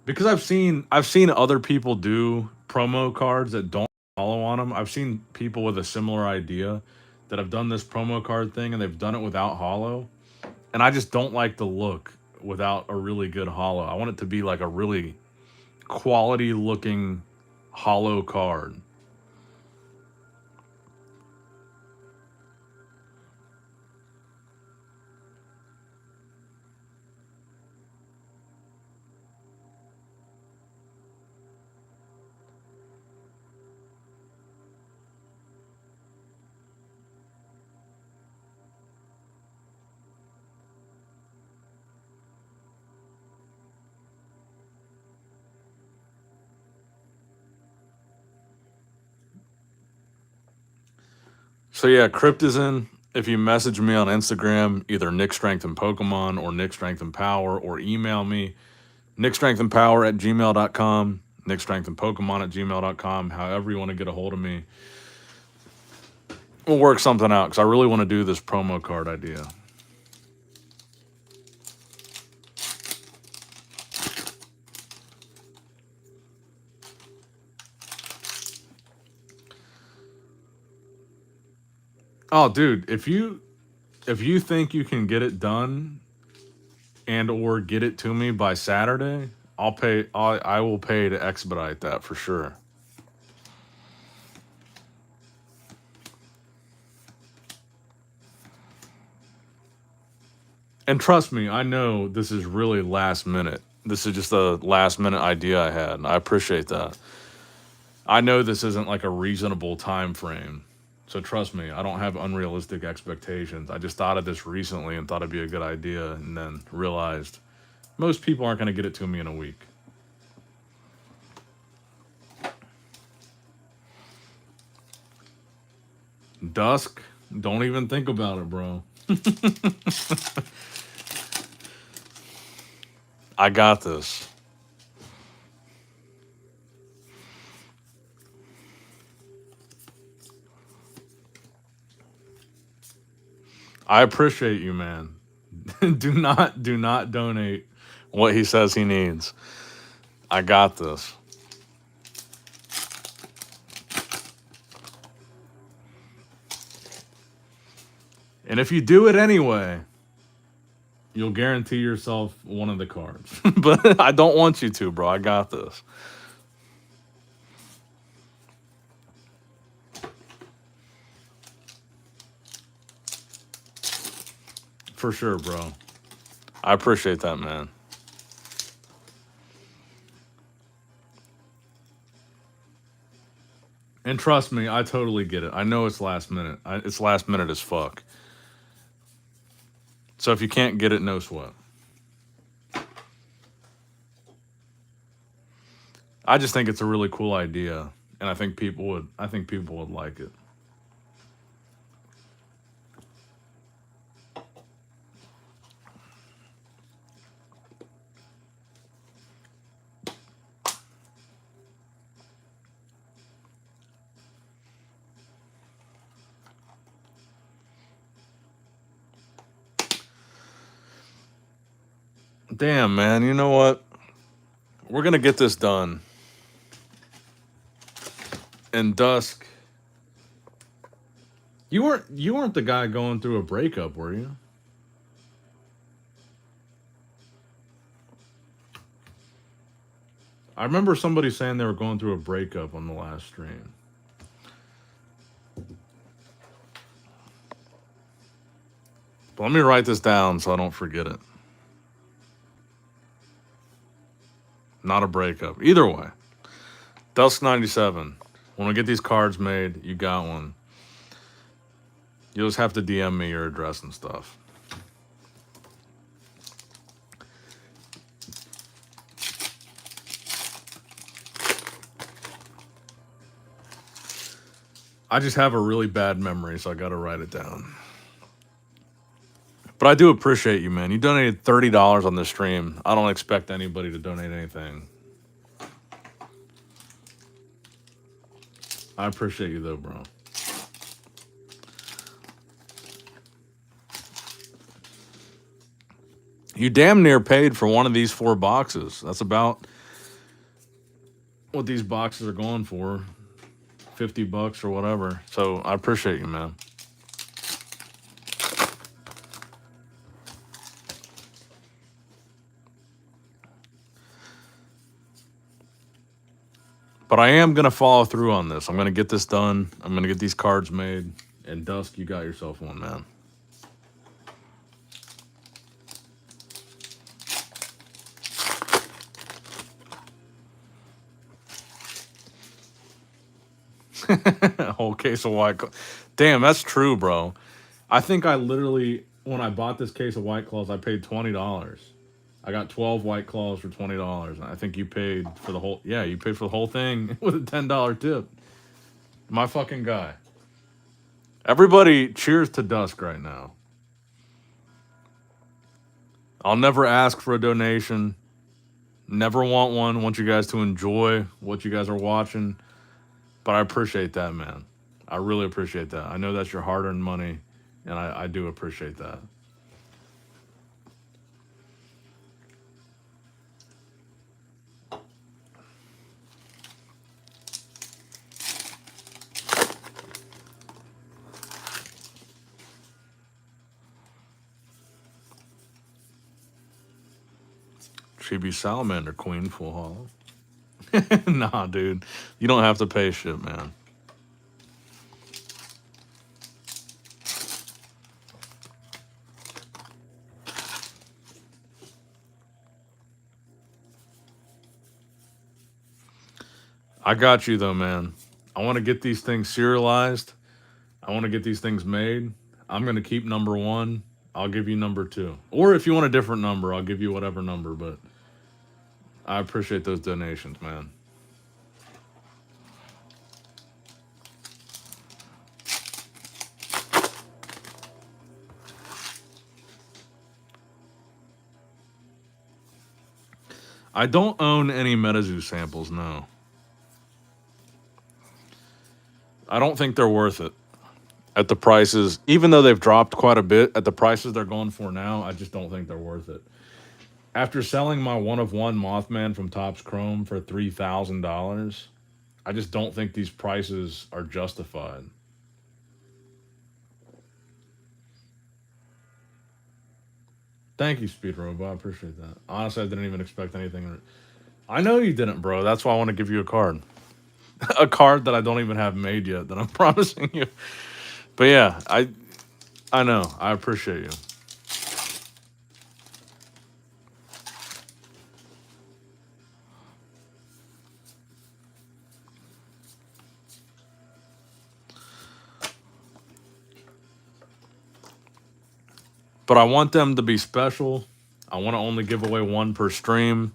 Because I've seen other people do promo cards that don't follow on them. I've seen people with a similar idea that have done this promo card thing and they've done it without holo. And I just don't like the look without a really good holo. I want it to be like a really quality looking holo card. So yeah, Crypt is in. If you message me on Instagram, either Nick Strength and Pokemon or Nick Strength and Power, or email me, nickstrengthandpower@gmail.com, nickstrengthandpokemon@gmail.com, however you want to get a hold of me. We'll work something out because I really want to do this promo card idea. Oh, dude, if you think you can get it done and or get it to me by Saturday, I'll pay. I will pay to expedite that for sure. And trust me, I know this is really last minute. This is just a last minute idea I had. And I appreciate that. I know this isn't like a reasonable time frame. So trust me, I don't have unrealistic expectations. I just thought of this recently and thought it'd be a good idea and then realized most people aren't going to get it to me in a week. Dusk, don't even think about it, bro. I got this. I appreciate you, man. do not donate what he says he needs. I got this. And if you do it anyway, you'll guarantee yourself one of the cards. But I don't want you to, bro. I got this. For sure, bro. I appreciate that, man. And trust me, I totally get it. I know it's last minute. It's last minute as fuck. So if you can't get it, no sweat. I just think it's a really cool idea, and I think people would like it. Damn, man. You know what? We're going to get this done. And Dusk, you weren't the guy going through a breakup, were you? I remember somebody saying they were going through a breakup on the last stream. But let me write this down so I don't forget it. Not a breakup. Either way. Dusk97. When we get these cards made, you got one. You'll just have to DM me your address and stuff. I just have a really bad memory, so I got to write it down. But I do appreciate you, man. You donated $30 on this stream. I don't expect anybody to donate anything. I appreciate you, though, bro. You damn near paid for one of these 4 boxes. That's about what these boxes are going for. $50 or whatever. So I appreciate you, man. But I am going to follow through on this. I'm going to get this done. I'm going to get these cards made. And Dusk, you got yourself one, man. A whole case of White Claws. Damn, that's true, bro. I think I literally, when I bought this case of White Claws, I paid $20. I got 12 White Claws for $20. I think you paid for the whole... Yeah, you paid for the whole thing with a $10 tip. My fucking guy. Everybody, cheers to Dusk right now. I'll never ask for a donation. Never want one. Want you guys to enjoy what you guys are watching. But I appreciate that, man. I really appreciate that. I know that's your hard-earned money, and I do appreciate that. Chibi Salamander Queen Full Hollow. Nah, dude. You don't have to pay shit, man. I got you, though, man. I want to get these things serialized. I want to get these things made. I'm going to keep number 1. I'll give you number 2. Or if you want a different number, I'll give you whatever number, but I appreciate those donations, man. I don't own any Metazoo samples, no. I don't think they're worth it. At the prices, even though they've dropped quite a bit, at the prices they're going for now, I just don't think they're worth it. After selling my one of one Mothman from Topps Chrome for $3,000, I just don't think these prices are justified. Thank you, Speed Robo. I appreciate that. Honestly, I didn't even expect anything. I know you didn't, bro. That's why I want to give you a card. A card that I don't even have made yet that I'm promising you. But yeah, I know. I appreciate you. But I want them to be special. I want to only give away one per stream.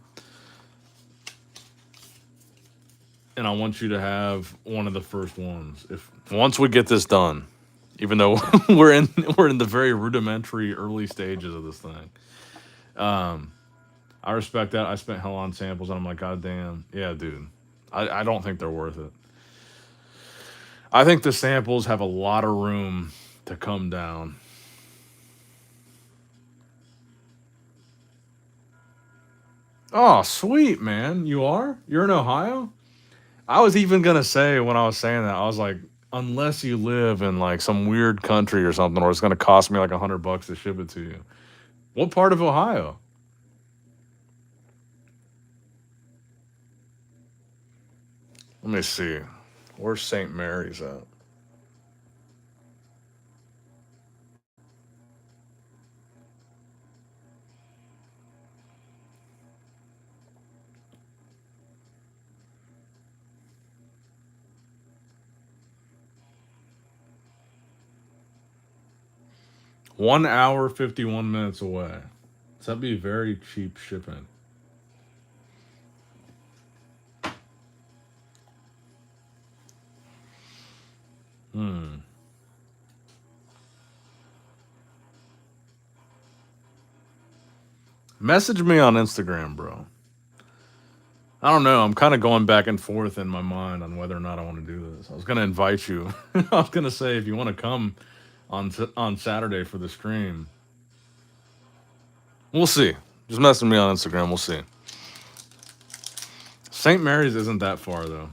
And I want you to have one of the first ones. If once we get this done, even though we're in the very rudimentary early stages of this thing. I respect that. I spent hell on samples and I'm like, God damn. Yeah, dude. I don't think they're worth it. I think the samples have a lot of room to come down. Oh, sweet, man. You are? You're in Ohio? I was even going to say when I was saying that, I was like, unless you live in like some weird country or something, or it's going to cost me like $100 to ship it to you. What part of Ohio? Let me see. Where's St. Mary's at? One hour, 51 minutes away. So that'd be very cheap shipping. Message me on Instagram, bro. I don't know. I'm kind of going back and forth in my mind on whether or not I want to do this. I was going to invite you. I was going to say if you want to come on Saturday for the stream. We'll see. Just message me on Instagram. We'll see. St. Mary's isn't that far, though.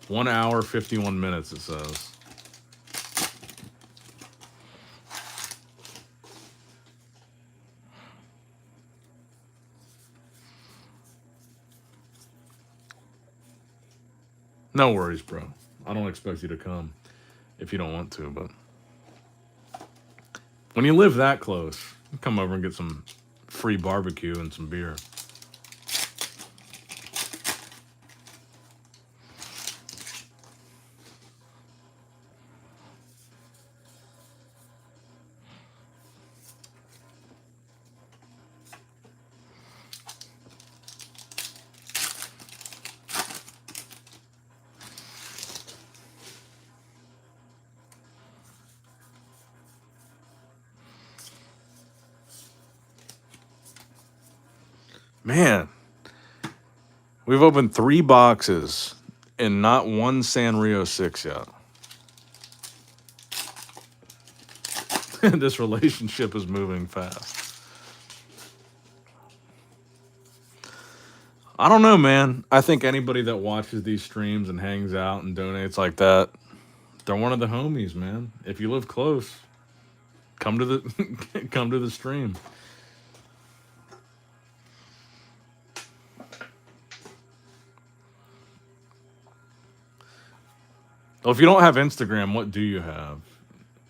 1 hour, 51 minutes, it says. No worries, bro. I don't expect you to come if you don't want to, but when you live that close, come over and get some free barbecue and some beer. Man, we've opened 3 boxes and not one Sanrio 6 yet. This relationship is moving fast. I don't know, man. I think anybody that watches these streams and hangs out and donates like that, they're one of the homies, man. If you live close, come to the come to the stream. Well, if you don't have Instagram, what do you have?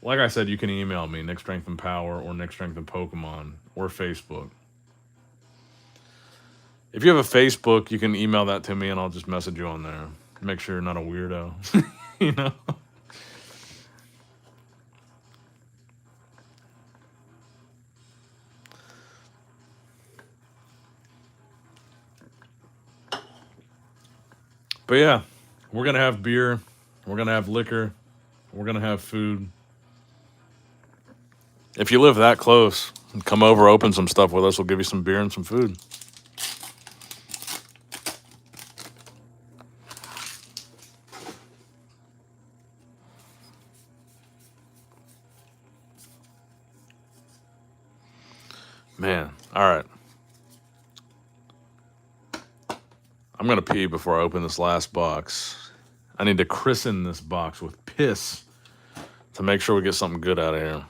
Like I said, you can email me, Nick Strength and Power, or Nick Strength and Pokemon, or Facebook. If you have a Facebook, you can email that to me, and I'll just message you on there. Make sure you're not a weirdo, you know. But yeah, we're gonna have beer, we're gonna have liquor, we're gonna have food. If you live that close, Come over, open some stuff with us. We'll give you some beer and some food. Man, all right. I'm going to pee before I open this last box. I need to christen this box with piss to make sure we get something good out of here.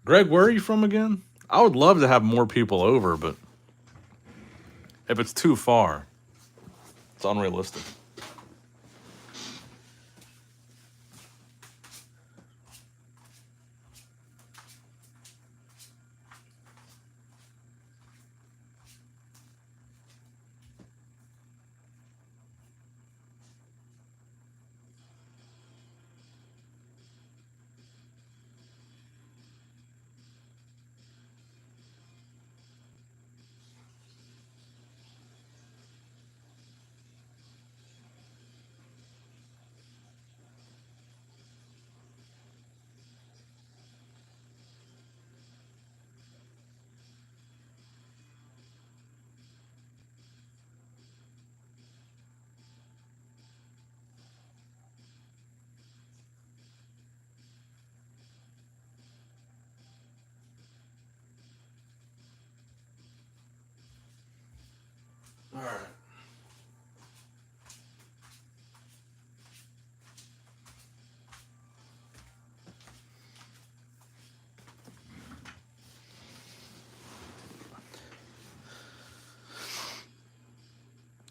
Greg, where are you from again? I would love to have more people over, but if it's too far, it's unrealistic. All right.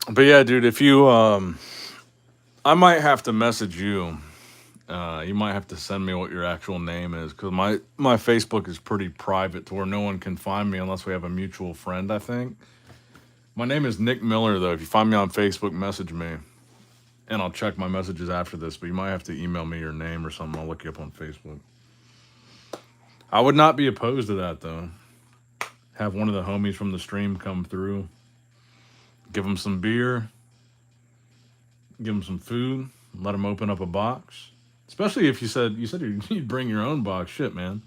But yeah, dude, if you, I might have to message you. You might have to send me what your actual name is, because my Facebook is pretty private to where no one can find me unless we have a mutual friend, I think. My name is Nick Miller, though. If you find me on Facebook, message me. And I'll check my messages after this, but you might have to email me your name or something. I'll look you up on Facebook. I would not be opposed to that, though. Have one of the homies from the stream come through, give them some beer, give them some food, let them open up a box. Especially if you said you'd bring your own box. Shit, man.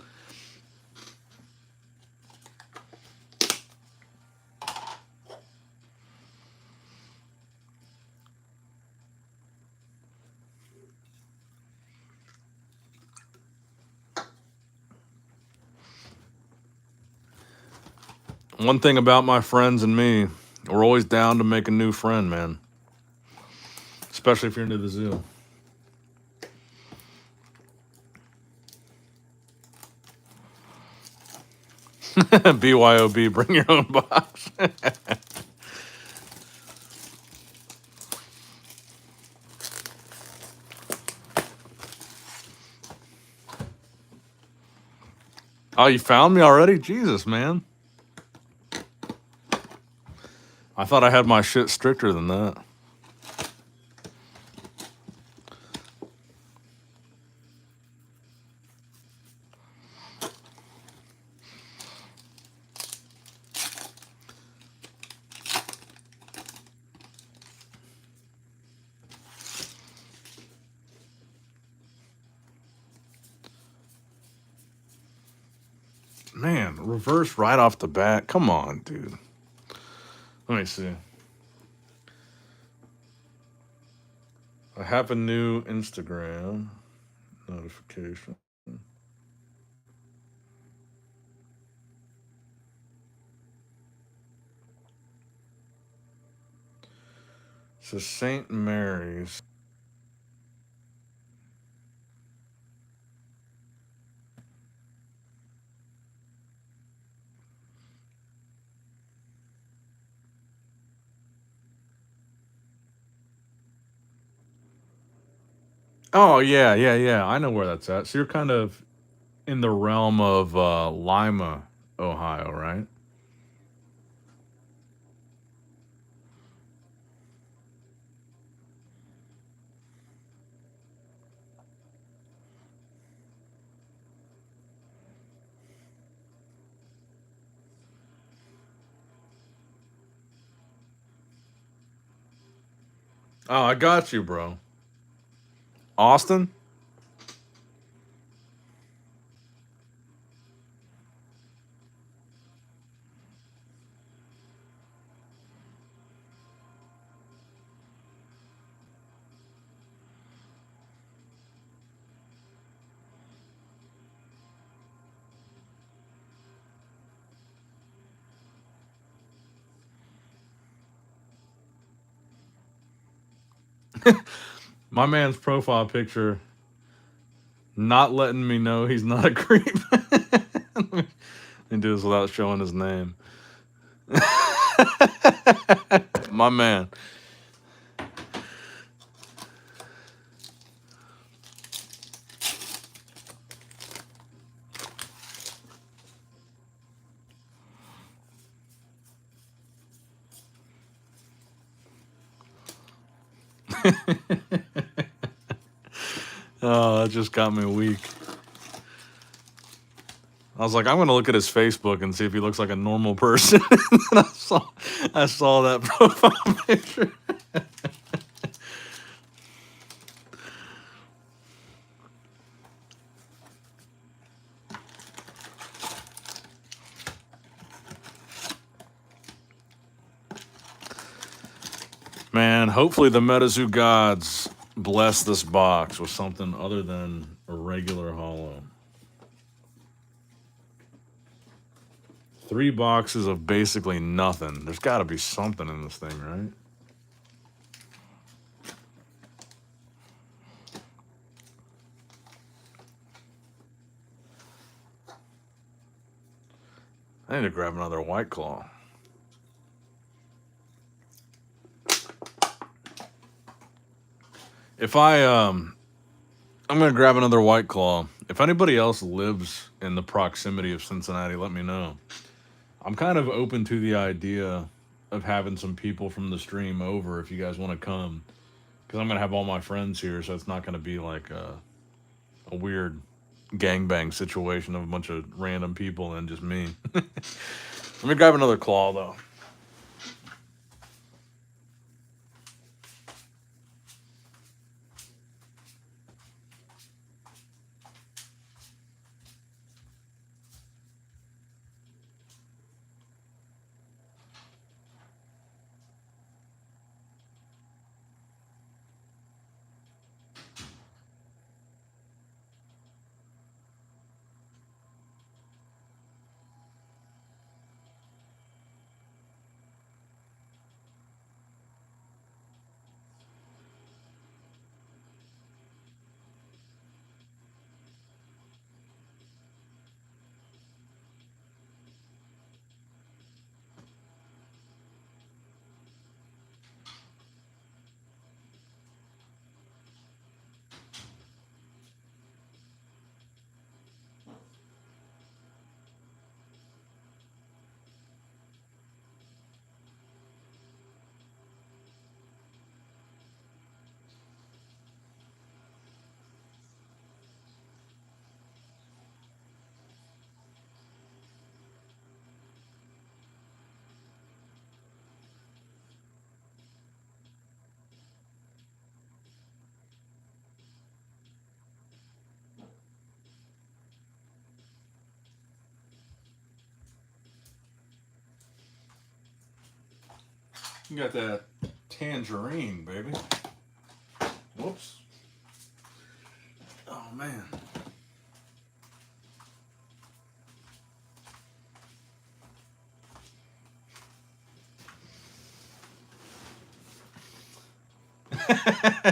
One thing about my friends and me, we're always down to make a new friend, man. Especially if you're into the zoo. BYOB, bring your own box. Oh, you found me already? Jesus, man. I thought I had my shit stricter than that. Man, reverse right off the bat. Come on, dude. Let me see. I have a new Instagram notification. It says St. Mary's. Oh, yeah. I know where that's at. So you're kind of in the realm of Lima, Ohio, right? Oh, I got you, bro. Austin? My man's profile picture not letting me know he's not a creep. And do this without showing his name. My man. Oh, that just got me weak. I was like, I'm gonna look at his Facebook and see if he looks like a normal person. And I saw that profile picture. Man, hopefully the Metazoo gods bless this box with something other than a regular holo. 3 boxes of basically nothing. There's got to be something in this thing, right? I need to grab another White Claw. If I'm gonna grab another White Claw. If anybody else lives in the proximity of Cincinnati, let me know. I'm kind of open to the idea of having some people from the stream over if you guys want to come, because I'm gonna have all my friends here, so it's not gonna be like a weird gangbang situation of a bunch of random people and just me. Let me grab another claw though. You got that tangerine, baby. Whoops. Oh, man.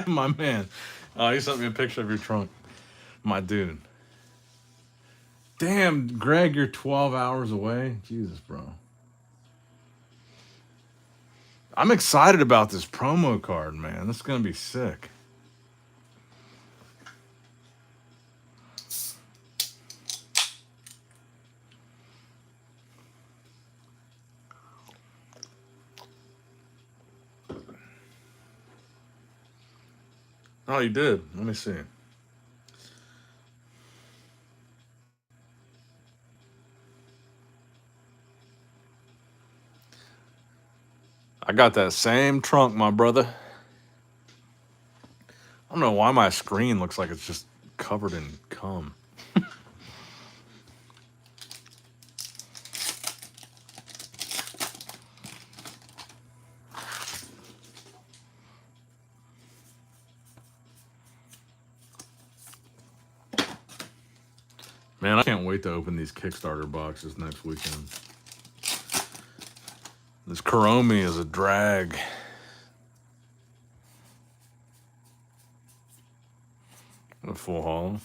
My man. Oh, you sent me a picture of your trunk. My dude. Damn, Greg, you're 12 hours away? Jesus, bro. I'm excited about this promo card, man. This is going to be sick. Oh, you did? Let me see. I got that same trunk, my brother. I don't know why my screen looks like it's just covered in cum. Man, I can't wait to open these Kickstarter boxes next weekend. This Kuromi is a drag. A full haul.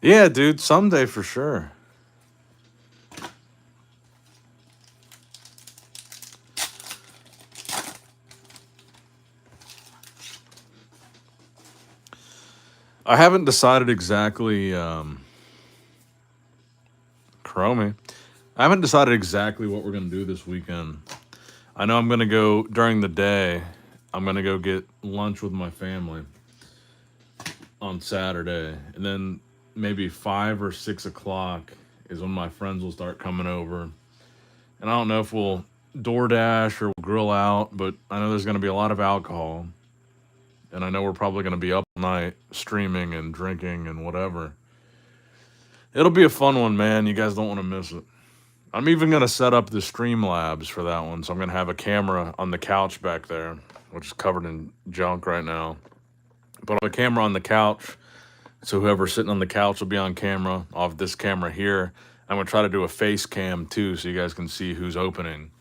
Yeah, dude, someday for sure. I haven't decided exactly, Chromie. I haven't decided exactly what we're going to do this weekend. I know I'm going to go during the day. I'm going to go get lunch with my family on Saturday. And then maybe 5 or 6 o'clock is when my friends will start coming over. And I don't know if we'll DoorDash or grill out, but I know there's going to be a lot of alcohol. And I know we're probably going to be up all night streaming and drinking and whatever. It'll be a fun one, man. You guys don't want to miss it. I'm even going to set up the Streamlabs for that one. So I'm going to have a camera on the couch back there, which is covered in junk right now. But I'll have a camera on the couch. So whoever's sitting on the couch will be on camera. I'll have this camera here. I'm going to try to do a face cam too so you guys can see who's opening.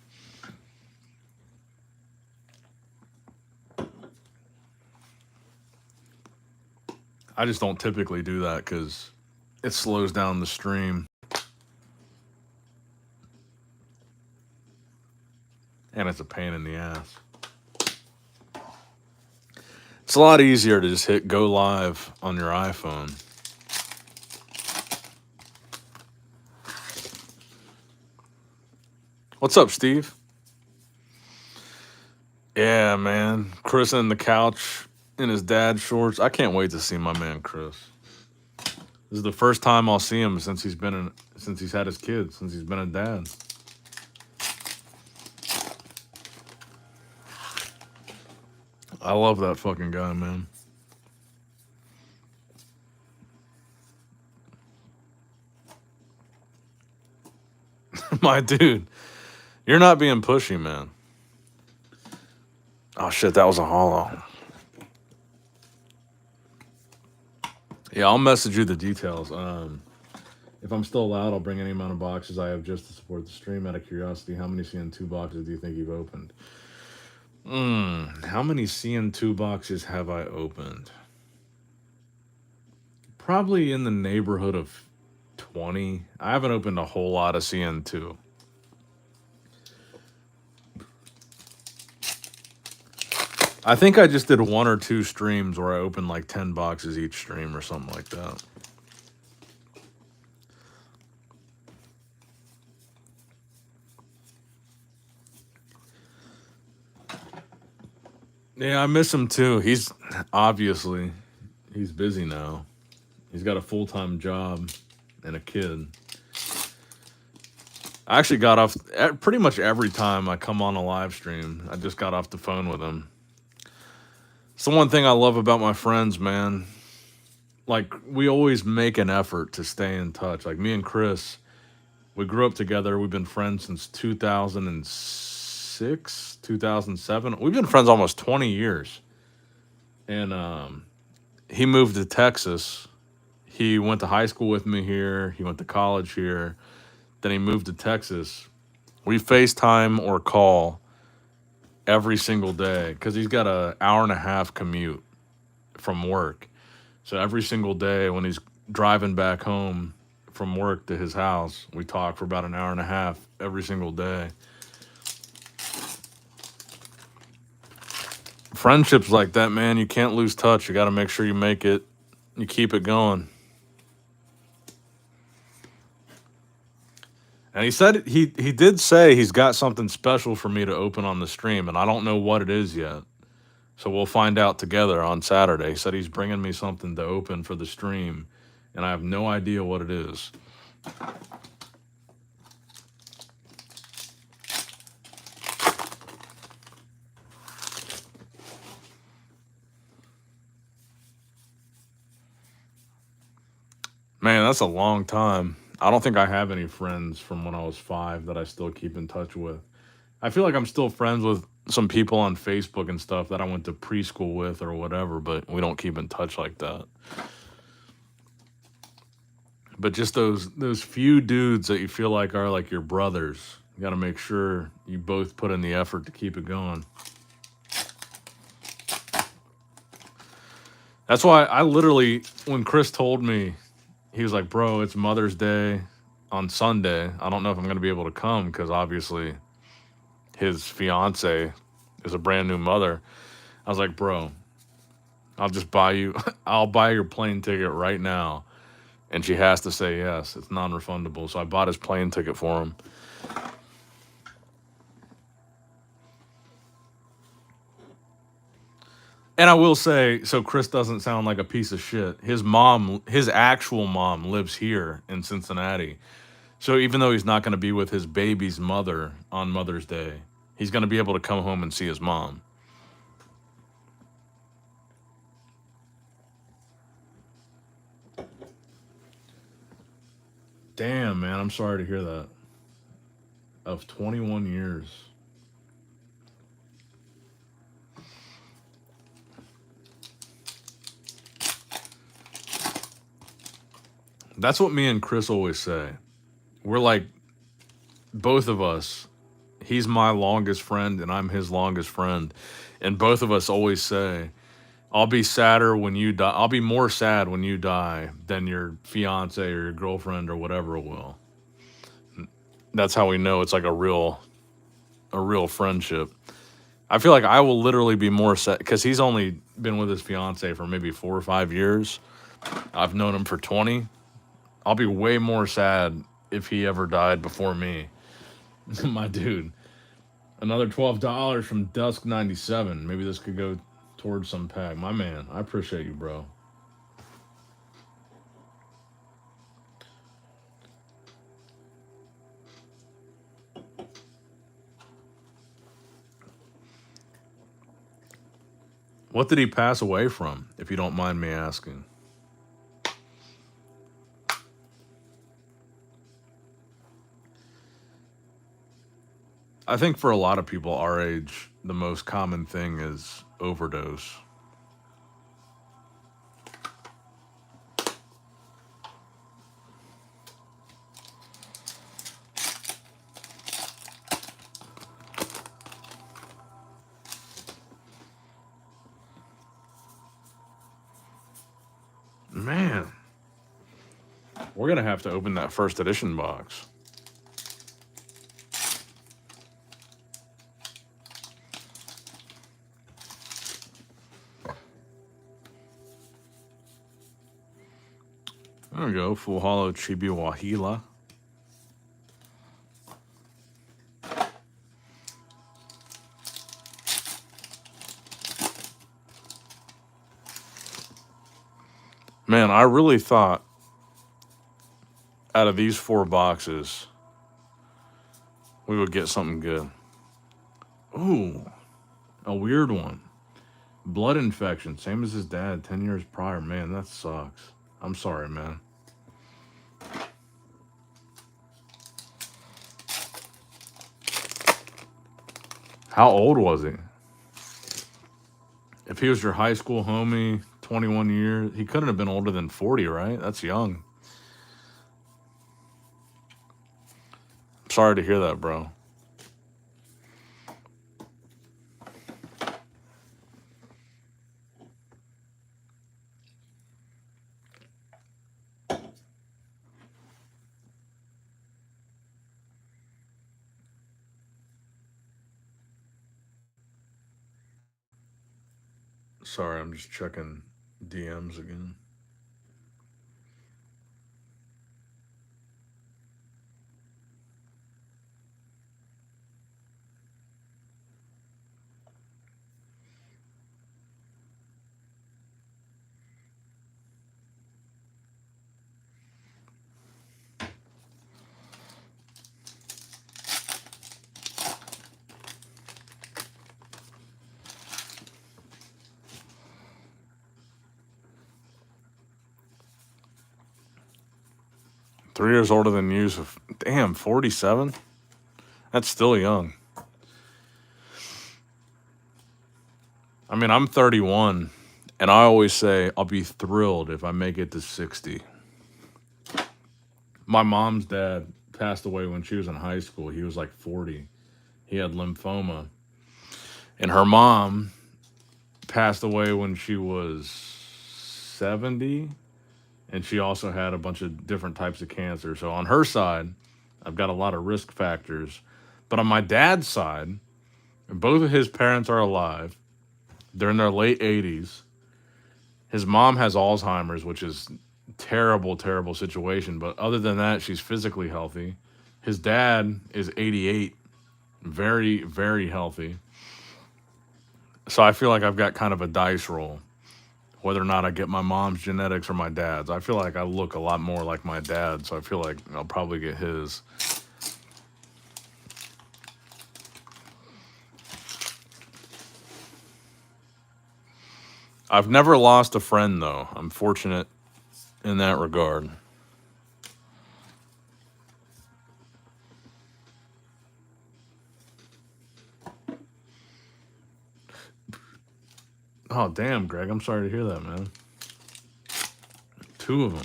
I just don't typically do that because it slows down the stream. And it's a pain in the ass. It's a lot easier to just hit go live on your iPhone. What's up, Steve? Yeah, man. Chris in the couch in his dad's shorts. I can't wait to see my man Chris. This is the first time I'll see him since he's had his kids, since he's been a dad. I love that fucking guy, man. My dude, you're not being pushy, man. Oh shit, that was a hollow. Yeah, I'll message you the details. If I'm still allowed, I'll bring any amount of boxes I have just to support the stream. Out of curiosity, how many CN2 boxes do you think you've opened? How many CN2 boxes have I opened? Probably in the neighborhood of 20. I haven't opened a whole lot of CN2. I think I just did 1 or 2 streams where I opened like 10 boxes each stream or something like that. Yeah, I miss him too. He's busy now. He's got a full-time job and a kid. I actually got off pretty much every time I come on a live stream. I just got off the phone with him. It's the one thing I love about my friends, man. Like, we always make an effort to stay in touch. Like, me and Chris, we grew up together. We've been friends since 2006, 2007. We've been friends almost 20 years. And he moved to Texas. He went to high school with me here. He went to college here. Then he moved to Texas. We FaceTime or call every single day because he's got an hour and a half commute from work. So every single day when he's driving back home from work to his house, we talk for about an hour and a half every single day. Friendships like that, man, you can't lose touch. You got to make sure you make it, you keep it going. And he did say he's got something special for me to open on the stream, and I don't know what it is yet. So we'll find out together on Saturday. He said he's bringing me something to open for the stream, and I have no idea what it is. Man, that's a long time. I don't think I have any friends from when I was 5 that I still keep in touch with. I feel like I'm still friends with some people on Facebook and stuff that I went to preschool with or whatever, but we don't keep in touch like that. But just those few dudes that you feel like are like your brothers, you got to make sure you both put in the effort to keep it going. That's why I literally, when Chris told me, he was like, "Bro, it's Mother's Day on Sunday. I don't know if I'm going to be able to come because obviously his fiance is a brand new mother." I was like, "Bro, I'll just buy you, I'll buy your plane ticket right now." And she has to say yes. It's non-refundable. So I bought his plane ticket for him. And I will say, so Chris doesn't sound like a piece of shit. His mom, his actual mom, lives here in Cincinnati. So even though he's not going to be with his baby's mother on Mother's Day, he's going to be able to come home and see his mom. Damn, man, I'm sorry to hear that. Of 21 years. That's what me and Chris always say. We're like, both of us, he's my longest friend and I'm his longest friend. And both of us always say, I'll be sadder when you die. I'll be more sad when you die than your fiance or your girlfriend or whatever will. That's how we know it's like a real friendship. I feel like I will literally be more sad because he's only been with his fiance for maybe 4 or 5 years. I've known him for 20. I'll be way more sad if he ever died before me. My dude. Another $12 from Dusk97. Maybe this could go towards some pack. My man, I appreciate you, bro. What did he pass away from, if you don't mind me asking? I think for a lot of people our age, the most common thing is overdose. Man, we're going to have to open that first edition box. There we go. Full Hollow Chibi Wahila. Man, I really thought out of these 4 boxes, we would get something good. Ooh, a weird one. Blood infection, same as his dad 10 years prior. Man, that sucks. I'm sorry, man. How old was he? If he was your high school homie, 21 years, he couldn't have been older than 40, right? That's young. Sorry to hear that, bro. Sorry, I'm just checking DMs again. Three years older than you. So damn, 47? That's still young. I mean, I'm 31, and I always say I'll be thrilled if I make it to 60. My mom's dad passed away when she was in high school. He was like 40. He had lymphoma. And her mom passed away when she was 70. And she also had a bunch of different types of cancer. So on her side, I've got a lot of risk factors. But on my dad's side, both of his parents are alive. They're in their late 80s. His mom has Alzheimer's, which is terrible, terrible situation. But other than that, she's physically healthy. His dad is 88, very, very healthy. So I feel like I've got kind of a dice roll, whether or not I get my mom's genetics or my dad's. I feel like I look a lot more like my dad, so I feel like I'll probably get his. I've never lost a friend, though. I'm fortunate in that regard. Oh, damn, Greg. I'm sorry to hear that, man. Two of them.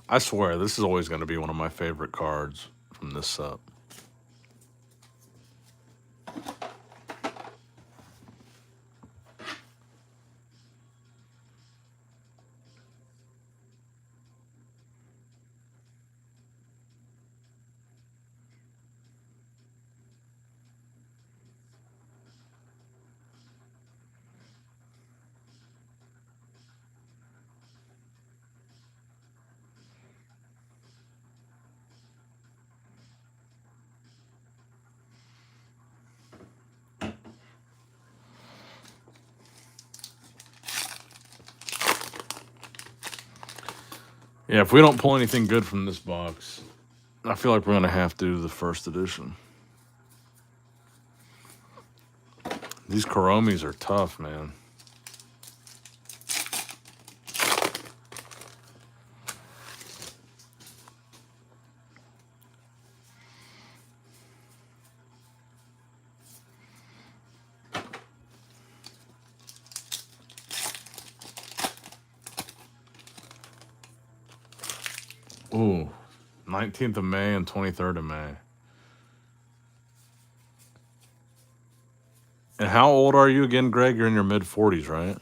I swear, this is always going to be one of my favorite cards from this set. Yeah, if we don't pull anything good from this box, I feel like we're going to have to do the first edition. These Kuromis are tough, man. Ooh, 19th of May and 23rd of May. And how old are you again, Greg? You're in your mid 40s, right?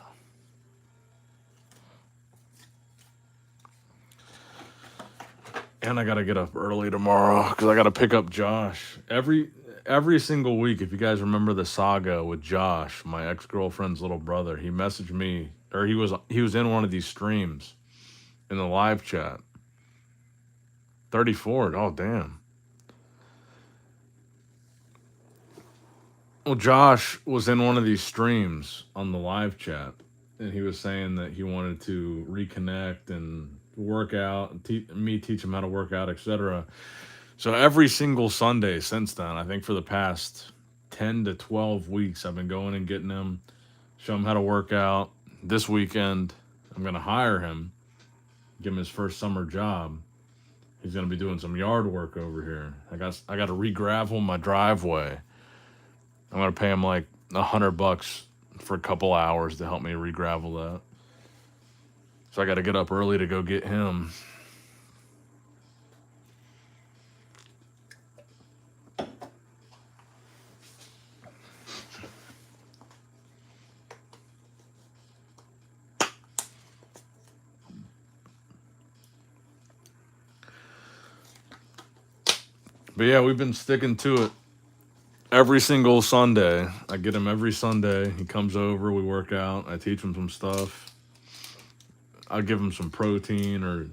And I gotta get up early tomorrow because I gotta pick up Josh every single week. If you guys remember the saga with Josh, my ex girlfriend's little brother, he messaged me, or he was in one of these streams in the live chat. 34. Oh damn. Well, Josh was in one of these streams on the live chat, and he was saying that he wanted to reconnect and work out and teach him how to work out, etc. So every single Sunday since then, I think for the past 10 to 12 weeks, I've been going and getting him, show him how to work out. This weekend, I'm going to hire him, give him his first summer job. He's going to be doing some yard work over here. I got to re-gravel my driveway. I'm going to pay him like $100 for a couple hours to help me re-gravel that. So I got to get up early to go get him. But yeah, we've been sticking to it every single Sunday. I get him every Sunday. He comes over, we work out. I teach him some stuff. I give him some protein or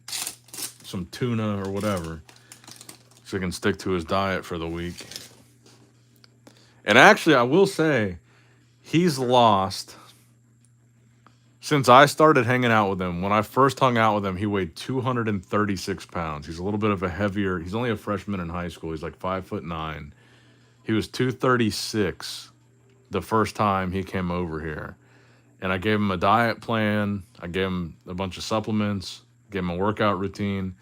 some tuna or whatever so he can stick to his diet for the week. And actually, I will say, he's lost since I started hanging out with him. When I first hung out with him, he weighed 236 pounds. He's a little bit of a heavier. He's only a freshman in high school. He's like 5'9". He was 236 the first time he came over here. And I gave him a diet plan. I gave him a bunch of supplements, gave him a workout routine.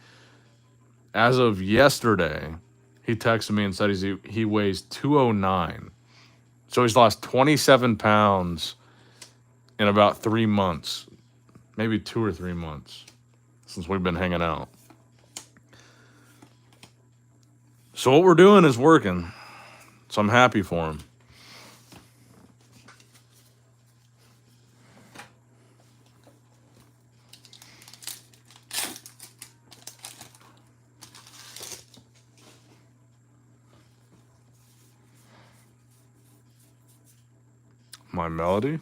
As of yesterday, He texted me and said he weighs 209. So he's lost 27 pounds in about 3 months, maybe 2 or 3 months since we've been hanging out. So what we're doing is working. So I'm happy for him. My melody.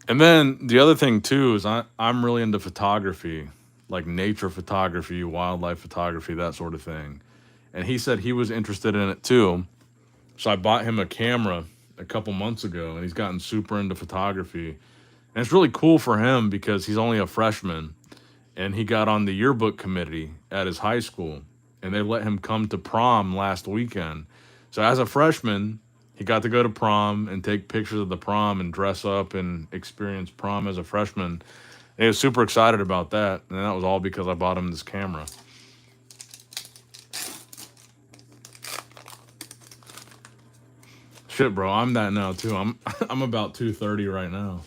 And then the other thing too is I'm really into photography, like nature photography, wildlife photography, that sort of thing. And he said he was interested in it too. So I bought him a camera a couple months ago, and he's gotten super into photography. And it's really cool for him because he's only a freshman, and he got on the yearbook committee at his high school, and they let him come to prom last weekend. So as a freshman, he got to go to prom and take pictures of the prom and dress up and experience prom as a freshman. And he was super excited about that, and that was all because I bought him this camera. Shit, bro, I'm that now too. I'm about 230 right now.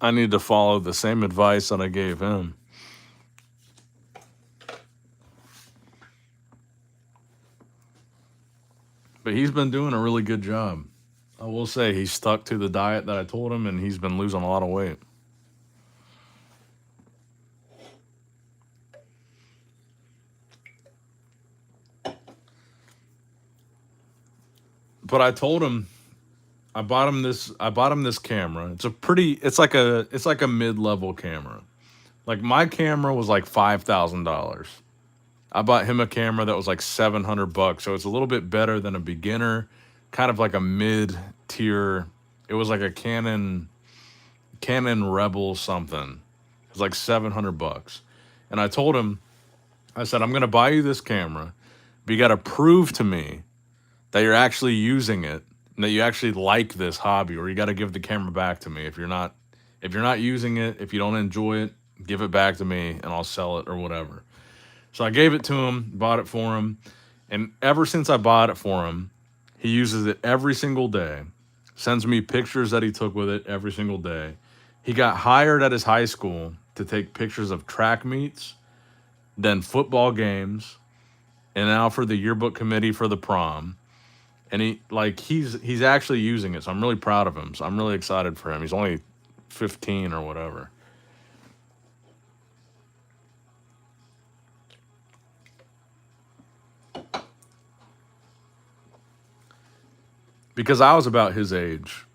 I need to follow the same advice that I gave him. But he's been doing a really good job. I will say he's stuck to the diet that I told him, and he's been losing a lot of weight. But I told him I bought him this camera. It's like a mid-level camera. Like my camera was like $5,000. I bought him a camera that was like $700, so it's a little bit better than a beginner, kind of like a mid tier. It was like a Canon Rebel something. It was like $700. And I told him, I said, I'm gonna buy you this camera, but you gotta prove to me that you're actually using it and that you actually like this hobby, or you gotta give the camera back to me. If you're not using it, if you don't enjoy it, give it back to me and I'll sell it or whatever. So I gave it to him, bought it for him, and ever since I bought it for him, he uses it every single day. Sends me pictures that he took with it every single day. He got hired at his high school to take pictures of track meets, then football games, and now for the yearbook committee for the prom. And he's actually using it, so I'm really proud of him. So I'm really excited for him. He's only 15 or whatever. Because I was about his age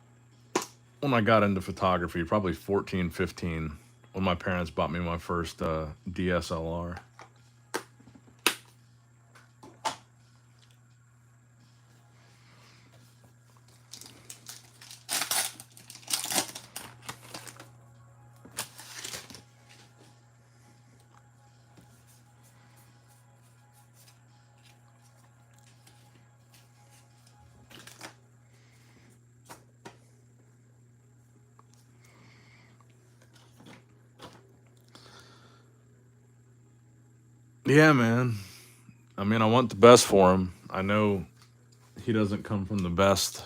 when I got into photography, probably 14, 15, when my parents bought me my first DSLR. Yeah, man. I mean, I want the best for him. I know he doesn't come from the best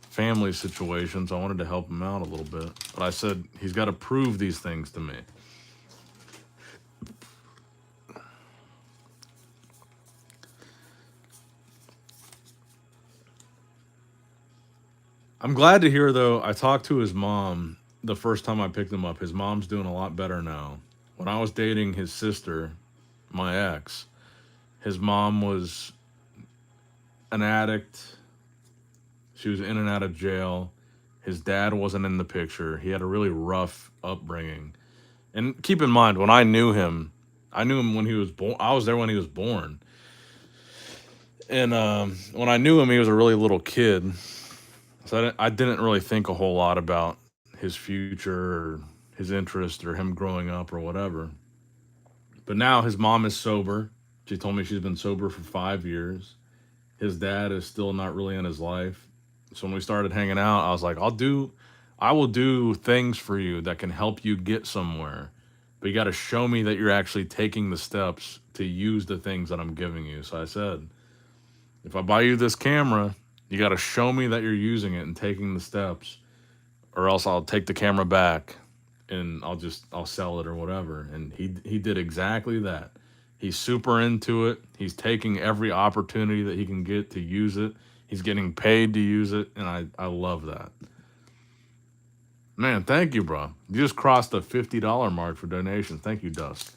family situations. I wanted to help him out a little bit. But I said, he's got to prove these things to me. I'm glad to hear, though, I talked to his mom the first time I picked him up. His mom's doing a lot better now. When I was dating his sister, my ex, his mom was an addict. She was in and out of jail. His dad wasn't in the picture. He had a really rough upbringing. And keep in mind, when I knew him when he was born. I was there when he was born. And when I knew him, he was a really little kid. So I didn't really think a whole lot about his future or his interest or him growing up or whatever. But now his mom is sober. She told me she's been sober for 5 years. His dad is still not really in his life. So when we started hanging out, I was like, I will do things for you that can help you get somewhere. But you got to show me that you're actually taking the steps to use the things that I'm giving you. So I said, if I buy you this camera, you got to show me that you're using it and taking the steps, or else I'll take the camera back and I'll sell it or whatever. And he did exactly that. He's super into it. He's taking every opportunity that he can get to use it. He's getting paid to use it, and I love that. Man, thank you, bro. You just crossed the $50 mark for donations. Thank you, Dusk.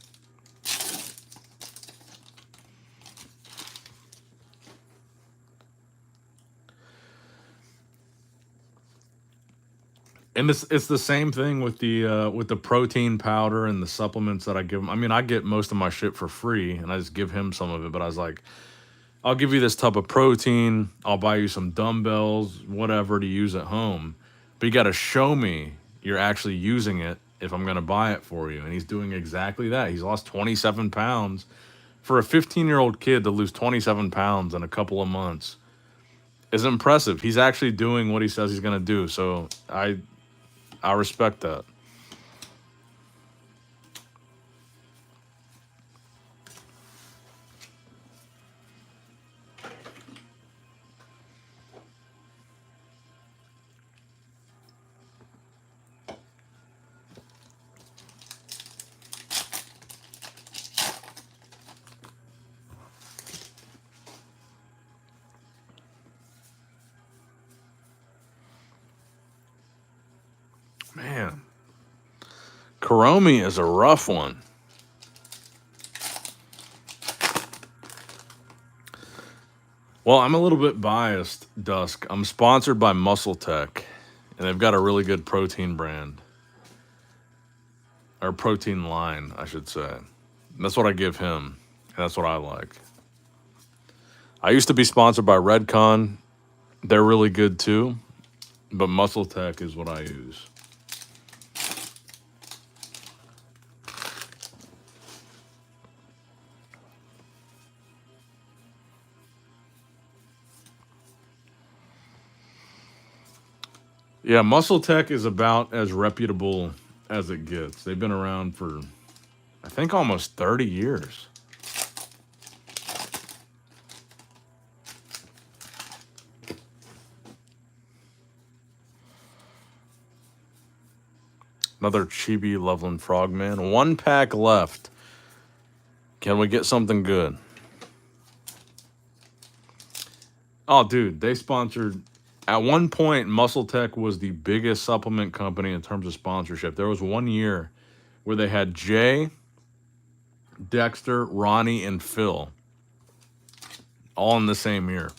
And it's the same thing with the protein powder and the supplements that I give him. I mean, I get most of my shit for free, and I just give him some of it. But I was like, I'll give you this tub of protein. I'll buy you some dumbbells, whatever to use at home. But you got to show me you're actually using it if I'm going to buy it for you. And he's doing exactly that. He's lost 27 pounds. For a 15-year-old kid to lose 27 pounds in a couple of months is impressive. He's actually doing what he says he's going to do. So I respect that. Man, Kuromi is a rough one. Well, I'm a little bit biased, Dusk. I'm sponsored by Muscle Tech, and they've got a really good protein brand. Or protein line, I should say. That's what I give him, and that's what I like. I used to be sponsored by Redcon. They're really good too, but Muscle Tech is what I use. Yeah, Muscle Tech is about as reputable as it gets. They've been around for, I think, almost 30 years. Another Chibi Loveland Frogman. 1 pack left. Can we get something good? Oh, dude, they sponsored. At one point, Muscle Tech was the biggest supplement company in terms of sponsorship. There was 1 year where they had Jay, Dexter, Ronnie, and Phil all in the same year.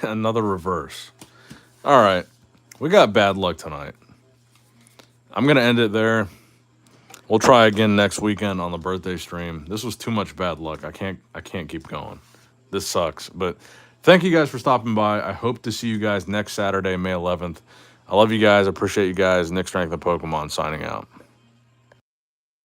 Another reverse. All right. We got bad luck tonight. I'm going to end it there. We'll try again next weekend on the birthday stream. This was too much bad luck. I can't keep going. This sucks. But thank you guys for stopping by. I hope to see you guys next Saturday, May 11th. I love you guys. I appreciate you guys. Nick Strength of Pokemon signing out.